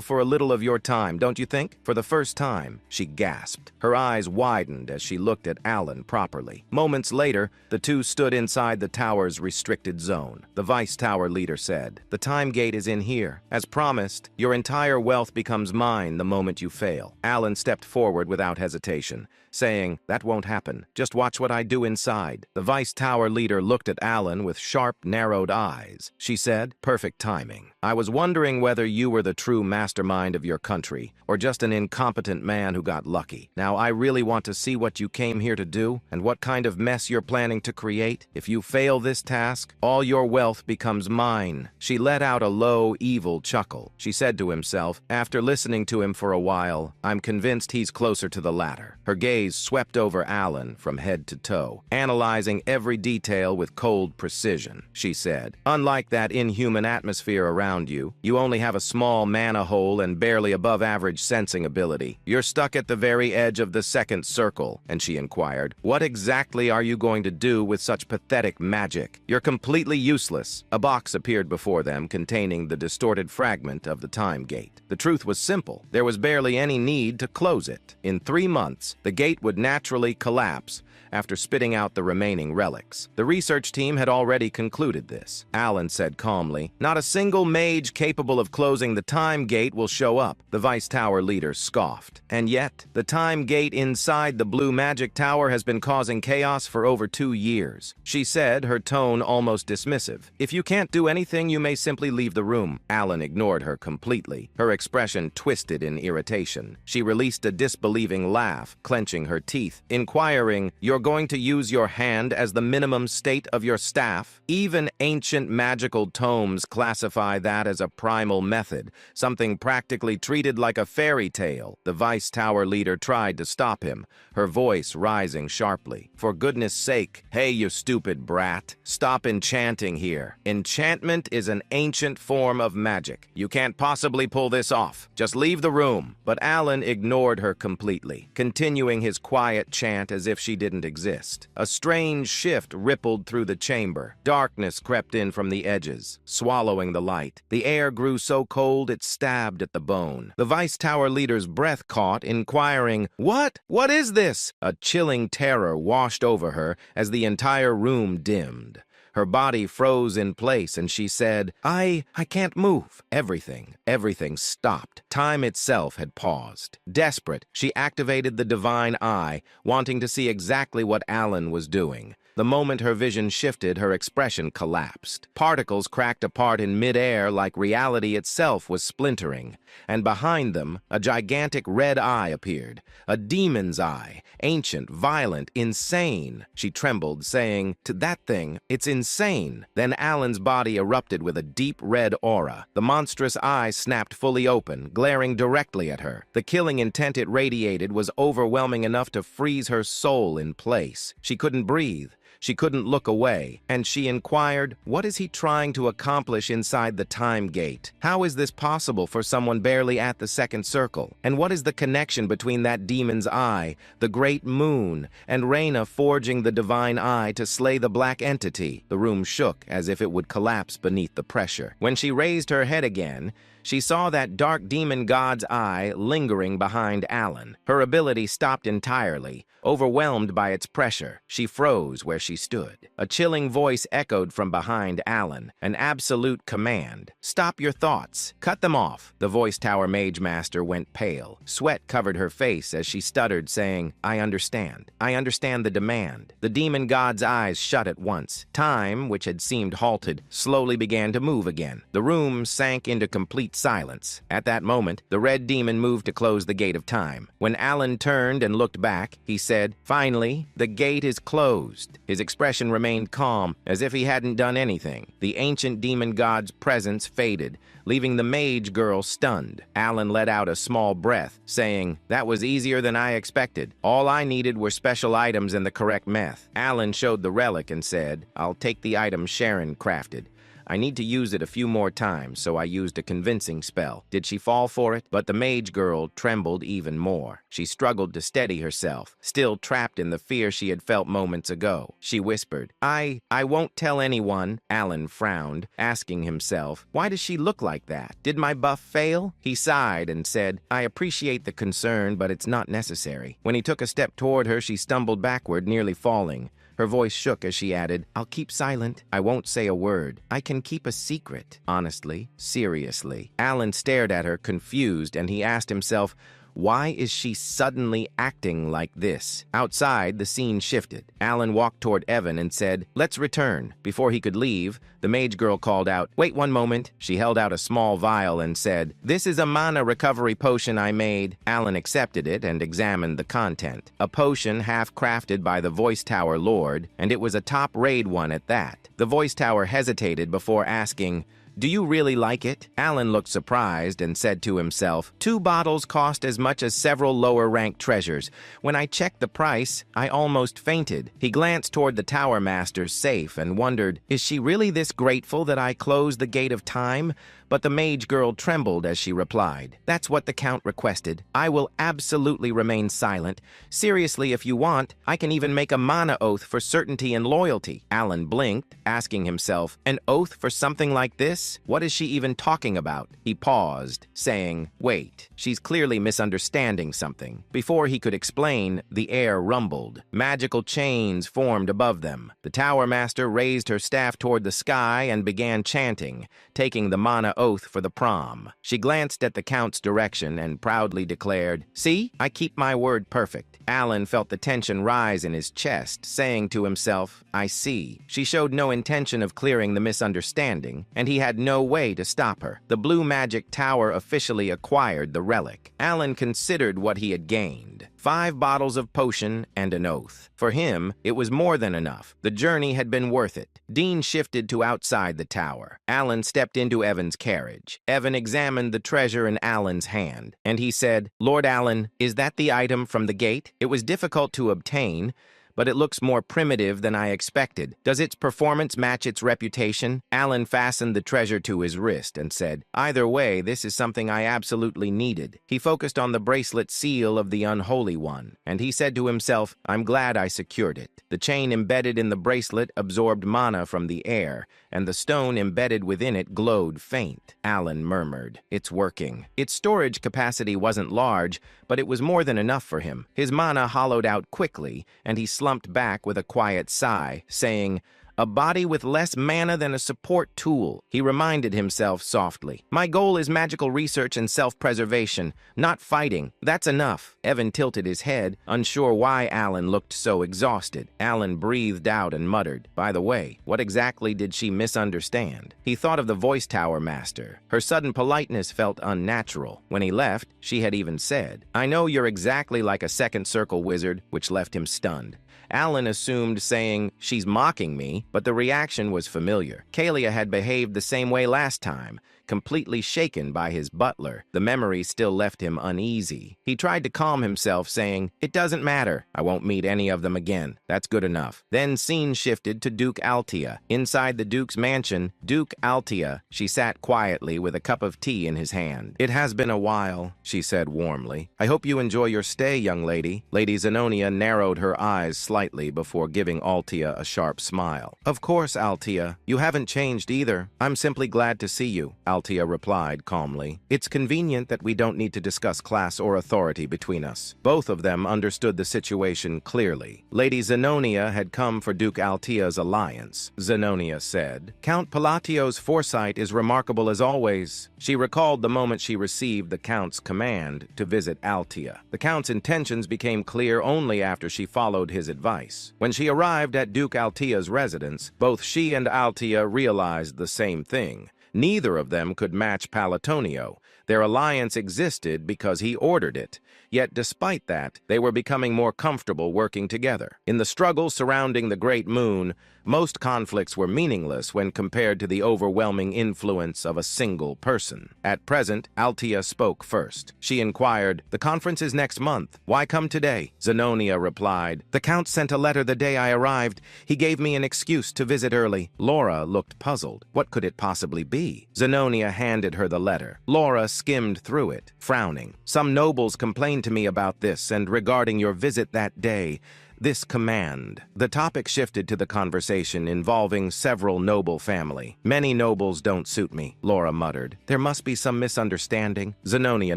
for a little of your time, don't you think?" For the first time, she gasped. Her eyes widened as she looked at Alan properly. Moments later, the two stood inside the tower's restricted zone. The Vice Tower leader said, "The time gate is in here. As promised, your entire wealth becomes mine the moment you fail." Alan stepped forward without hesitation, saying, "That won't happen. Just watch what I do inside." The Vice Tower leader looked at Alan with sharp, narrowed eyes. She said, "Perfect timing. I was wondering whether you were the true mastermind of your country, or just an incompetent man who got lucky. Now I really want to see what you came here to do, and what kind of mess you're planning to create. If you fail this task, all your wealth becomes mine." She let out a low, evil chuckle. She said to himself, after listening to him for a while, "I'm convinced he's closer to the latter." Her gaze swept over Alan from head to toe, analyzing every detail with cold precision. She said, "Unlike that inhuman atmosphere around you, you only have a small mana hole and barely above-average sensing ability. You're stuck at the very edge of the second circle." And she inquired, "What exactly are you going to do with such pathetic magic? You're completely useless." A box appeared before them containing the distorted fragment of the time gate. The truth was simple. There was barely any need to close it. In 3 months, the gate would naturally collapse after spitting out the remaining relics. The research team had already concluded this. Alan said calmly, "Not a single mage capable of closing the time gate will show up." The Vice Tower leader scoffed. "And yet, the time gate inside the blue magic tower has been causing chaos for over 2 years." She said, her tone almost dismissive. "If you can't do anything, you may simply leave the room." Alan ignored her completely. Her expression twisted in irritation. She released a disbelieving laugh, clenching her teeth, inquiring, "You're going to use your hand as the minimum state of your staff? Even ancient magical tomes classify that as a primal method, something practically treated like a fairy tale." The Vice Tower leader tried to stop him, her voice rising sharply. "For goodness sake, hey, you stupid brat, stop enchanting here. Enchantment is an ancient form of magic. You can't possibly pull this off. Just leave the room." But Alan ignored her completely, continuing his quiet chant as if she didn't exist. A strange shift rippled through the chamber. Darkness crept in from the edges, swallowing the light. The air grew so cold it stabbed at the bone. The Vice Tower leader's breath caught, inquiring, "What? What is this?" A chilling terror washed over her as the entire room dimmed. Her body froze in place, and she said, I can't move." Everything stopped. Time itself had paused. Desperate, she activated the divine eye, wanting to see exactly what Alan was doing. The moment her vision shifted, her expression collapsed. Particles cracked apart in midair like reality itself was splintering, and behind them, a gigantic red eye appeared. A demon's eye, ancient, violent, insane. She trembled, saying, "To that thing, it's insane." Then Alan's body erupted with a deep red aura. The monstrous eye snapped fully open, glaring directly at her. The killing intent it radiated was overwhelming enough to freeze her soul in place. She couldn't breathe. She couldn't look away, and she inquired, "What is he trying to accomplish inside the time gate? How is this possible for someone barely at the second circle? And what is the connection between that demon's eye, the great moon, and Reyna forging the divine eye to slay the black entity?" The room shook as if it would collapse beneath the pressure. When she raised her head again, She saw that dark demon god's eye lingering behind Alan. Her ability stopped entirely. Overwhelmed by its pressure, she froze where she stood. A chilling voice echoed from behind Alan, an absolute command. "Stop your thoughts. Cut them off." The voice tower mage master went pale. Sweat covered her face as she stuttered, saying, "I understand. I understand the demand." The demon god's eyes shut at once. Time, which had seemed halted, slowly began to move again. The room sank into complete silence. At that moment, the red demon moved to close the gate of time. When Alan turned and looked back, he said, "Finally, the gate is closed." His expression remained calm, as if he hadn't done anything. The ancient demon god's presence faded, leaving the mage girl stunned. Alan let out a small breath, saying, "That was easier than I expected. All I needed were special items and the correct meth." Alan showed the relic and said, "I'll take the item Sharon crafted. I need to use it a few more times, so I used a convincing spell." Did she fall for it? But the mage girl trembled even more. She struggled to steady herself, still trapped in the fear she had felt moments ago. She whispered, I won't tell anyone." Alan frowned, asking himself, why does she look like that? Did my buff fail? He sighed and said, "I appreciate the concern, but it's not necessary." When he took a step toward her, she stumbled backward, nearly falling. Her voice shook as she added, "I'll keep silent. I won't say a word. I can keep a secret." Honestly, seriously. Alan stared at her, confused, and he asked himself, why is she suddenly acting like this? Outside, the scene shifted. Alan walked toward Evan and said, "Let's return." Before he could leave, the mage girl called out, "Wait one moment." She held out a small vial and said, "This is a mana recovery potion I made." Alan accepted it and examined the content. A potion half-crafted by the Voice Tower Lord, and it was a top-raid one at that. The Voice Tower hesitated before asking, "Do you really like it?" Alan looked surprised and said to himself, "2 bottles cost as much as several lower-ranked treasures. When I checked the price, I almost fainted." He glanced toward the Tower Master's safe and wondered, is she really this grateful that I closed the gate of time? But the mage girl trembled as she replied, "That's what the Count requested. I will absolutely remain silent. Seriously, if you want, I can even make a mana oath for certainty and loyalty." Alan blinked, asking himself, an oath for something like this? What is she even talking about? He paused, saying, "Wait, she's clearly misunderstanding something." Before he could explain, the air rumbled. Magical chains formed above them. The Tower Master raised her staff toward the sky and began chanting, taking the mana oath for the prom. She glanced at the Count's direction and proudly declared, "See, I keep my word perfect." Alan felt the tension rise in his chest, saying to himself, "I see." She showed no intention of clearing the misunderstanding, and he had no way to stop her. The Blue Magic Tower officially acquired the relic. Alan considered what he had gained. 5 bottles of potion and an oath. For him, it was more than enough. The journey had been worth it. Dean shifted to outside the tower. Alan stepped into Evan's carriage. Evan examined the treasure in Alan's hand, and he said, "Lord Alan, is that the item from the gate? It was difficult to obtain, but it looks more primitive than I expected. Does its performance match its reputation?" Alan fastened the treasure to his wrist and said, "Either way, this is something I absolutely needed." He focused on the bracelet seal of the Unholy One, and he said to himself, "I'm glad I secured it." The chain embedded in the bracelet absorbed mana from the air, and the stone embedded within it glowed faint. Alan murmured, "It's working." Its storage capacity wasn't large, but it was more than enough for him. His mana hollowed out quickly, and he slumped back with a quiet sigh, saying, "A body with less mana than a support tool." He reminded himself softly, "My goal is magical research and self-preservation, not fighting. That's enough." Evan tilted his head, unsure why Alan looked so exhausted. Alan breathed out and muttered, "By the way, what exactly did she misunderstand?" He thought of the Voice Tower Master. Her sudden politeness felt unnatural. When he left, she had even said, "I know you're exactly like a second circle wizard," which left him stunned. Alan assumed saying, "She's mocking me," but the reaction was familiar. Kalia had behaved the same way last time, completely shaken by his butler. The memory still left him uneasy. He tried to calm himself, saying, "It doesn't matter. I won't meet any of them again. That's good enough." Then scene shifted to Duke Altia. Inside the Duke's mansion, Duke Altia, she sat quietly with a cup of tea in his hand. "It has been a while," she said warmly. "I hope you enjoy your stay, young lady." Lady Zenonia narrowed her eyes slightly before giving Altia a sharp smile. "Of course, Altia. You haven't changed either. I'm simply glad to see you." Althea replied calmly. It's convenient that we don't need to discuss class or authority between us. Both of them understood the situation clearly. Lady Zenobia had come for Duke Althea's alliance. Zenobia said, Count Palatio's foresight is remarkable as always. She recalled the moment she received the Count's command to visit Althea. The Count's intentions became clear only after she followed his advice. When she arrived at Duke Althea's residence, both she and Althea realized the same thing. Neither of them could match Palatonio. Their alliance existed because he ordered it. Yet despite that, they were becoming more comfortable working together. In the struggle surrounding the Great Moon, most conflicts were meaningless when compared to the overwhelming influence of a single person. At present, Althea spoke first. She inquired, The conference is next month. Why come today? Zenobia replied, The Count sent a letter the day I arrived. He gave me an excuse to visit early. Laura looked puzzled. What could it possibly be? Zenobia handed her the letter. Laura skimmed through it, frowning. Some nobles complained to me about this and regarding your visit that day. This command. The topic shifted to the conversation involving several noble family. Many nobles don't suit me, Laura muttered. There must be some misunderstanding. Zenobia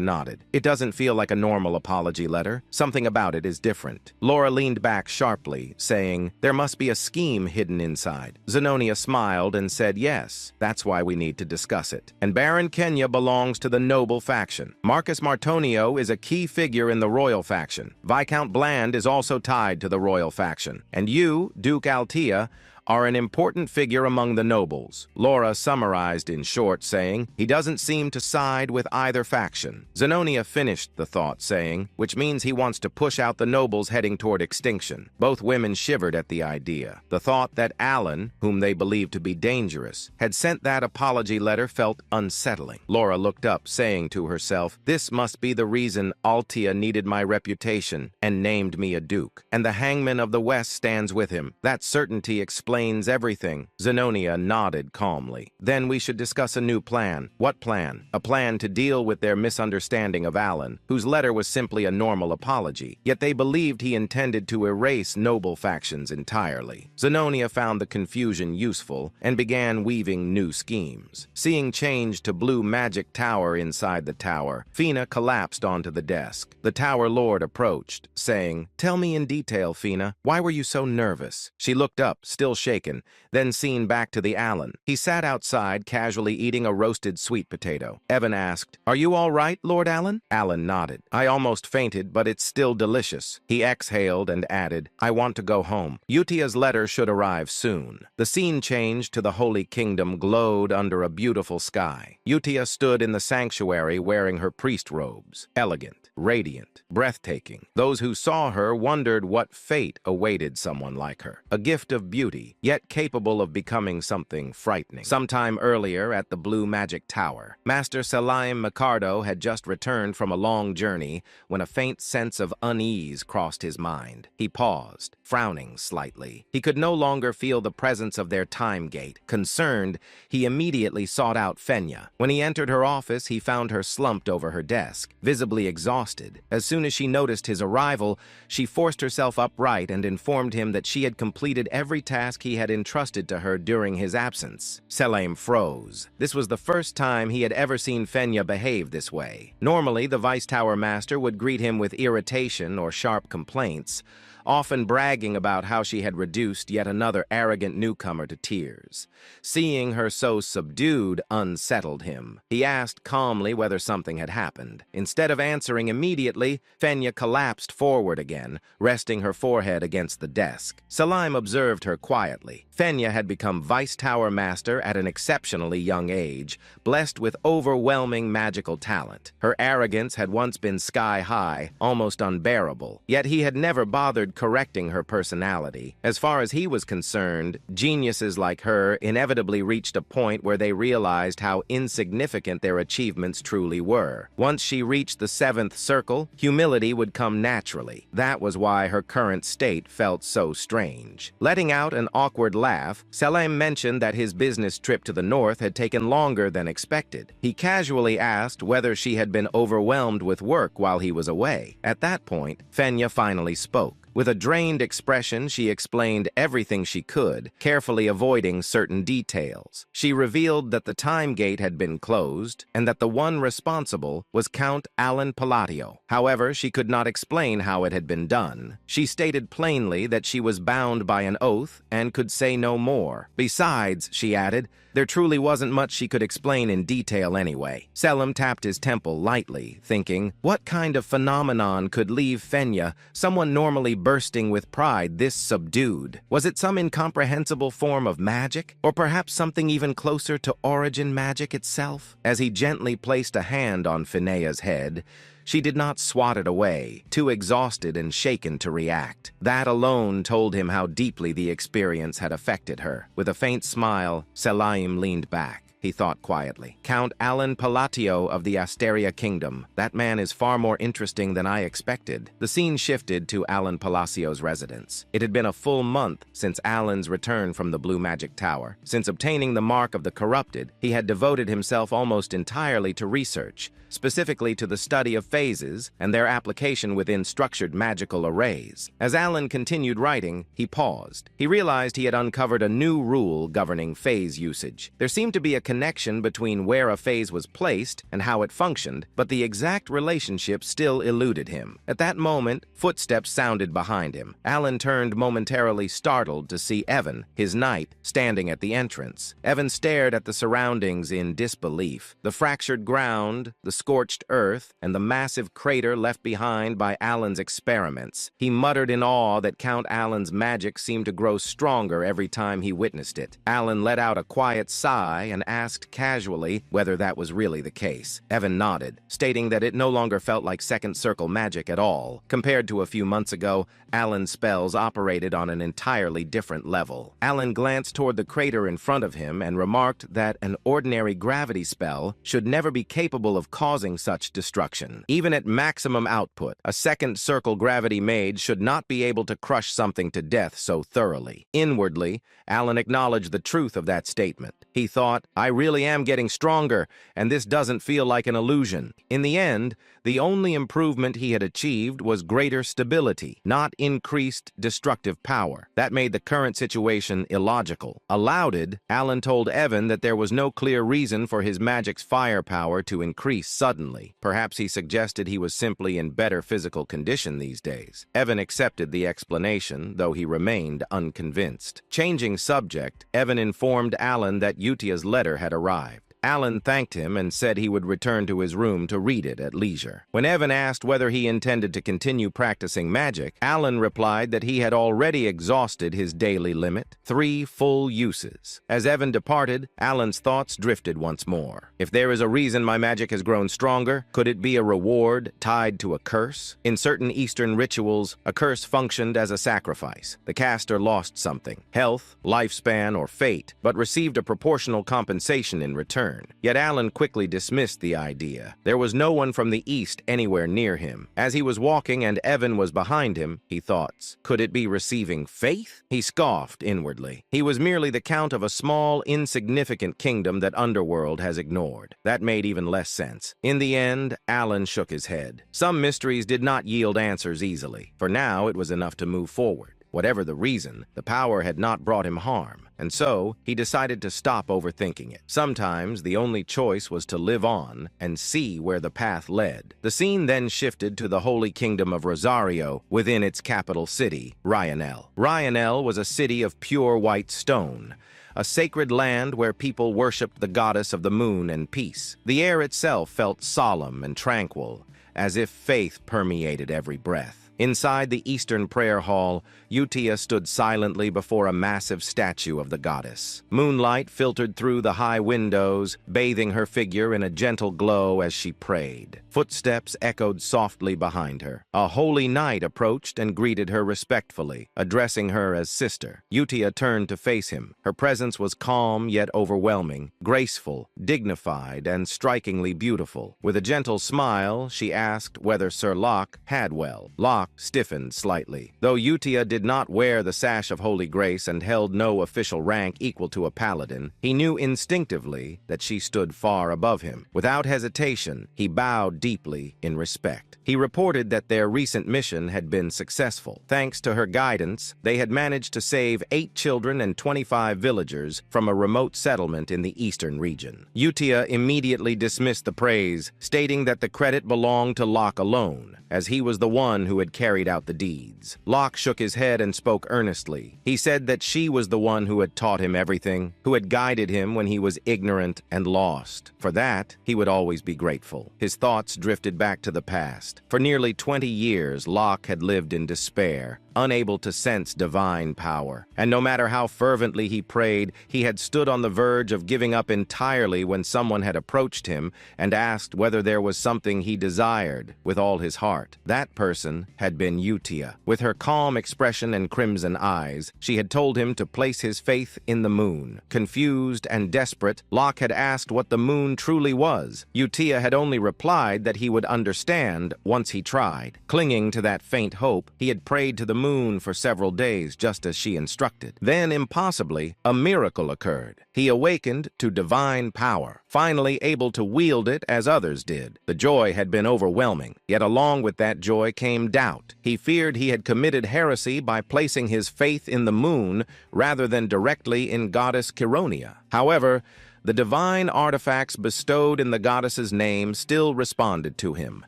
nodded. It doesn't feel like a normal apology letter. Something about it is different. Laura leaned back sharply, saying, There must be a scheme hidden inside. Zenobia smiled and said, Yes, that's why we need to discuss it. And Baron Kenya belongs to the noble faction. Marcus Martonio is a key figure in the royal faction. Viscount Bland is also tied to the royal faction. And you, Duke Althea, are an important figure among the nobles. Laura summarized in short, saying, He doesn't seem to side with either faction. Zenobia finished the thought, saying, Which means he wants to push out the nobles heading toward extinction. Both women shivered at the idea. The thought that Alan, whom they believed to be dangerous, had sent that apology letter felt unsettling. Laura looked up, saying to herself, This must be the reason Althea needed my reputation and named me a duke. And the hangman of the West stands with him. That certainty explains everything. Zenobia nodded calmly. Then we should discuss a new plan. What plan? A plan to deal with their misunderstanding of Alan, whose letter was simply a normal apology. Yet they believed he intended to erase noble factions entirely. Zenobia found the confusion useful and began weaving new schemes. Seeing change to blue magic tower inside the tower, Fina collapsed onto the desk. The tower lord approached, saying, Tell me in detail, Fina. Why were you so nervous? She looked up, still shaken, then seen back to the Alan. He sat outside, casually eating a roasted sweet potato. Evan asked, Are you all right, Lord Alan? Alan nodded. I almost fainted, but it's still delicious. He exhaled and added, I want to go home. Utia's letter should arrive soon. The scene changed to the Holy Kingdom glowed under a beautiful sky. Utia stood in the sanctuary wearing her priest robes, elegant, radiant, breathtaking. Those who saw her wondered what fate awaited someone like her. A gift of beauty, yet capable of becoming something frightening. Sometime earlier at the Blue Magic Tower, Master Salim Micardo had just returned from a long journey when a faint sense of unease crossed his mind. He paused, frowning slightly. He could no longer feel the presence of their time gate. Concerned, he immediately sought out Fenya. When he entered her office, he found her slumped over her desk, visibly exhausted. As soon as she noticed his arrival, she forced herself upright and informed him that she had completed every task he had entrusted to her during his absence. Selim froze. This was the first time he had ever seen Fenya behave this way. Normally, the Vice Tower Master would greet him with irritation or sharp complaints, often bragging about how she had reduced yet another arrogant newcomer to tears. Seeing her so subdued unsettled him. He asked calmly whether something had happened. Instead of answering immediately, Fenya collapsed forward again, resting her forehead against the desk. Salim observed her quietly. Fenya had become Vice Tower Master at an exceptionally young age, blessed with overwhelming magical talent. Her arrogance had once been sky-high, almost unbearable, yet he had never bothered correcting her personality. As far as he was concerned, geniuses like her inevitably reached a point where they realized how insignificant their achievements truly were. Once she reached the seventh circle, humility would come naturally. That was why her current state felt so strange. Letting out an awkward laugh, Salim mentioned that his business trip to the north had taken longer than expected. He casually asked whether she had been overwhelmed with work while he was away. At that point, Fenya finally spoke. With a drained expression, she explained everything she could, carefully avoiding certain details. She revealed that the time gate had been closed and that the one responsible was Count Alan Palatio. However, she could not explain how it had been done. She stated plainly that she was bound by an oath and could say no more. Besides, she added, there truly wasn't much she could explain in detail anyway. Selim tapped his temple lightly, thinking, what kind of phenomenon could leave Fenya, someone normally bursting with pride, this subdued? Was it some incomprehensible form of magic? Or perhaps something even closer to origin magic itself? As he gently placed a hand on Fenea's head, she did not swat it away, too exhausted and shaken to react. That alone told him how deeply the experience had affected her. With a faint smile, Selim leaned back. He thought quietly. Count Alan Palatio of the Asteria Kingdom. That man is far more interesting than I expected. The scene shifted to Alan Palacio's residence. It had been a full month since Alan's return from the Blue Magic Tower. Since obtaining the Mark of the Corrupted, he had devoted himself almost entirely to research, specifically to the study of phases and their application within structured magical arrays. As Alan continued writing, he paused. He realized he had uncovered a new rule governing phase usage. There seemed to be a connection between where a phase was placed and how it functioned, but the exact relationship still eluded him. At that moment, footsteps sounded behind him. Alan turned momentarily startled to see Evan, his knight, standing at the entrance. Evan stared at the surroundings in disbelief. The fractured ground, the scorched earth, and the massive crater left behind by Alan's experiments. He muttered in awe that Count Alan's magic seemed to grow stronger every time he witnessed it. Alan let out a quiet sigh and asked casually whether that was really the case. Evan nodded, stating that it no longer felt like second circle magic at all. Compared to a few months ago, Alan's spells operated on an entirely different level. Alan glanced toward the crater in front of him and remarked that an ordinary gravity spell should never be capable of causing such destruction. Even at maximum output, a second circle gravity mage should not be able to crush something to death so thoroughly. Inwardly, Alan acknowledged the truth of that statement. He thought, I really am getting stronger, and this doesn't feel like an illusion. In the end, the only improvement he had achieved was greater stability, not increased destructive power. That made the current situation illogical. Aloud, Alan told Evan that there was no clear reason for his magic's firepower to increase suddenly. Perhaps he suggested he was simply in better physical condition these days. Evan accepted the explanation, though he remained unconvinced. Changing subject, Evan informed Alan that Utia's letter had arrived. Alan thanked him and said he would return to his room to read it at leisure. When Evan asked whether he intended to continue practicing magic, Alan replied that he had already exhausted his daily limit, 3 full uses. As Evan departed, Alan's thoughts drifted once more. If there is a reason my magic has grown stronger, could it be a reward tied to a curse? In certain Eastern rituals, a curse functioned as a sacrifice. The caster lost something, health, lifespan, or fate, but received a proportional compensation in return. Yet Alan quickly dismissed the idea. There was no one from the east anywhere near him. As he was walking and Evan was behind him, he thought, could it be receiving faith? He scoffed inwardly. He was merely the count of a small, insignificant kingdom that Underworld has ignored. That made even less sense. In the end, Alan shook his head. Some mysteries did not yield answers easily. For now, it was enough to move forward. Whatever the reason, the power had not brought him harm, and so he decided to stop overthinking it. Sometimes the only choice was to live on and see where the path led. The scene then shifted to the Holy Kingdom of Rosario within its capital city, Ryanel. Ryanel was a city of pure white stone, a sacred land where people worshipped the goddess of the moon and peace. The air itself felt solemn and tranquil, as if faith permeated every breath. Inside the Eastern Prayer Hall, Utia stood silently before a massive statue of the goddess. Moonlight filtered through the high windows, bathing her figure in a gentle glow as she prayed. Footsteps echoed softly behind her. A holy knight approached and greeted her respectfully, addressing her as sister. Utia turned to face him. Her presence was calm yet overwhelming, graceful, dignified, and strikingly beautiful. With a gentle smile, she asked whether Sir Locke Hadwell, Locke stiffened slightly. Though Utia did not wear the sash of Holy Grace and held no official rank equal to a paladin, he knew instinctively that she stood far above him. Without hesitation, he bowed deeply in respect. He reported that their recent mission had been successful. Thanks to her guidance, they had managed to save 8 children and 25 villagers from a remote settlement in the eastern region. Utia immediately dismissed the praise, stating that the credit belonged to Locke alone, as he was the one who had carried out the deeds. Locke shook his head and spoke earnestly. He said that she was the one who had taught him everything, who had guided him when he was ignorant and lost. For that, he would always be grateful. His thoughts drifted back to the past. For nearly 20 years, Locke had lived in despair, unable to sense divine power. And no matter how fervently he prayed, he had stood on the verge of giving up entirely when someone had approached him and asked whether there was something he desired with all his heart. That person had been Utia. With her calm expression and crimson eyes, she had told him to place his faith in the moon. Confused and desperate, Locke had asked what the moon truly was. Utia had only replied that he would understand once he tried. Clinging to that faint hope, he had prayed to the moon for several days, just as she instructed. Then, impossibly, a miracle occurred. He awakened to divine power, finally able to wield it as others did. The joy had been overwhelming, yet along with that joy came doubt. He feared he had committed heresy by placing his faith in the moon rather than directly in goddess Chironia. However, the divine artifacts bestowed in the goddess's name still responded to him,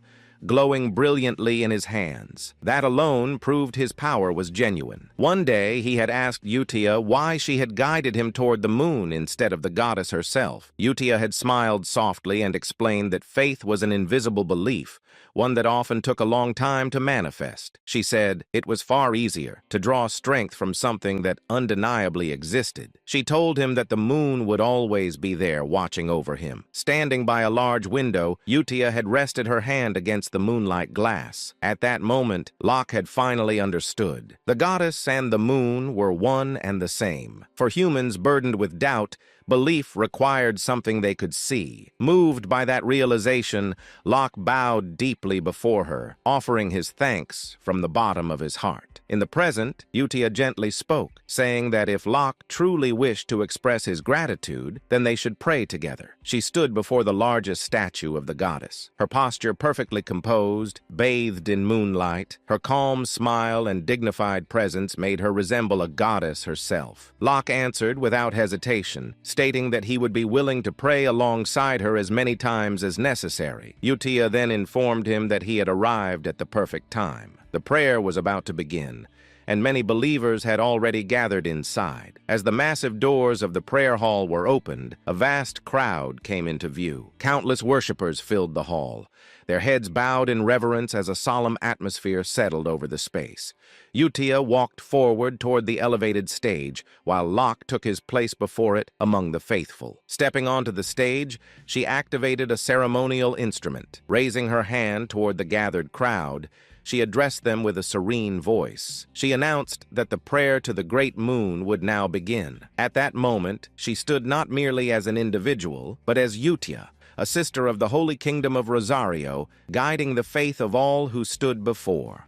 glowing brilliantly in his hands. That alone proved his power was genuine. One day, he had asked Utia why she had guided him toward the moon instead of the goddess herself. Utia had smiled softly and explained that faith was an invisible belief, one that often took a long time to manifest. She said it was far easier to draw strength from something that undeniably existed. She told him that the moon would always be there watching over him. Standing by a large window, Utia had rested her hand against the moonlight glass. At that moment, Locke had finally understood. The goddess and the moon were one and the same. For humans burdened with doubt, belief required something they could see. Moved by that realization, Locke bowed deeply before her, offering his thanks from the bottom of his heart. In the present, Utia gently spoke, saying that if Locke truly wished to express his gratitude, then they should pray together. She stood before the largest statue of the goddess, her posture perfectly composed, bathed in moonlight. Her calm smile and dignified presence made her resemble a goddess herself. Locke answered without hesitation, stating that he would be willing to pray alongside her as many times as necessary. Utia then informed him that he had arrived at the perfect time. The prayer was about to begin, and many believers had already gathered inside. As the massive doors of the prayer hall were opened, a vast crowd came into view. Countless worshippers filled the hall, their heads bowed in reverence as a solemn atmosphere settled over the space. Utia walked forward toward the elevated stage, while Locke took his place before it among the faithful. Stepping onto the stage, she activated a ceremonial instrument. Raising her hand toward the gathered crowd, she addressed them with a serene voice. She announced that the prayer to the great moon would now begin. At that moment, she stood not merely as an individual, but as Utia, a sister of the Holy Kingdom of Rosario, guiding the faith of all who stood before.